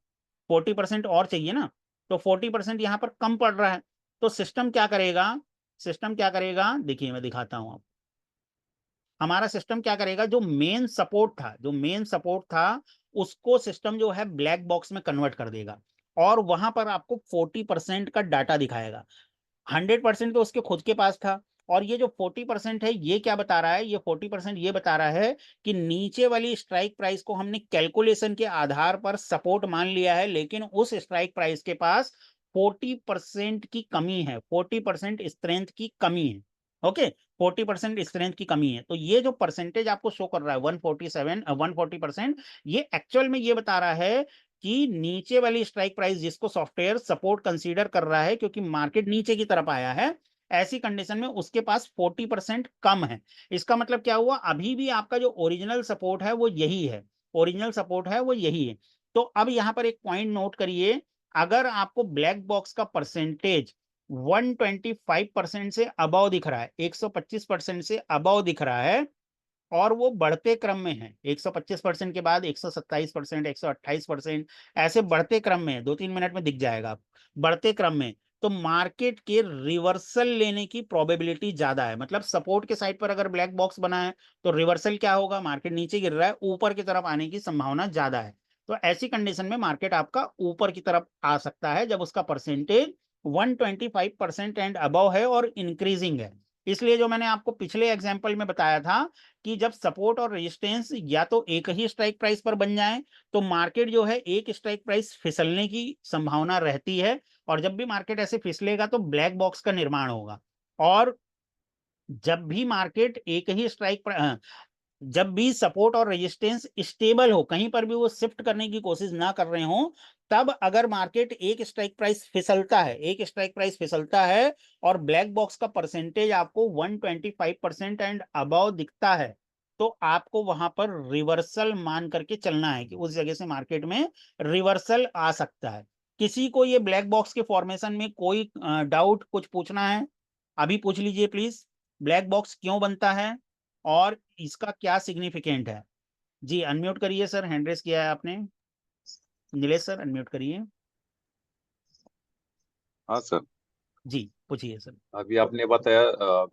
40% और चाहिए ना। तो 40% यहाँ पर कम पड़ रहा है, तो सिस्टम क्या करेगा? सिस्टम क्या करेगा? देखिए मैं दिखाता हूं। हमारा सिस्टम क्या करेगा? जो मेन सपोर्ट था, जो मेन सपोर्ट था, उसको सिस्टम जो है ब्लैक बॉक्स में कन्वर्ट कर देगा, और वहां पर आपको 40% का डाटा दिखाएगा। 100% तो उसके खुद के पास था, और ये जो 40% है, ये क्या बता रहा है? ये 40% ये बता रहा है कि नीचे वाली स्ट्राइक प्राइस को हमने कैलकुलेशन के आधार पर सपोर्ट मान लिया है, लेकिन उस स्ट्राइक प्राइस के पास 40% की कमी है, 40% स्ट्रेंथ की कमी है। ओके, 40% स्ट्रेंथ की कमी है। तो ये जो परसेंटेज आपको शो कर रहा है 140%, ये एक्चुअल में ये बता रहा है कि नीचे वाली स्ट्राइक प्राइस जिसको सॉफ्टवेयर सपोर्ट कंसीडर कर रहा है, क्योंकि मार्केट नीचे की तरफ आया है, ऐसी कंडीशन में उसके पास 40% कम है। इसका मतलब क्या हुआ? अभी भी आपका जो ओरिजिनल सपोर्ट है वो यही है, ओरिजिनल सपोर्ट है वो यही है। तो अब यहां पर एक पॉइंट नोट करिए, अगर आपको ब्लैक बॉक्स का परसेंटेज 125% से अबव दिख रहा है, 125% से अबव दिख रहा है, और वो बढ़ते क्रम में है, 125% के बाद 127%, 128%, ऐसे बढ़ते क्रम में है, 2-3 मिनट में दिख जाएगा आप, बढ़ते क्रम में, तो मार्केट के रिवर्सल लेने की प्रोबेबिलिटी ज्यादा है। मतलब सपोर्ट के साइड पर अगर ब्लैक बॉक्स बना है, तो रिवर्सल क्या होगा? मार्केट नीचे गिर रहा है, ऊपर की तरफ आने की संभावना ज्यादा है। तो ऐसी कंडीशन में मार्केट आपका ऊपर की तरफ आ सकता है, जब उसका परसेंटेज 125% एंड अबव है और इंक्रीजिंग है। इसलिए जो मैंने आपको पिछले एग्जाम्पल में बताया था कि जब सपोर्ट और रेजिस्टेंस या तो एक ही स्ट्राइक प्राइस पर बन जाए, तो मार्केट जो है एक स्ट्राइक प्राइस फिसलने की संभावना रहती है, और जब भी मार्केट ऐसे फिसलेगा तो ब्लैक बॉक्स का निर्माण होगा। और जब भी मार्केट एक ही जब भी सपोर्ट और रेजिस्टेंस स्टेबल हो, कहीं पर भी वो शिफ्ट करने की कोशिश ना कर रहे हो, तब अगर मार्केट एक स्ट्राइक प्राइस फिसलता है और ब्लैक बॉक्स का परसेंटेज आपको 125% एंड अबव दिखता है, तो आपको वहां पर रिवर्सल मान करके चलना है कि उस जगह से मार्केट में रिवर्सल आ सकता है। किसी को ये ब्लैक बॉक्स के फॉर्मेशन में कोई डाउट कुछ पूछना है? अभी पूछ लीजिए प्लीज। ब्लैक बॉक्स क्यों बनता है और इसका क्या सिग्निफिकेंट है? जी अनम्यूट करिए सर, हैंड रेस किया है आपने। नीलेश सर अनम्यूट करिए। हाँ सर, जी पूछिए सर। अभी आपने बताया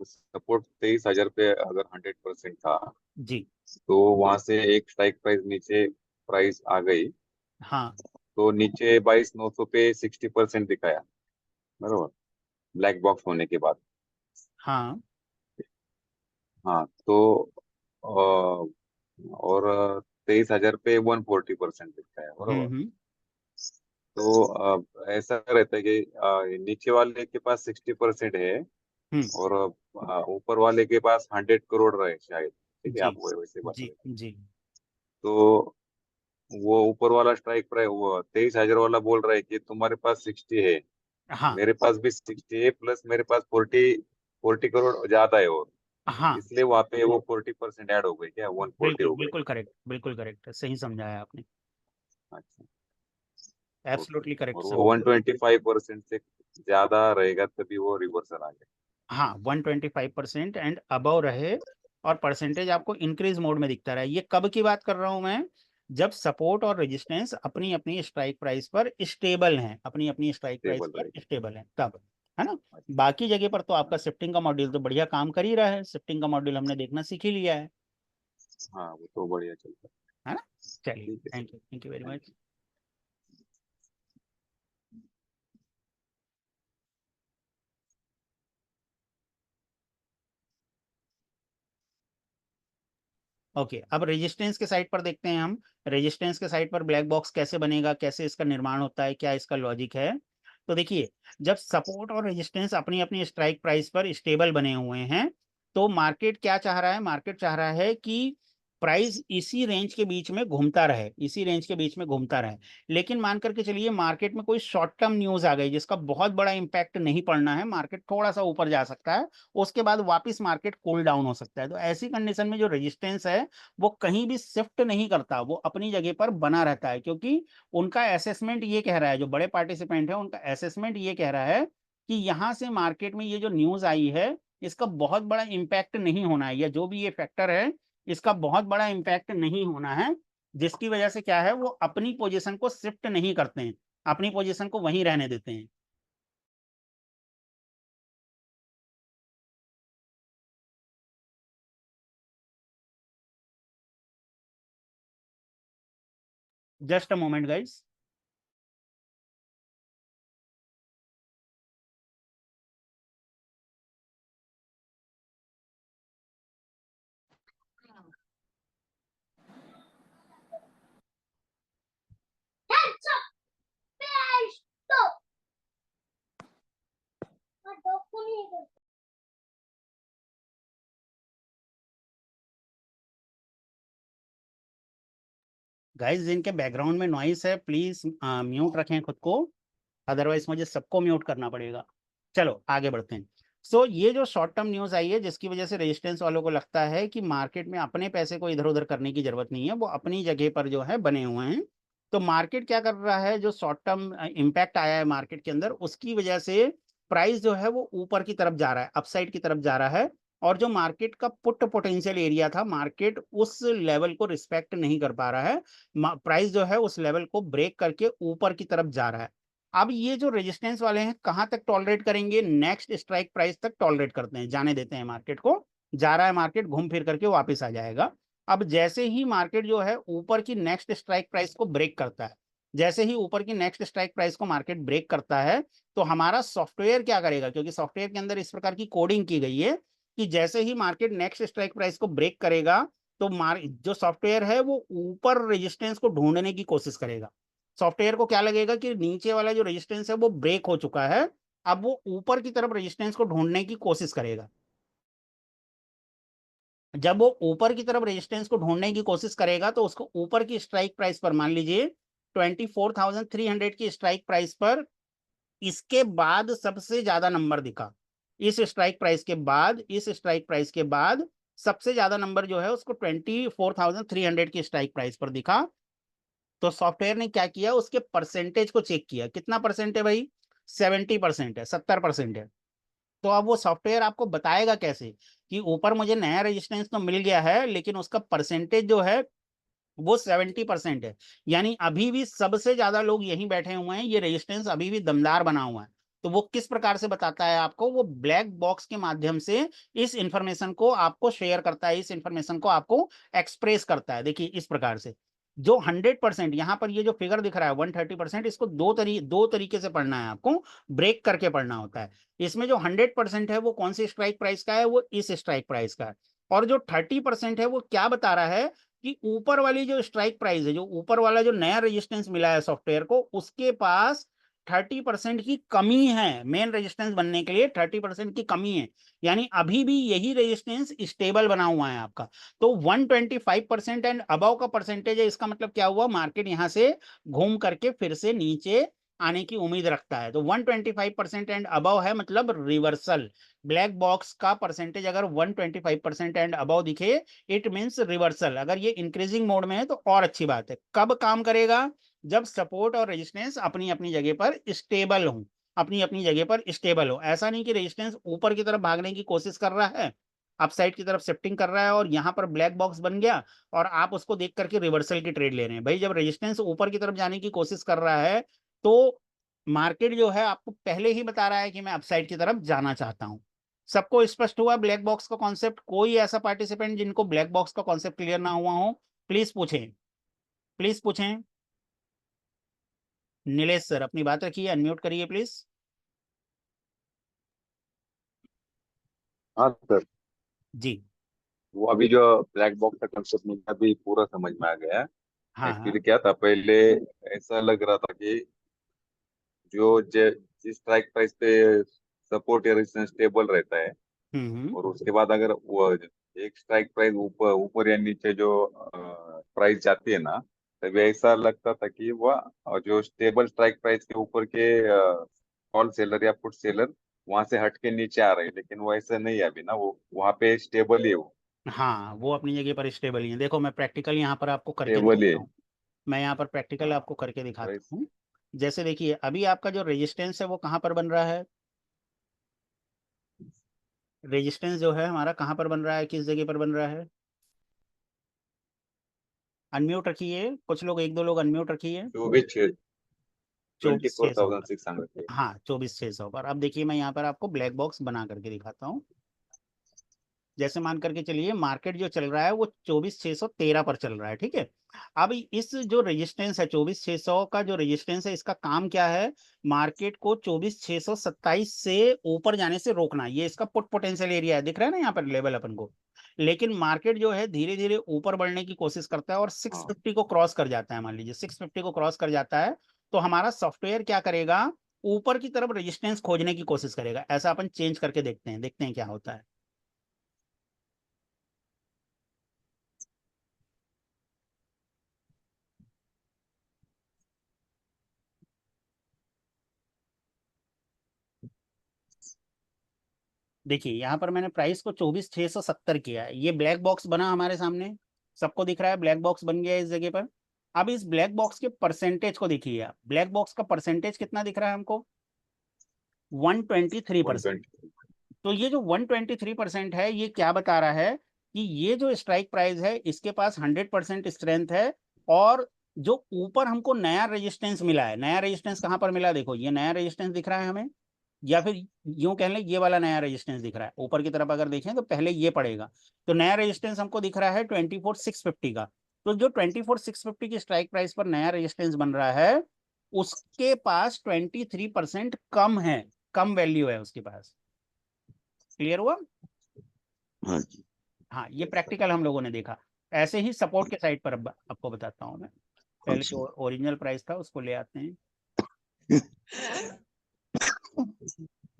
सपोर्ट 23,000 पे अगर 100% था जी तो वहां से एक स्ट्राइक प्राइस नीचे प्राइस आ गई, हाँ तो नीचे 22,900 पे 60% दिखाया, बरोबर, ब्लैक बॉक्स होने के बाद। हाँ हाँ तो और 23,000 पे 140% दिखाया, बरोबर। हम्म। तो ऐसा रहता है कि नीचे वाले के पास 60% है हम्म। और ऊपर वाले के पास 100 करोड़ रहे शायद, ठीक है, जी आप वो वैसे बता जी रहे थे। जी तो वो ऊपर वाला स्ट्राइक प्राइस वो 23,000 वाला बोल रहा है कि तुम्हारे पास 60 है, हाँ मेरे पास भी 60 है, प्लस मेरे पास 40 करोड़ ज्यादा है, और हाँ इसलिए वहां पे वो 40% ऐड हो गई, क्या 140 बिल्कुल हो गई। बिल्कुल करेक्ट, बिल्कुल करेक्ट, सही समझाया आपने। अच्छा, ओके। एब्सोल्युटली करेक्ट और वो समझा। 125% से ज्यादा रहेगा तभी वो रिवर्सल आ जाए। हाँ 125% एंड अबव रहे और परसेंटेज आपको इंक्रीज मोड में दिखता रहे। ये कब की बात कर रहा हूं मैं? जब सपोर्ट और रेजिस्टेंस अपनी अपनी स्ट्राइक प्राइस पर स्टेबल हैं, अपनी अपनी स्ट्राइक प्राइस स्टेबल पर रहेगी। स्टेबल हैं तब, है ना। अच्छा। बाकी जगह पर तो आपका शिफ्टिंग का मॉड्यूल तो बढ़िया काम कर ही रहा है, शिफ्टिंग का मॉड्यूल हमने देखना सीख ही लिया हाँ, वो तो बढ़िया चलता है ना। है। चलिए ठीक है sir, thank you very thank much. You. Okay अब रेजिस्टेंस के साइड पर देखते हैं हम। रेजिस्टेंस के साइड पर ब्लैक बॉक्स कैसे बनेगा, कैसे इसका निर्माण होता है, क्या इसका लॉजिक है? तो देखिए, जब सपोर्ट और रेजिस्टेंस अपनी अपनी स्ट्राइक प्राइस पर स्टेबल बने हुए हैं, तो मार्केट क्या चाह रहा है? मार्केट चाह रहा है कि प्राइस इसी रेंज के बीच में घूमता रहे, इसी रेंज के बीच में घूमता रहे। लेकिन मान करके चलिए मार्केट में कोई शॉर्ट टर्म न्यूज आ गई जिसका बहुत बड़ा इंपैक्ट नहीं पड़ना है, मार्केट थोड़ा सा ऊपर जा सकता है, उसके बाद वापस मार्केट कूल डाउन हो सकता है। तो ऐसी कंडीशन में जो रेजिस्टेंस है वो कहीं भी शिफ्ट नहीं करता, वो अपनी जगह पर बना रहता है, क्योंकि उनका असेसमेंट ये कह रहा है, जो बड़े पार्टिसिपेंट है उनका असेसमेंट ये कह रहा है कि यहां से मार्केट में ये जो न्यूज आई है इसका बहुत बड़ा इंपैक्ट नहीं होना है, या जो भी ये फैक्टर है इसका बहुत बड़ा इंपैक्ट नहीं होना है, जिसकी वजह से क्या है वो अपनी पोजीशन को शिफ्ट नहीं करते हैं, अपनी पोजीशन को वहीं रहने देते हैं। Just a moment guys. Guys जिनके बैकग्राउंड में नॉइस है प्लीज म्यूट रखें खुद को, अदरवाइज मुझे सबको म्यूट करना पड़ेगा। चलो आगे बढ़ते हैं। ये जो शॉर्ट टर्म न्यूज आई है जिसकी वजह से रेजिस्टेंस वालों को लगता है कि मार्केट में अपने पैसे को इधर उधर करने की जरूरत नहीं है, वो अपनी जगह पर जो है बने हुए हैं। तो मार्केट क्या कर रहा है, जो शॉर्ट टर्म इम्पैक्ट आया है मार्केट के अंदर उसकी वजह से प्राइस जो है वो ऊपर की तरफ जा रहा है, अपसाइड की तरफ जा रहा है। और जो मार्केट का पुट पोटेंशियल एरिया था, मार्केट उस लेवल को रिस्पेक्ट नहीं कर पा रहा है, प्राइस जो है उस लेवल को ब्रेक करके ऊपर की तरफ जा रहा है। अब ये जो रेजिस्टेंस वाले हैं कहां तक टॉलरेट करेंगे? नेक्स्ट स्ट्राइक प्राइस तक टॉलरेट करते हैं, जाने देते हैं मार्केट को, जा रहा है मार्केट, घूम फिर करके वापस आ जाएगा। अब जैसे ही मार्केट जो है ऊपर की नेक्स्ट स्ट्राइक प्राइस को ब्रेक करता है, जैसे ही ऊपर की नेक्स्ट स्ट्राइक प्राइस को मार्केट ब्रेक करता है, तो हमारा सॉफ्टवेयर क्या करेगा, क्योंकि सॉफ्टवेयर के अंदर इस प्रकार की कोडिंग की गई है कि जैसे ही मार्केट नेक्स्ट स्ट्राइक प्राइस को ब्रेक करेगा, तो जो सॉफ्टवेयर है वो ऊपर रेजिस्टेंस को ढूंढने की कोशिश करेगा। सॉफ्टवेयर को क्या लगेगा कि नीचे वाला जो रेजिस्टेंस है वो ब्रेक हो चुका है, अब वो ऊपर की तरफ रेजिस्टेंस को ढूंढने की कोशिश करेगा। जब वो ऊपर की तरफ रेजिस्टेंस को ढूंढने की कोशिश करेगा तो उसको ऊपर की स्ट्राइक प्राइस पर मान लीजिए 24,300 की स्ट्राइक प्राइस पर इसके बाद सबसे ज्यादा नंबर दिखा। इस स्ट्राइक प्राइस के बाद, इस स्ट्राइक प्राइस के बाद सबसे ज्यादा नंबर जो है उसको 24,300 की स्ट्राइक प्राइस पर दिखा। तो सॉफ्टवेयर ने क्या किया, उसके परसेंटेज को चेक किया, कितना परसेंट है भाई, 70% है, 70% है। तो अब वो सॉफ्टवेयर आपको बताएगा कैसे कि ऊपर मुझे नया रेजिस्टेंस तो मिल गया है लेकिन उसका परसेंटेज जो है वो 70% है। यानी अभी भी सबसे ज्यादा लोग यहीं बैठे हुए हैं, ये रेजिस्टेंस अभी भी दमदार बना हुआ है। तो वो किस प्रकार से बताता है आपको, वो ब्लैक बॉक्स के माध्यम से इस इंफॉर्मेशन को आपको शेयर करता है, इस इंफॉर्मेशन को आपको एक्सप्रेस करता है। देखिए इस प्रकार से जो 100%, यहाँ पर ये जो फिगर दिख रहा है 130%, इसको दो तरीके से पढ़ना है आपको, ब्रेक करके पढ़ना होता है। इसमें जो 100% है वो कौन सी स्ट्राइक प्राइस का है, वो इस स्ट्राइक प्राइस का है। और जो 30% है वो क्या बता रहा है कि ऊपर वाली जो स्ट्राइक प्राइस है, जो ऊपर वाला जो नया रेजिस्टेंस मिला है सॉफ्टवेयर को, उसके पास 30% की कमी है। मेन रेजिस्टेंस बनने के लिए 30% की कमी है, यानी अभी भी यही रेजिस्टेंस स्टेबल बना हुआ है आपका। तो 125% एंड अबव का परसेंटेज है, इसका मतलब क्या हुआ, मार्केट यहां से घूम करके फिर से नीचे आने की उम्मीद रखता है। तो 125% एंड अबव है मतलब रिवर्सल। ब्लैक बॉक्स का परसेंटेज अगर 125% एंड अबव दिखे, इट मीन्स रिवर्सल। अगर ये इंक्रीजिंग मोड में है तो और अच्छी बात है। कब काम करेगा, जब सपोर्ट और रेजिस्टेंस अपनी अपनी जगह पर स्टेबल हो, अपनी अपनी जगह पर स्टेबल हो। ऐसा नहीं कि रेजिस्टेंस ऊपर की तरफ भागने की कोशिश कर रहा है, अपसाइड की तरफ शिफ्टिंग कर रहा है और यहां पर ब्लैक बॉक्स बन गया और आप उसको देख करके रिवर्सल की ट्रेड ले रहे हैं। भाई जब रेजिस्टेंस ऊपर की तरफ जाने की कोशिश कर रहा है तो मार्केट जो है आपको पहले ही बता रहा है कि मैं अपसाइड की तरफ जाना चाहता हूं। सबको स्पष्ट हुआ ब्लैक बॉक्स का कॉन्सेप्ट? कोई ऐसा पार्टिसिपेंट जिनको ब्लैक बॉक्स का कॉन्सेप्ट क्लियर ना हुआ हो, प्लीज पूछें, प्लीज पूछें। नीलेश सर अपनी बात रखिए, अनम्यूट करिए प्लीज। हाँ सर, जी। वो अभी जो ब्लैक बॉक्स का कंसेप्ट मुझे अभी पूरा समझ में आ गया। हाँ हाँ। एक्चुअली क्या था, पहले ऐसा लग रहा था कि जिस स्ट्राइक प्राइस पे सपोर्ट या रेजिस्टेंस स्टेबल रहता है, हम्म। और उसके बाद अगर वो एक स्ट्राइक प्राइस ऊपर ऊपर या नीचे जो प्राइस जाती है ना, तभी ऐसा लगता था कि वह जो स्टेबल स्ट्राइक प्राइस के ऊपर के कॉल सेलर या पुट सेलर वहां से हट के नीचे आ रहे हैं, लेकिन वो ऐसा नहीं है अभी ना, वो वहां पे स्टेबल ही है, वो हाँ वो अपनी जगह पर स्टेबल ही है। देखो मैं प्रैक्टिकल यहाँ पर आपको करके स्टेबल ही दिखाता है। हूँ, मैं यहाँ पर प्रैक्टिकल हाँ, आपको करके तो दिखाता हूँ। जैसे देखिए अभी आपका जो रेजिस्टेंस है वो कहाँ पर बन रहा है, रेजिस्टेंस जो है हमारा कहाँ पर बन रहा है, किस जगह पर बन रहा है? अनम्यूट रखिए, कुछ लोग, एक दो लोग अनम्यूट रखिए। 24,600 पर। 24,600। हाँ 24,600 पर। अब देखिए मैं यहाँ पर आपको ब्लैक बॉक्स बना करके दिखाता हूँ। जैसे मान करके चलिए मार्केट जो चल रहा है वो 24,613 पर चल रहा है, ठीक है। अब इस जो रेजिस्टेंस है 24,600 का जो रेजिस्टेंस है, इसका काम क्या है, मार्केट को 24,627 से ऊपर जाने से रोकना। ये इसका पुट पोटेंशियल एरिया है, दिख रहा है ना यहाँ पर लेवल अपन को। लेकिन मार्केट जो है धीरे धीरे ऊपर बढ़ने की कोशिश करता है और हाँ 650 को क्रॉस कर जाता है। मान लीजिए 650 को क्रॉस कर जाता है तो हमारा सॉफ्टवेयर क्या करेगा, ऊपर की तरफ रेजिस्टेंस खोजने की कोशिश करेगा। ऐसा अपन चेंज करके देखते हैं, देखते हैं क्या होता है। देखिए यहाँ पर मैंने प्राइस को 24,670 किया है, ये ब्लैक बॉक्स बना हमारे सामने, सबको दिख रहा है ब्लैक बॉक्स बन गया है इस जगह पर। अब इस ब्लैक बॉक्स के परसेंटेज को देखिए आप, ब्लैक बॉक्स का परसेंटेज कितना दिख रहा है हमको, 123%। 120। तो ये जो 123% है ये क्या बता रहा है कि ये जो स्ट्राइक प्राइस है इसके पास 100% स्ट्रेंथ है। और जो ऊपर हमको नया रेजिस्टेंस मिला है, नया रेजिस्टेंस कहाँ पर मिला, देखो ये नया रेजिस्टेंस दिख रहा है हमें, या फिर यूं कह लें ये वाला नया रेजिस्टेंस दिख रहा है। ऊपर की तरफ अगर देखें तो पहले ये पड़ेगा, तो नया रेजिस्टेंस हमको दिख रहा है 24,650 का। तो जो 24,650 की स्ट्राइक प्राइस पर नया रेजिस्टेंस बन रहा है उसके पास 23% कम है, कम वैल्यू है उसके पास। क्लियर हुआ? हाँ जी। हाँ ये प्रैक्टिकल हम लोगों ने देखा। ऐसे ही सपोर्ट के साइड पर अब आपको बताता हूँ मैं। पहले अच्छा। जो ओरिजिनल प्राइस था उसको ले आते हैं।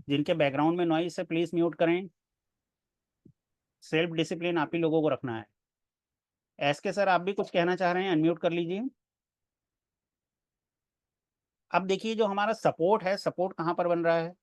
जिनके बैकग्राउंड में नॉइस है प्लीज म्यूट करें। सेल्फ डिसिप्लिन आप ही लोगों को रखना है। एस के सर आप भी कुछ कहना चाह रहे हैं, अनम्यूट कर लीजिए। अब देखिए जो हमारा सपोर्ट है, सपोर्ट कहाँ पर बन रहा है?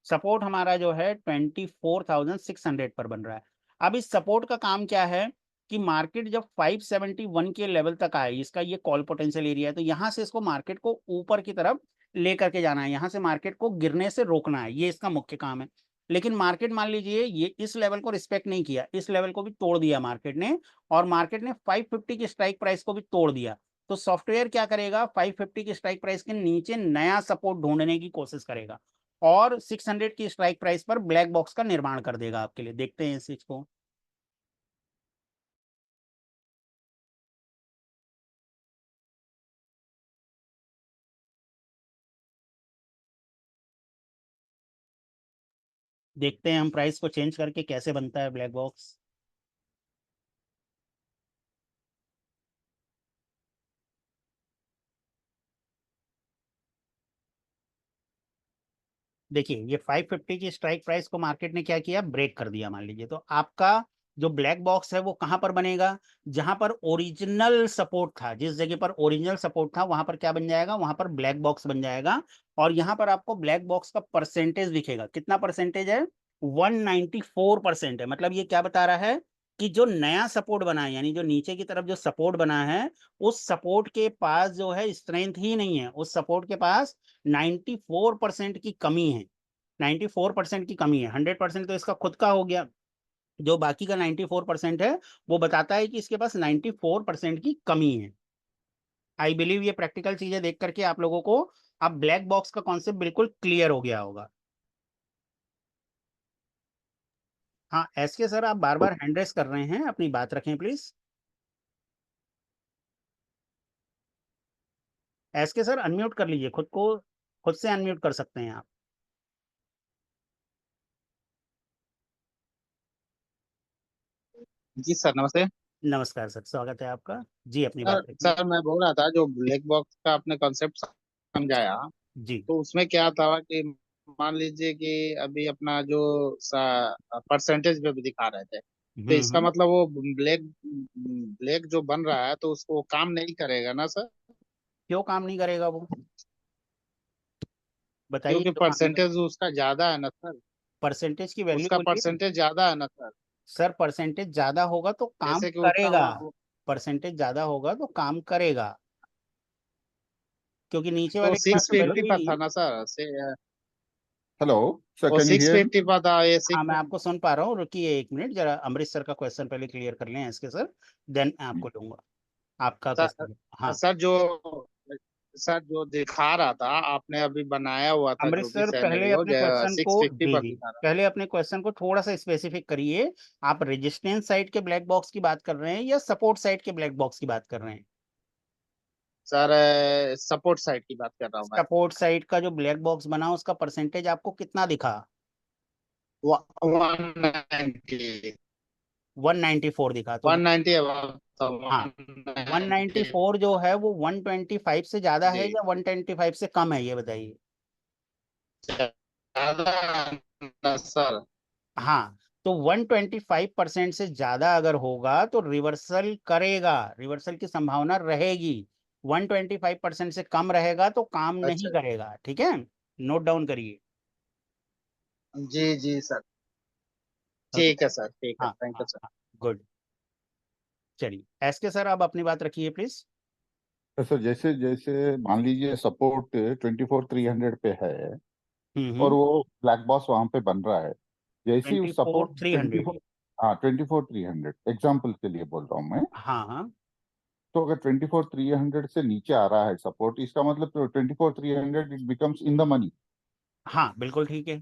सपोर्ट हमारा जो है 24,600 पर बन रहा है। अब इस सपोर्ट का काम क्या है कि मार्केट जब 571 के लेवल तक आए, इसका ये कॉल पोटेंशियल एरिया है, तो यहाँ से इसको मार्केट को ऊपर की तरफ लेकर के जाना है, यहाँ से मार्केट को गिरने से रोकना है, ये इसका मुख्य काम है। लेकिन मार्केट मान लीजिए ये इस लेवल को रिस्पेक्ट नहीं किया, इस लेवल को भी तोड़ दिया मार्केट ने, और मार्केट ने 550 की स्ट्राइक प्राइस को भी तोड़ दिया, तो सॉफ्टवेयर क्या करेगा, 550 की स्ट्राइक प्राइस के नीचे नया सपोर्ट ढूंढने की कोशिश करेगा और 600 की स्ट्राइक प्राइस पर ब्लैक बॉक्स का निर्माण कर देगा आपके लिए। देखते हैं इस चीज को। देखते हैं हम प्राइस को चेंज करके कैसे बनता है ब्लैक बॉक्स। देखिए ये 550 की स्ट्राइक प्राइस को मार्केट ने क्या किया, ब्रेक कर दिया मान लीजिए, तो आपका जो ब्लैक बॉक्स है वो कहां पर बनेगा, जहां पर ओरिजिनल सपोर्ट था, जिस जगह पर ओरिजिनल सपोर्ट था वहां पर क्या बन जाएगा, वहां पर ब्लैक बॉक्स बन जाएगा। और यहां पर आपको ब्लैक बॉक्स का परसेंटेज दिखेगा, कितना परसेंटेज है, 194% है। मतलब ये क्या बता रहा है कि जो नया सपोर्ट बना है, यानी जो नीचे की तरफ जो सपोर्ट बना है, उस सपोर्ट के पास जो है स्ट्रेंथ ही नहीं है, उस सपोर्ट के पास 94% की कमी है, 94% की कमी है। 100% तो इसका खुद का हो गया, जो बाकी का 94% है वो बताता है कि इसके पास 94% की कमी है। आई बिलीव ये प्रैक्टिकल चीजें देख करके आप लोगों को अब ब्लैक बॉक्स का कॉन्सेप्ट बिल्कुल क्लियर हो गया होगा। हाँ एसके सर, आप बार बार हैंड रेस कर रहे हैं, अपनी बात रखें प्लीज। एसके सर अनम्यूट कर लीजिए खुद को, खुद से अनम्यूट कर सकते हैं आप। जी सर, नमस्ते। नमस्कार सर, स्वागत है आपका जी, अपनी सर बात रखिए। सर मैं बोल रहा था, जो ब्लैक बॉक्स का आपने कॉन्सेप्ट समझाया, जी। तो उसमें क्या था कि मान लीजिए कि अभी अपना जो परसेंटेज पे भी दिखा रहे थे, तो इसका हम्म। मतलब वो ब्लैक ब्लैक जो बन रहा है तो उसको वो काम नहीं करेगा ना सर? क्यों काम नहीं करेगा वो, बताइए क्योंकि क्यों काम नहीं करेगा? परसेंटेज उसका ज्यादा है ना सर। परसेंटेज की वैल्यू उसका बोलिए। परसेंटेज ज्यादा है ना सर। सर परसेंटेज ज्यादा होगा तो काम जैसे कि उसका करेगा, परसेंटेज ज्यादा होगा तो काम करेगा, क्योंकि नीचे तो वाले के पास सिक्स तो फिफ्टी वैल्यू ही पर नहीं था है। ना सर Hello, sir, वो can you six hear me? Fifty पर था, ये हाँ मैं 6। आपको सुन पा रहा हूँ, रुकिए एक मिनट जरा, अमृत सर का क्वेश्चन पहले क्लियर कर लें इसके सर, देन आपको लूंगा आपका सर क्वेश्चन। हाँ सर जो दिखा रहा था आपने अभी बनाया हुआ था, अमृत जो भी सर, पहले सेनेरियो अपने क्वेश्चन को, सिक्स फिफ्टी जी पर जी, दिखा रहा। पहले अपने क्वेश्चन को थोड़ा सा स्पेसिफिक करिए। आप रेजिस्टेंस साइड के ब्लैक बॉक्स की बात कर रहे हैं या सपोर्ट साइड के ब्लैक बॉक्स की बात कर रहे हैं? सर सपोर्ट साइड की बात कर रहा हूँ मैं। सपोर्ट साइड का जो ब्लैक बॉक्स बना उसका परसेंटेज आपको कितना दिखा? 190। 194 दिखा, तो 190 हाँ 190। 194 जो है वो 125 से ज्यादा है जी, या 125 से कम है, ये बताइए। ज्यादा ना सर। हाँ तो 125% से ज्यादा अगर होगा तो रिवर्सल करेगा, रिवर्सल की संभावना रहेगी। 125% से कम रहेगा तो काम नहीं अच्छा, करेगा, ठीक है, नोट डाउन करिए। जी जी सर, ओके। ठीक है सर, ठीक है, हाँ थैंक यू हाँ सर। हाँ, गुड। चलिए एसके सर आप अपनी बात रखिए प्लीज। तो सर जैसे जैसे मान लीजिए सपोर्ट 24,300 पे है और हम्म। वो ब्लैक बॉस वहां पे बन रहा है, जैसे ही 24 सपोर्ट 300। 24, हाँ 24,300 एग्जाम्पल के लिए बोल रहा हूँ मैं। हाँ हाँ तो अगर 24,300 से नीचे आ रहा है सपोर्ट, इसका मतलब 24,300 it becomes in the money, हाँ बिल्कुल ठीक है।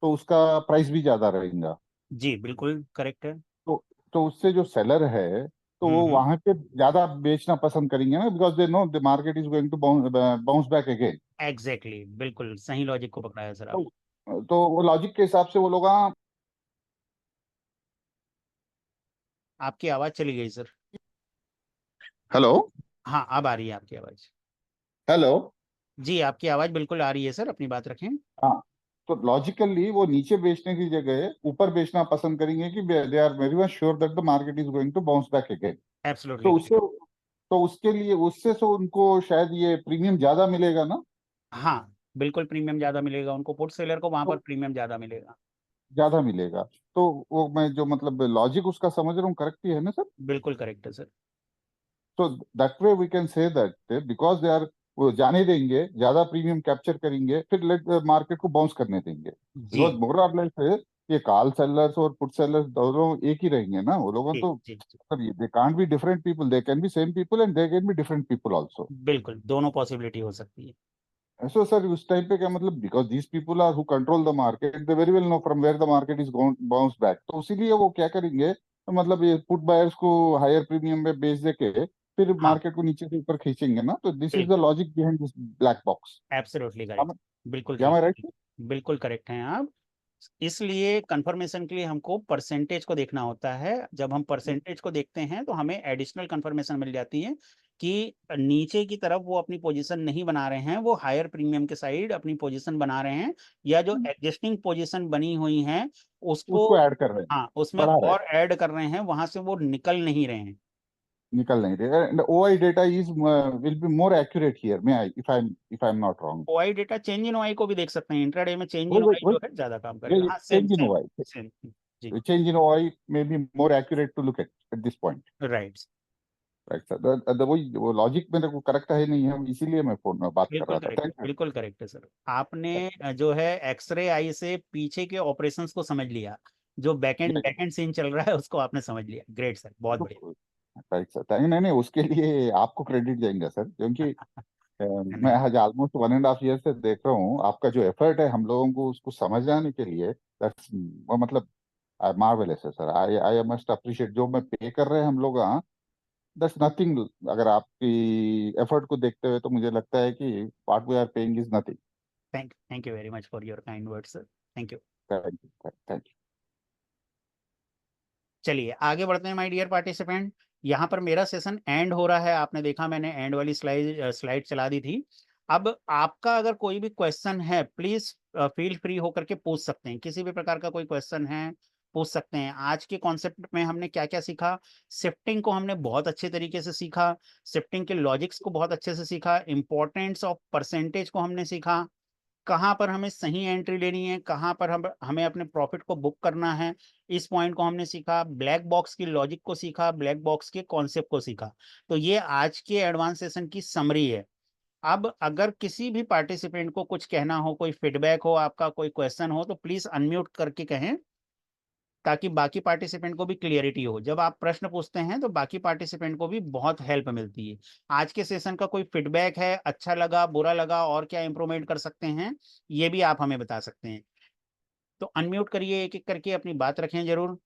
तो उसका प्राइस भी ज्यादा रहेगा। जी बिल्कुल करेक्ट है। तो तो उससे जो सेलर है, तो वो हम्म। वहां पे ज्यादा बेचना पसंद करेंगे ना, because they know the market is going to bounce back again. Exactly बिल्कुल सही लॉजिक को पकड़ा है सर आप। तो वो लॉजिक के हिसाब से वो लोग, हाँ। आपकी आवाज चली गई सर। हेलो। हाँ अब आ रही है आपकी आवाज। हेलो। जी आपकी आवाज बिल्कुल आ रही है सर, अपनी बात रखें। हाँ, तो लॉजिकली वो नीचे बेचने की जगह ऊपर बेचना पसंद करेंगे कि they are very much sure that the market is going to bounce back again. Absolutely तो करेक्ट। उससे, तो उसके लिए उससे तो उनको शायद ये प्रीमियम ज्यादा मिलेगा ना। हाँ, बिल्कुल प्रीमियम ज्यादा मिलेगा उनको, पुट सेलर को वहां पर तो प्रीमियम ज्यादा मिलेगा। ज्यादा मिलेगा। तो वो मैं जो मतलब लॉजिक उसका समझ रहा हूँ, करेक्ट ही है ना सर? बिल्कुल करेक्ट है सर। तो that way we can say that because they are, वो जाने देंगे, ज्यादा प्रीमियम कैप्चर करेंगे, फिर लेट मार्केट को बाउंस करने देंगे। जी बिकॉज मोर और लेस है, ये कॉल सेलर्स और पुट सेलर्स दोनों एक ही रहेंगे ना, वो लोगों जी तो जी जी, they can't be different people, they can be same people and they can be different people also. बिल्कुल दोनों पॉसिबिलिटी हो सकती है। सो सर उस टाइम पे क्या मतलब, because these people are who control the market, they very well know from where the market is bounce back, तो इसीलिए वो क्या करेंगे, तो मतलब ये पुट बायर्स को हायर प्रीमियम में बेच दे के फिर हाँ मार्केट को नीचे से ऊपर खींचेंगे ना, तो दिस इज द बिल्कुल, logic behind this black box. Absolutely correct, बिल्कुल या ठीक मैं है, राइट? बिल्कुल करेक्ट हैं आप। इसलिए कंफर्मेशन के लिए हमको परसेंटेज को देखना होता है। जब हम परसेंटेज को देखते हैं तो हमें एडिशनल कंफर्मेशन मिल जाती है कि नीचे की तरफ वो अपनी पोजीशन नहीं बना रहे हैं, वो हायर प्रीमियम के साइड अपनी पोजीशन बना रहे हैं, या जो एग्जिस्टिंग पोजीशन बनी हुई है उसको, उसको ऐड कर रहे हैं, हाँ उसमें बढ़ा रहे हैं, और ऐड कर रहे हैं, वहां से वो निकल नहीं रहे हैं। निकल नहीं रहे। And OI data is will be more accurate here, may I if I am not wrong. OI data change in OI को भी देख सकते हैं, इंट्राडे में चेंज इन वही ओआई वही जो है ज्यादा काम करेगा। वही हाँ same change in same OI, same. जी change in OI may be more accurate to look at this point. Right, right sir, वही वो लॉजिक मेरे को करेक्ट है नहीं है, इसीलिए मैं फोन में बात कर बिल्कुल रहा था। करेक्ट है, थैंक यू। बिल्कुल करेक्ट है सर। आपने जो है एक्सरे आई से पीछे के ऑपरेशंस को समझ लिया, जो बैकएंड सीन चल रहा है उसको आपने समझ लिया। ग्रेट सर, बहुत बढ़िया। राइट सर, थैंक, नहीं नहीं उसके लिए आपको क्रेडिट देंगे सर, क्योंकि मैं नहीं, आज ऑलमोस्ट 1.5 ईयर से देख रहा हूँ आपका जो एफर्ट है हम लोगों को उसको समझाने के लिए, दैट्स मतलब मार्वेलस है sir. I I must appreciate, जो मैं पे कर रहे हैं हम लोग, हाँ दैट्स नथिंग। अगर आपकी एफर्ट को देखते हुए तो मुझे लगता है कि what we are paying is nothing. Thank you very much for your kind word sir, thank you. Thank you, thank you. चलिए आगे बढ़ते हैं माय डियर पार्टिसिपेंट। यहाँ पर मेरा सेशन एंड हो रहा है, आपने देखा मैंने एंड वाली स्लाइड चला दी थी। अब आपका अगर कोई भी क्वेश्चन है प्लीज फील फ्री होकर के पूछ सकते हैं, किसी भी प्रकार का कोई क्वेश्चन है पूछ सकते हैं। आज के कॉन्सेप्ट में हमने क्या क्या सीखा? शिफ्टिंग को हमने बहुत अच्छे तरीके से सीखा, शिफ्टिंग के लॉजिक्स को बहुत अच्छे से सीखा, इंपॉर्टेंस ऑफ परसेंटेज को हमने सीखा, कहाँ पर हमें सही एंट्री लेनी है, कहाँ पर हमें अपने प्रॉफिट को बुक करना है, इस पॉइंट को हमने सीखा, ब्लैक बॉक्स की लॉजिक को सीखा, ब्लैक बॉक्स के कॉन्सेप्ट को सीखा। तो ये आज के एडवांस सेशन की समरी है। अब अगर किसी भी पार्टिसिपेंट को कुछ कहना हो, कोई फीडबैक हो, आपका कोई क्वेश्चन हो, तो प्लीज अनम्यूट करके कहें, ताकि बाकी पार्टिसिपेंट को भी क्लियरिटी हो। जब आप प्रश्न पूछते हैं तो बाकी पार्टिसिपेंट को भी बहुत हेल्प मिलती है। आज के सेशन का कोई फीडबैक है, अच्छा लगा, बुरा लगा, और क्या इंप्रूवमेंट कर सकते हैं, ये भी आप हमें बता सकते हैं। तो अनम्यूट करिए, एक एक करके अपनी बात रखें जरूर।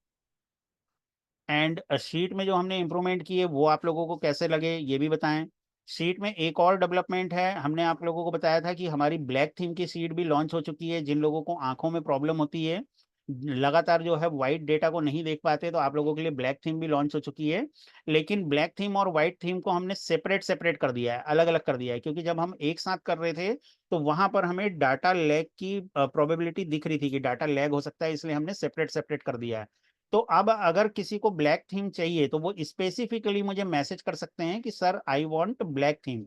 एंड शीट में जो हमने इंप्रूवमेंट किए वो आप लोगों को कैसे लगे ये भी बताएं। शीट में एक और डेवलपमेंट है, हमने आप लोगों को बताया था कि हमारी ब्लैक थीम की शीट भी लॉन्च हो चुकी है। जिन लोगों को आंखों में प्रॉब्लम होती है, लगातार जो है व्हाइट डेटा को नहीं देख पाते, तो आप लोगों के लिए ब्लैक थीम भी लॉन्च हो चुकी है। लेकिन ब्लैक थीम और व्हाइट थीम को हमने सेपरेट सेपरेट कर दिया है, अलग अलग कर दिया है, क्योंकि जब हम एक साथ कर रहे थे तो वहां पर हमें डाटा लैग की प्रोबेबिलिटी दिख रही थी कि डाटा लैग हो सकता है, इसलिए हमने सेपरेट सेपरेट कर दिया है। तो अब अगर किसी को ब्लैक थीम चाहिए तो वो स्पेसिफिकली मुझे मैसेज कर सकते हैं कि sir I want black theme.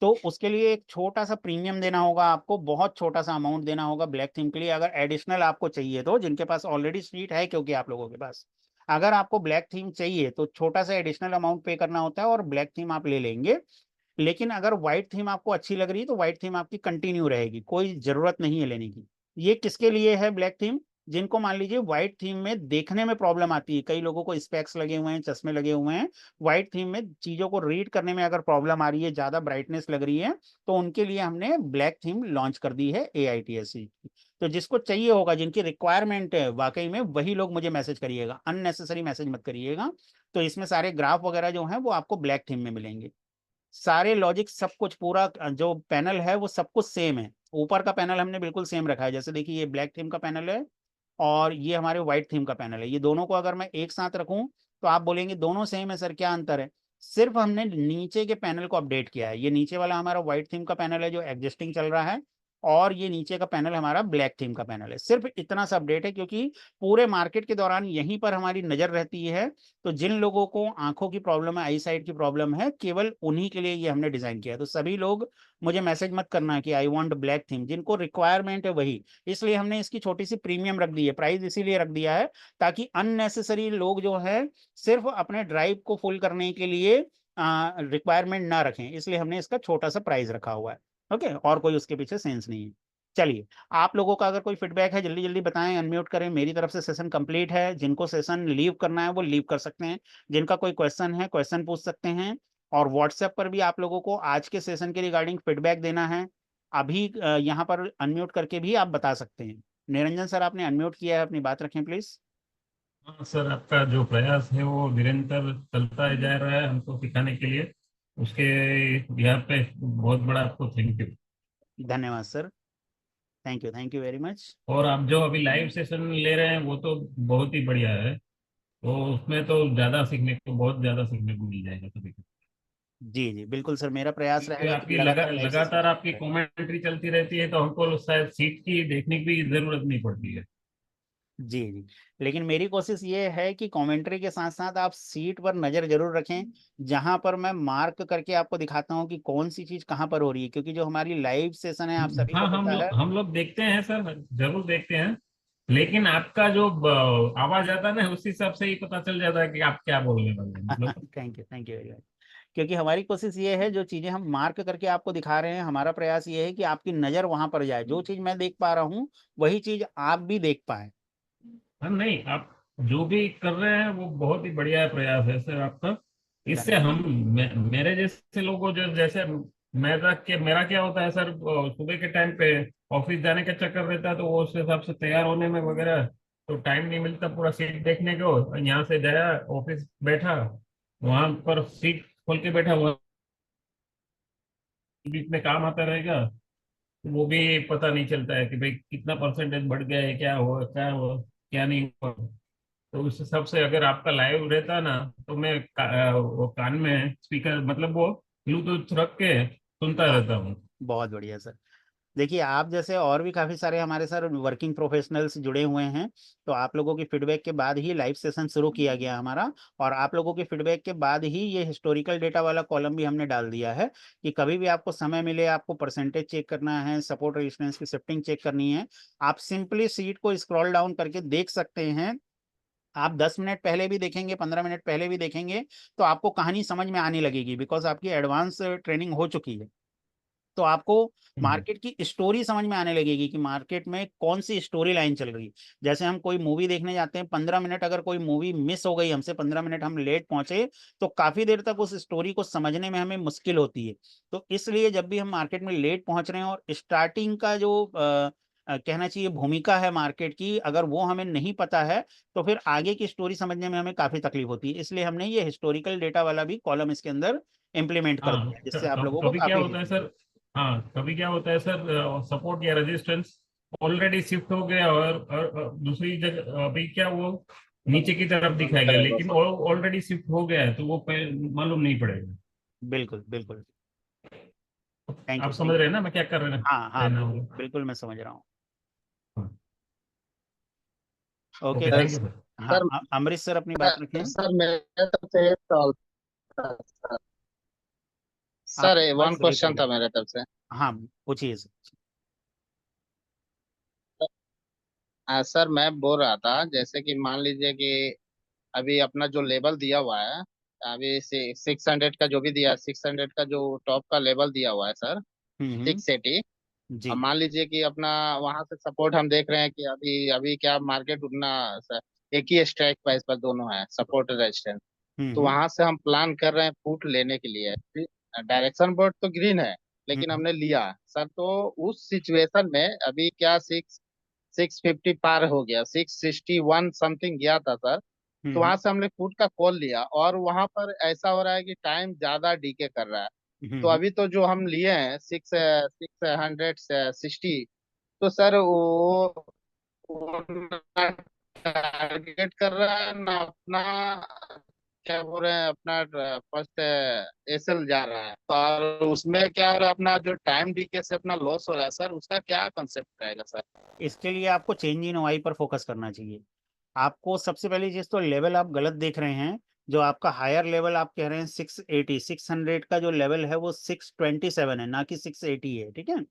तो उसके लिए एक छोटा सा प्रीमियम देना होगा आपको, बहुत छोटा सा अमाउंट देना होगा ब्लैक थीम के लिए, अगर एडिशनल आपको चाहिए तो, जिनके पास ऑलरेडी सीट है, क्योंकि आप लोगों के पास अगर आपको ब्लैक थीम चाहिए तो छोटा सा एडिशनल अमाउंट पे करना होता है और ब्लैक थीम आप ले लेंगे। लेकिन अगर व्हाइट थीम आपको अच्छी लग रही है तो व्हाइट थीम आपकी कंटिन्यू रहेगी, कोई जरूरत नहीं है लेने की। ये किसके लिए है ब्लैक थीम? जिनको मान लीजिए व्हाइट थीम में देखने में प्रॉब्लम आती है, कई लोगों को स्पेक्स लगे हुए हैं, चश्मे लगे हुए हैं, व्हाइट थीम में चीजों को रीड करने में अगर प्रॉब्लम आ रही है, ज्यादा ब्राइटनेस लग रही है, तो उनके लिए हमने ब्लैक थीम लॉन्च कर दी है AITSC। तो जिसको चाहिए होगा, जिनकी रिक्वायरमेंट है वाकई में, वही लोग मुझे मैसेज करिएगा, अननेसेसरी मैसेज मत करिएगा। तो इसमें सारे ग्राफ वगैरह जो है वो आपको ब्लैक थीम में मिलेंगे, सारे लॉजिक सब कुछ, पूरा जो पैनल है वो सब कुछ सेम है। ऊपर का पैनल हमने बिल्कुल सेम रखा है, जैसे देखिए ये ब्लैक थीम का पैनल है और ये हमारे व्हाइट थीम का पैनल है। ये दोनों को अगर मैं एक साथ रखूं तो आप बोलेंगे दोनों सेम है सर, क्या अंतर है? सिर्फ हमने नीचे के पैनल को अपडेट किया है। ये नीचे वाला हमारा व्हाइट थीम का पैनल है जो एग्जिस्टिंग चल रहा है, और ये नीचे का पैनल हमारा ब्लैक थीम का पैनल है। सिर्फ इतना सा अपडेट है, क्योंकि पूरे मार्केट के दौरान यहीं पर हमारी नजर रहती है। तो जिन लोगों को आंखों की प्रॉब्लम है, आई साइट की प्रॉब्लम है, केवल उन्हीं के लिए ये हमने डिजाइन किया है। तो सभी लोग मुझे मैसेज मत करना कि आई वांट ब्लैक थीम, जिनको रिक्वायरमेंट है वही। इसलिए हमने इसकी छोटी सी प्रीमियम रख दी है, प्राइस इसीलिए रख दिया है ताकि अननेसेसरी लोग जो है सिर्फ अपने ड्राइव को फुल करने के लिए रिक्वायरमेंट ना रखें, इसलिए हमने इसका छोटा सा प्राइस रखा हुआ है। ओके, और कोई उसके पीछे सेंस नहीं है। चलिए, आप लोगों का अगर कोई फीडबैक है जल्दी जल्दी बताएं, अनम्यूट करें। मेरी तरफ से सेशन कंप्लीट है, जिनको सेशन लीव करना है वो लीव कर सकते हैं, जिनका कोई क्वेश्चन है क्वेश्चन पूछ सकते हैं। और व्हाट्सएप पर भी आप लोगों को आज के सेशन के रिगार्डिंग फीडबैक देना है, अभी यहाँ पर अनम्यूट करके भी आप बता सकते हैं। निरंजन सर, आपने अनम्यूट किया है, अपनी बात रखें प्लीज। हाँ सर, आपका जो प्रयास है वो निरंतर चलता ही जा रहा है हमको सिखाने के लिए, उसके यहाँ पे बहुत बड़ा आपको थैंक यू। धन्यवाद sir, thank you very much. और आप जो अभी लाइव सेशन ले रहे हैं वो तो बहुत ही बढ़िया है, तो उसमें तो ज्यादा सीखने को, बहुत ज्यादा सीखने को मिल जाएगा सभी को। जी जी बिल्कुल सर, मेरा प्रयास क्योंकि रहेगा कि आपकी लगातार लाइव सेशन लगातार आपकी कमेंट्री चलती रहती है, तो हमको शायद सीट की देखने की भी जरूरत नहीं पड़ती है। जी जी। लेकिन मेरी कोशिश ये है कि कमेंट्री के साथ साथ आप सीट पर नजर जरूर रखें, जहां पर मैं मार्क करके आपको दिखाता हूं कि कौन सी चीज कहां पर हो रही है, क्योंकि जो हमारी लाइव सेशन है आप सभी हाँ, को पता है। हम लोग देखते हैं सर, जरूर देखते हैं, लेकिन आपका जो आवाज आता है ना, उस हिसाब से ही पता चल जाता है कि आप क्या बोलने वाले हैं, मतलब। Thank you very much. क्योंकि हमारी कोशिश ये है, जो चीजें हम मार्क करके आपको दिखा रहे हैं, हमारा प्रयास ये है कि आपकी नजर वहां पर जाए, जो चीज मैं देख पा रहा हूँ वही चीज आप भी देख पाए। हाँ, नहीं, आप जो भी कर रहे हैं वो बहुत ही बढ़िया प्रयास है सर आपका। इससे धन्यवाद। मेरे जैसे लोगों, जो जैसे मेरा क्या होता है सर, सुबह के टाइम पे ऑफिस जाने का चक्कर रहता है, तो वो उस हिसाब से तैयार होने में वगैरह तो टाइम नहीं मिलता पूरा सीट देखने को। यहाँ से गया ऑफिस, बैठा वहां पर, सीट खोल के बैठा, वहाँ बीच में काम आता रहेगा, वो भी पता नहीं चलता है कि भाई कितना परसेंटेज बढ़ गया है, क्या हुआ, क्या नहीं हुआ। तो उस हिसाब से अगर आपका लाइव रहता ना, तो मैं वो कान में स्पीकर, मतलब वो ब्लूटूथ रख के सुनता हाँ, रहता हूँ। बहुत बढ़िया सर। देखिए, आप जैसे और भी काफी सारे हमारे सर वर्किंग प्रोफेशनल्स जुड़े हुए हैं, तो आप लोगों की फीडबैक के बाद ही लाइव सेशन शुरू किया गया हमारा। और आप लोगों के फीडबैक के बाद ही ये हिस्टोरिकल डेटा वाला कॉलम भी हमने डाल दिया है, कि कभी भी आपको समय मिले, आपको परसेंटेज चेक करना है, सपोर्ट रेजिस्टेंस की शिफ्टिंग चेक करनी है, आप सिंपली सीट को स्क्रॉल डाउन करके देख सकते हैं। आप 10 मिनट पहले भी देखेंगे, 15 मिनट पहले भी देखेंगे, तो आपको कहानी समझ में आने लगेगी, बिकॉज आपकी एडवांस ट्रेनिंग हो चुकी है। तो आपको हम्म। मार्केट की स्टोरी समझ में आने लगेगी कि मार्केट में कौन सी स्टोरी लाइन चल रही है। जैसे हम कोई मूवी देखने जाते हैं, 15 मिनट अगर कोई मूवी मिस हो गई हमसे, 15 मिनट हम लेट पहुंचे, तो काफी देर तक उस स्टोरी को समझने में हमें मुश्किल होती है। तो इसलिए जब भी हम मार्केट में लेट पहुंच रहे हैं और स्टार्टिंग का जो कहना चाहिए भूमिका है मार्केट की, अगर वो हमें नहीं पता है, तो फिर आगे की स्टोरी समझने में हमें काफी तकलीफ होती है। इसलिए हमने ये हिस्टोरिकल डेटा वाला भी कॉलम इसके अंदर इम्प्लीमेंट कर हाँ, दिया है, जिससे आप लोगों को कभी क्या काफी होता है सर, हाँ, कभी क्या होता है सर, सपोर्ट या रेजिस्टेंस ऑलरेडी शिफ्ट हो गया, और दूसरी जगह अभी क्या वो नीचे की तरफ दिखाएगा, लेकिन वो ऑलरेडी शिफ्ट हो गया है, तो वो मालूम नहीं पड़ेगा। बिल्कुल बिल्कुल। आप समझ थैंक रहे यू। हैं ना मैं क्या कर रहे हाँ हाँ, रहना बिल्कुल हूँ। बिल्कुल मैं समझ रहा हूँ। हाँ, okay okay, thank you guys. Sir. हाँ, सर अमृत सर अपनी बात रखें। सर मेरे तरफ से एक सवाल था सर। सर आपकी वन वॉइस ब्रेक हो क्वेश्चन रही था है। मेरे तरफ से। हाँ, पूछिए सर। सर मैं बोल रहा था, जैसे कि मान लीजिए कि अभी अपना जो लेवल दिया हुआ है, अभी 600 का जो भी दिया, 600 का जो टॉप का लेवल दिया हुआ है सर, हम्म। 680। अब जी। मान लीजिए कि अपना वहां से सपोर्ट हम देख रहे हैं कि अभी अभी क्या मार्केट उतना एक ही स्ट्राइक प्राइस पर दोनों है, सपोर्ट रेजिस्टेंस। तो हम्म। वहां से हम प्लान कर रहे हैं फुट लेने के लिए। डायरेक्शन बोर्ड तो ग्रीन है, लेकिन हम्म। हमने लिया सर। तो उस सिचुएशन में अभी क्या 650 पार हो गया, 661 समथिंग गया था सर। तो हम्म। वहां से हमने फुट का कॉल लिया, और वहां पर ऐसा हो रहा है कि टाइम ज्यादा डीके कर रहा है। तो हम्म। अभी तो जो हम लिए हैं 660, तो सर वो टारगेट कर रहा है ना अपना क्या बोल रहे हैं अपना फर्स्ट एसएल जा रहा है, तो और उसमें क्या हो रहा है, अपना जो टाइम डीके से अपना लॉस हो रहा है सर, उसका क्या कंसेप्ट रहेगा सर? इसके लिए आपको चेंज इन ओआई पर फोकस करना चाहिए। आपको सबसे पहली चीज तो लेवल आप गलत देख रहे हैं। जो आपका हायर लेवल आप कह रहे हैं 680, 600 का जो लेवल है वो 627 है, ना कि 680 है, ठीक है।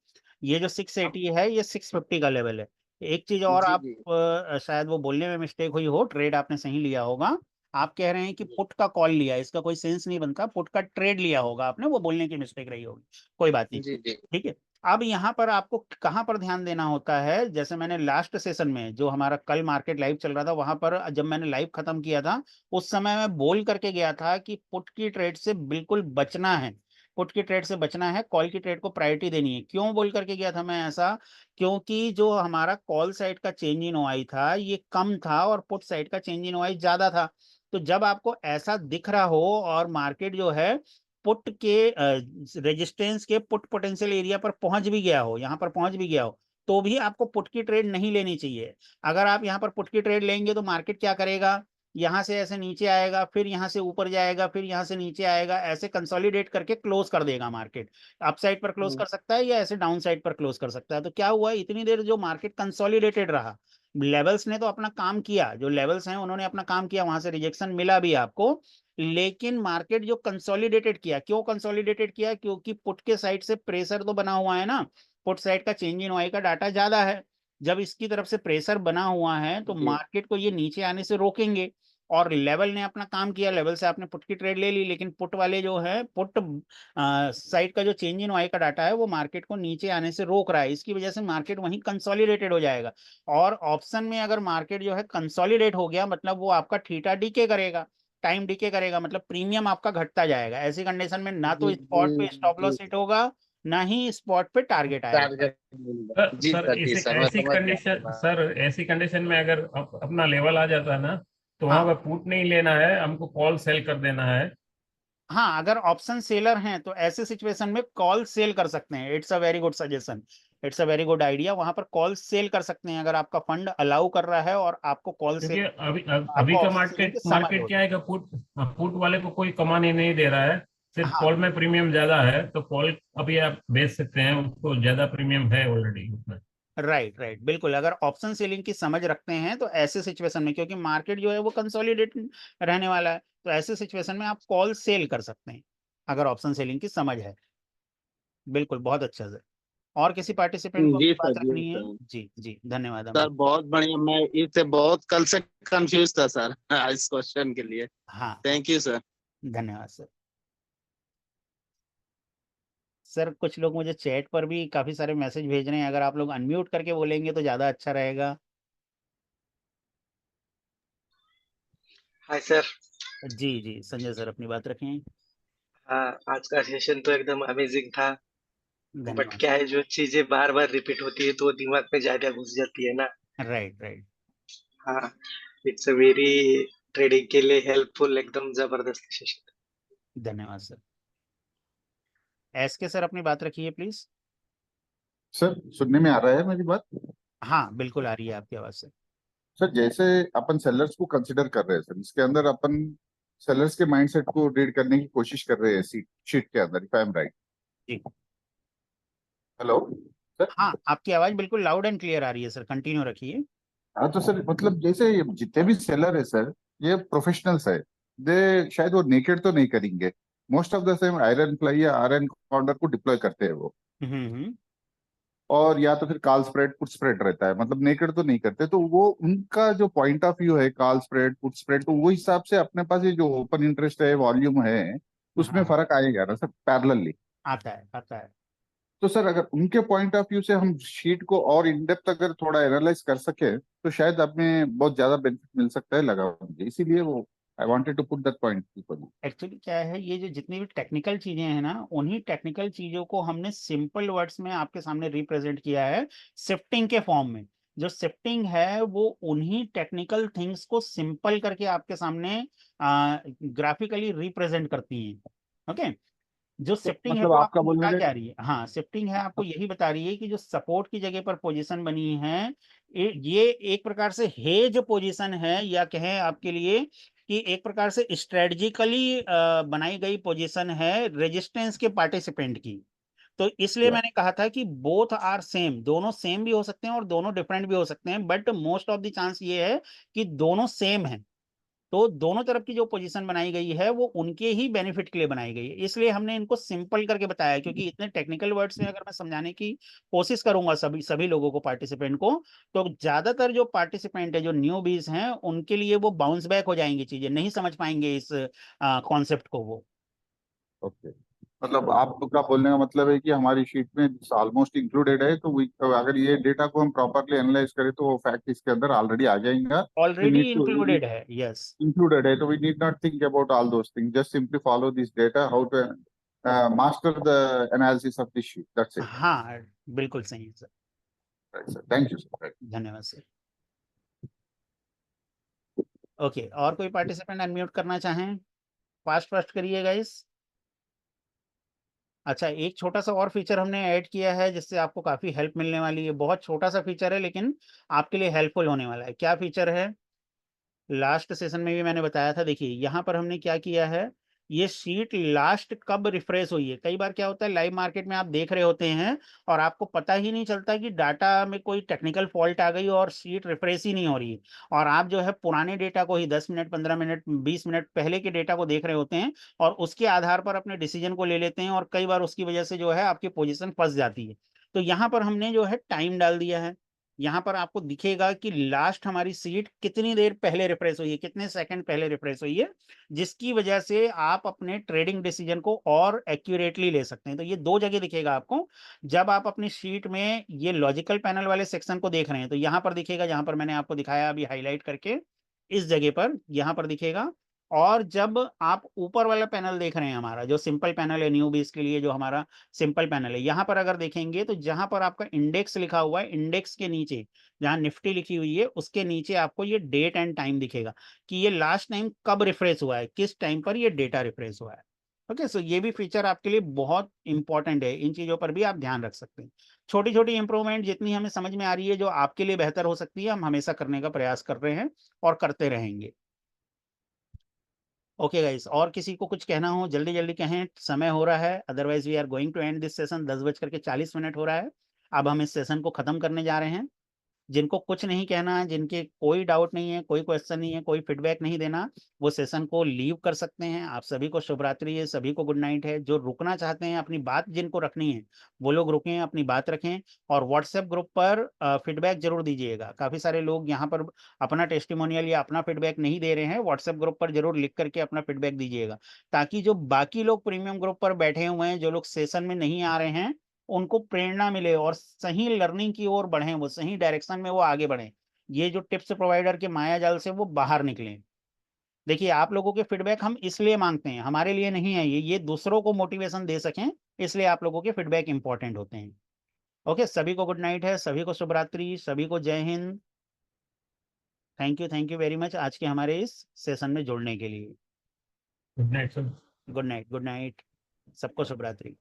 ये जो 680 है ये 650 का लेवल है। एक चीज और जी आप जी शायद वो बोलने में मिस्टेक हुई हो, ट्रेड आपने सही लिया होगा। आप कह रहे हैं कि पुट का कॉल लिया, इसका कोई सेंस नहीं बनता, पुट का ट्रेड लिया होगा आपने, वो बोलने की मिस्टेक रही होगी, कोई बात नहीं। जी जी ठीक है। अब यहाँ पर आपको कहाँ पर ध्यान देना होता है, जैसे मैंने लास्ट सेशन में जो हमारा कल मार्केट लाइव चल रहा था वहां पर जब मैंने लाइव खत्म किया था, उस समय मैं बोल करके गया था कि पुट की ट्रेड से बिल्कुल बचना है। पुट की ट्रेड से बचना है, कॉल की ट्रेड को प्रायोरिटी देनी है। क्यों बोल करके गया था मैं ऐसा? क्योंकि जो हमारा कॉल साइड का चेंज इन ओआई था ये कम था और पुट साइड का चेंज इन ओआई ज्यादा था। तो जब आपको ऐसा दिख रहा हो और मार्केट जो है पुट के रेजिस्टेंस के पुट पोटेंशियल एरिया पर पहुंच भी गया हो, यहाँ पर पहुंच भी गया हो, तो भी आपको पुट की ट्रेड नहीं लेनी चाहिए। अगर आप यहाँ पर पुट की ट्रेड लेंगे तो मार्केट क्या करेगा, यहाँ से ऐसे नीचे आएगा, फिर यहाँ से ऊपर जाएगा, फिर यहाँ से नीचे आएगा, ऐसे कंसोलिडेट करके क्लोज कर देगा मार्केट। अप साइड पर क्लोज कर सकता है या ऐसे डाउन साइड पर क्लोज कर सकता है। तो क्या हुआ, इतनी देर जो मार्केट कंसोलिडेटेड रहा, लेवल्स ने तो अपना काम किया, जो लेवल्स हैं उन्होंने अपना काम किया, वहां से रिजेक्शन मिला भी आपको, लेकिन मार्केट जो कंसोलिडेटेड किया, क्यों कंसोलिडेटेड किया? क्योंकि पुट के साइड से प्रेशर तो बना हुआ है ना, पुट साइड का चेंज इन ओआई का डाटा ज्यादा है। जब इसकी तरफ से प्रेशर बना हुआ है तो जी मार्केट को ये नीचे आने से रोकेंगे। और लेवल ने अपना काम किया, लेवल से आपने पुट की ट्रेड ले ली, लेकिन पुट वाले जो है पुट साइड का जो चेंज इन ओआई का डाटा है वो मार्केट को नीचे आने से रोक रहा है, इसकी वजह से मार्केट वहीं कंसोलिडेटेड हो जाएगा। और ऑप्शन में अगर मार्केट जो है कंसोलिडेट हो गया, मतलब वो आपका थीटा डीके करेगा, टाइम डीके करेगा, मतलब प्रीमियम आपका घटता जाएगा। ऐसी कंडीशन में ना जी तो स्पॉट पे स्टॉप जी लॉस हिट होगा, ना ही स्पॉट पे टारगेट आएगा। टारगेट जी सर सर, जी ऐसे सर, मैं ऐसी समझ गया आपकी कंडीशन, बात। सर ऐसी कंडीशन में अगर अपना लेवल आ जाता है ना, तो वहां हाँ पे पुट नहीं लेना है, हमको कॉल सेल कर देना है। हाँ, अगर ऑप्शन सेलर हैं तो ऐसे सिचुएशन में कॉल सेल कर सकते हैं। It's a very good suggestion, it's a very good idea. वहां पर कॉल सेल कर सकते हैं अगर आपका फंड अलाउ कर रहा है और आपको कॉल क्योंकि सेल, अभी आपको का ऑप्शन सेलिंग की मार्केट समझ मार्केट हो। क्या है कि पुट पुट वाले को कोई कमाने नहीं दे रहा है, सिर्फ हाँ कॉल में प्रीमियम ज्यादा है, तो कॉल अभी आप बेच सकते हैं, उसको ज्यादा प्रीमियम है ऑलरेडी उसमें। राइट राइट, बिल्कुल। अगर ऑप्शन सेलिंग की समझ रखते हैं तो ऐसे सिचुएशन में, क्योंकि मार्केट जो है वो कंसोलिडेट रहने वाला है, तो ऐसे सिचुएशन में आप कॉल सेल कर सकते हैं अगर ऑप्शन सेलिंग की समझ है। बिल्कुल, बहुत अच्छा सर। और किसी पार्टिसिपेंट को जी अपनी सर, बात जी रखनी है? सर। जी जी, धन्यवाद सर अमित। बहुत बढ़िया, मैं इससे बहुत कल से कंफ्यूज था सर इस क्वेश्चन के लिए। हाँ हाँ, थैंक यू सर। धन्यवाद सर। सर कुछ लोग मुझे चैट पर भी काफी सारे मैसेज भेज रहे हैं, अगर आप लोग अनम्यूट करके बोलेंगे तो ज्यादा अच्छा रहेगा। Hi sir. जी जी, संजय सर अपनी बात रखें। हाँ, आज का सेशन तो एकदम अमेजिंग था। बट धन्यवाद। क्या है, जो चीजें बार बार रिपीट होती है तो वो दिमाग में ज्यादा घुस जाती है ना। Right right. हाँ, इट्स अ वेरी ट्रेडिंग के लिए हेल्पफुल, एकदम जबरदस्त सेशन। धन्यवाद सर। एस के सर अपनी बात रखिए प्लीज। सर सुनने में आ रहा है मेरी बात? हाँ बिल्कुल आ रही है आपकी आवाज से। सर जैसे अपन सेलर्स को कंसिडर कर रहे हैं सर, इसके अंदर अपन सेलर्स के माइंडसेट को रीड करने की कोशिश कर रहे हैं सीट शीट के अंदर, इफ आई एम राइट। जी हेलो सर। हाँ, आपकी आवाज बिल्कुल लाउड एंड क्लियर आ रही है सर, कंटिन्यू रखिए। हाँ तो सर मतलब जैसे ये जितने भी सेलर है सर, ये प्रोफेशनल्स है। दे शायद वो नेकेड तो नहीं करेंगे। Most of the time iron fly या आयरन कॉर्नर को डिप्लॉय करते हैं वो। हम्म। और या तो फिर कॉल स्प्रेड पुट स्प्रेड रहता है, मतलब नेकेड तो नहीं करते। तो वो उनका जो पॉइंट ऑफ व्यू है कॉल स्प्रेड पुट स्प्रेड, तो वो हिसाब से अपने पास ये जो ओपन इंटरेस्ट है वॉल्यूम है उसमें हाँ, फर्क आएगा ना सर, पैरेलली। आता है आता है। तो सर अगर उनके पॉइंट ऑफ व्यू से हम शीट को और इन डेप्थ अगर थोड़ा एनालाइज कर सके तो शायद हमें बहुत ज्यादा बेनिफिट मिल सकता है, लगा मुझे, इसीलिए वो I wanted to put that point. Actually क्या है, ये जो जितनी भी टेक्निकल चीजें हैं ना, उन्हीं टेक्निकल चीजों को हमने सिंपल वर्ड्स में आपके सामने रिप्रेजेंट किया है, शिफ्टिंग के फॉर्म में। जो शिफ्टिंग है वो उन्हीं टेक्निकल थिंग्स को सिंपल करके आपके सामने ग्राफिकली रिप्रेजेंट करती हैं। ओके। जो तो शिफ्टिंग है मतलब वो आपका आपको बता बोलने क्या रही है? हाँ, शिफ्टिंग है आपको यही बता रही है कि जो सपोर्ट की जगह पर पोजीशन बनी है, ये एक प्रकार से हेज पोजीशन है, या कहें आपके लिए कि एक प्रकार से स्ट्रेटजिकली बनाई गई पोजीशन है रेजिस्टेंस के पार्टिसिपेंट की। तो इसलिए Yeah. मैंने कहा था कि बोथ आर सेम, दोनों सेम भी हो सकते हैं और दोनों डिफरेंट भी हो सकते हैं, but most of the chance ये है कि दोनों सेम है। तो दोनों तरफ की जो पोजीशन बनाई गई है वो उनके ही बेनिफिट के लिए बनाई गई है, इसलिए हमने इनको सिंपल करके बताया, क्योंकि इतने टेक्निकल वर्ड्स में अगर मैं समझाने की कोशिश करूंगा सभी सभी लोगों को, पार्टिसिपेंट को, तो ज्यादातर जो पार्टिसिपेंट है, जो न्यूबीज हैं, उनके लिए वो बाउंस बैक हो जाएंगी, चीजें नहीं समझ पाएंगे इस कॉन्सेप्ट को वो। ओके, मतलब आपका बोलने का मतलब है कि हमारी शीट में ऑलमोस्ट इंक्लूडेड है, तो अगर ये डेटा को हम प्रॉपरली एनालाइज करें तो वो फैक्ट इसके अंदर ऑलरेडी आ जाएगा। We already need to included है, यस। included है, तो we need not think about all those things, just simply follow this data, how to master the analysis of this sheet, that's it. हाँ, बिल्कुल सही है sir. Right, sir. Thank you, sir. Right. धन्यवाद सर। ओके, और कोई पार्टिसिपेंट अनम्यूट करना चाहें? फास्ट फास्ट करिए गाइस। अच्छा, एक छोटा सा और फीचर हमने ऐड किया है जिससे आपको काफी हेल्प मिलने वाली है। बहुत छोटा सा फीचर है लेकिन आपके लिए हेल्पफुल होने वाला है। क्या फीचर है? लास्ट सेशन में भी मैंने बताया था। देखिए यहाँ पर हमने क्या किया है, ये शीट लास्ट कब रिफ्रेश हुई है। कई बार क्या होता है, लाइव मार्केट में आप देख रहे होते हैं और आपको पता ही नहीं चलता कि डाटा में कोई टेक्निकल फॉल्ट आ गई और शीट रिफ्रेश ही नहीं हो रही है, और आप जो है पुराने डेटा को ही 10 मिनट 15 मिनट 20 मिनट पहले के डेटा को देख रहे होते हैं और उसके आधार पर अपने डिसीजन को ले लेते हैं, और कई बार उसकी वजह से जो है आपकी पोजिशन फंस जाती है। तो यहाँ पर हमने जो है टाइम डाल दिया है। यहाँ पर आपको दिखेगा कि लास्ट हमारी सीट कितनी देर पहले रिफ्रेश हुई है, कितने सेकंड पहले रिफ्रेश हुई है, जिसकी वजह से आप अपने ट्रेडिंग डिसीजन को और एक्यूरेटली ले सकते हैं। तो ये दो जगह दिखेगा आपको। जब आप अपनी शीट में ये लॉजिकल पैनल वाले सेक्शन को देख रहे हैं तो यहाँ पर दिखेगा, जहां पर मैंने आपको दिखाया अभी हाईलाइट करके, इस जगह पर यहाँ पर दिखेगा। और जब आप ऊपर वाला पैनल देख रहे हैं, हमारा जो सिंपल पैनल है न्यूबीज के लिए, जो हमारा सिंपल पैनल है, यहाँ पर अगर देखेंगे तो जहां पर आपका इंडेक्स लिखा हुआ है, इंडेक्स के नीचे जहां निफ्टी लिखी हुई है उसके नीचे आपको ये डेट एंड टाइम दिखेगा कि ये लास्ट टाइम कब रिफ्रेश हुआ है, किस टाइम पर ये डेटा रिफ्रेश हुआ है। ओके, सो ये भी फीचर आपके लिए बहुत इंपॉर्टेंट है, इन चीजों पर भी आप ध्यान रख सकते हैं। छोटी छोटी इंप्रूवमेंट जितनी हमें समझ में आ रही है जो आपके लिए बेहतर हो सकती है, हम हमेशा करने का प्रयास कर रहे हैं और करते रहेंगे। ओके गाइस, और किसी को कुछ कहना हो जल्दी जल्दी कहें, समय हो रहा है, otherwise we are going to end this session. 10:40 हो रहा है। अब हम इस सेशन को खत्म करने जा रहे हैं। जिनको कुछ नहीं कहना है, जिनके कोई डाउट नहीं है, कोई क्वेश्चन नहीं है, कोई फीडबैक नहीं देना, वो सेशन को लीव कर सकते हैं। आप सभी को शुभ रात्रि है, सभी को गुड नाइट है। जो रुकना चाहते हैं, अपनी बात जिनको रखनी है वो लोग रुकें, अपनी बात रखें। और व्हाट्सएप ग्रुप पर फीडबैक जरूर दीजिएगा। काफी सारे लोग यहाँ पर अपना टेस्टिमोनियल या अपना फीडबैक नहीं दे रहे हैं, व्हाट्सएप ग्रुप पर जरूर लिख करके अपना फीडबैक दीजिएगा, ताकि जो बाकी लोग प्रीमियम ग्रुप पर बैठे हुए हैं, जो लोग सेशन में नहीं आ रहे हैं, उनको प्रेरणा मिले और सही लर्निंग की ओर बढ़ें, वो सही डायरेक्शन में वो आगे बढ़ें, ये जो टिप्स प्रोवाइडर के माया जाल से वो बाहर निकलें। देखिए, आप लोगों के फीडबैक हम इसलिए मांगते हैं, हमारे लिए नहीं है, ये दूसरों को मोटिवेशन दे सकें, इसलिए आप लोगों के फीडबैक इंपॉर्टेंट होते हैं। ओके, सभी को गुड नाइट है, सभी को शुभ रात्रि, सभी को जय Hind. Thank you very much आज के हमारे इस सेशन में जुड़ने के लिए। Good night sir. Good night, सबको शुभ रात्रि।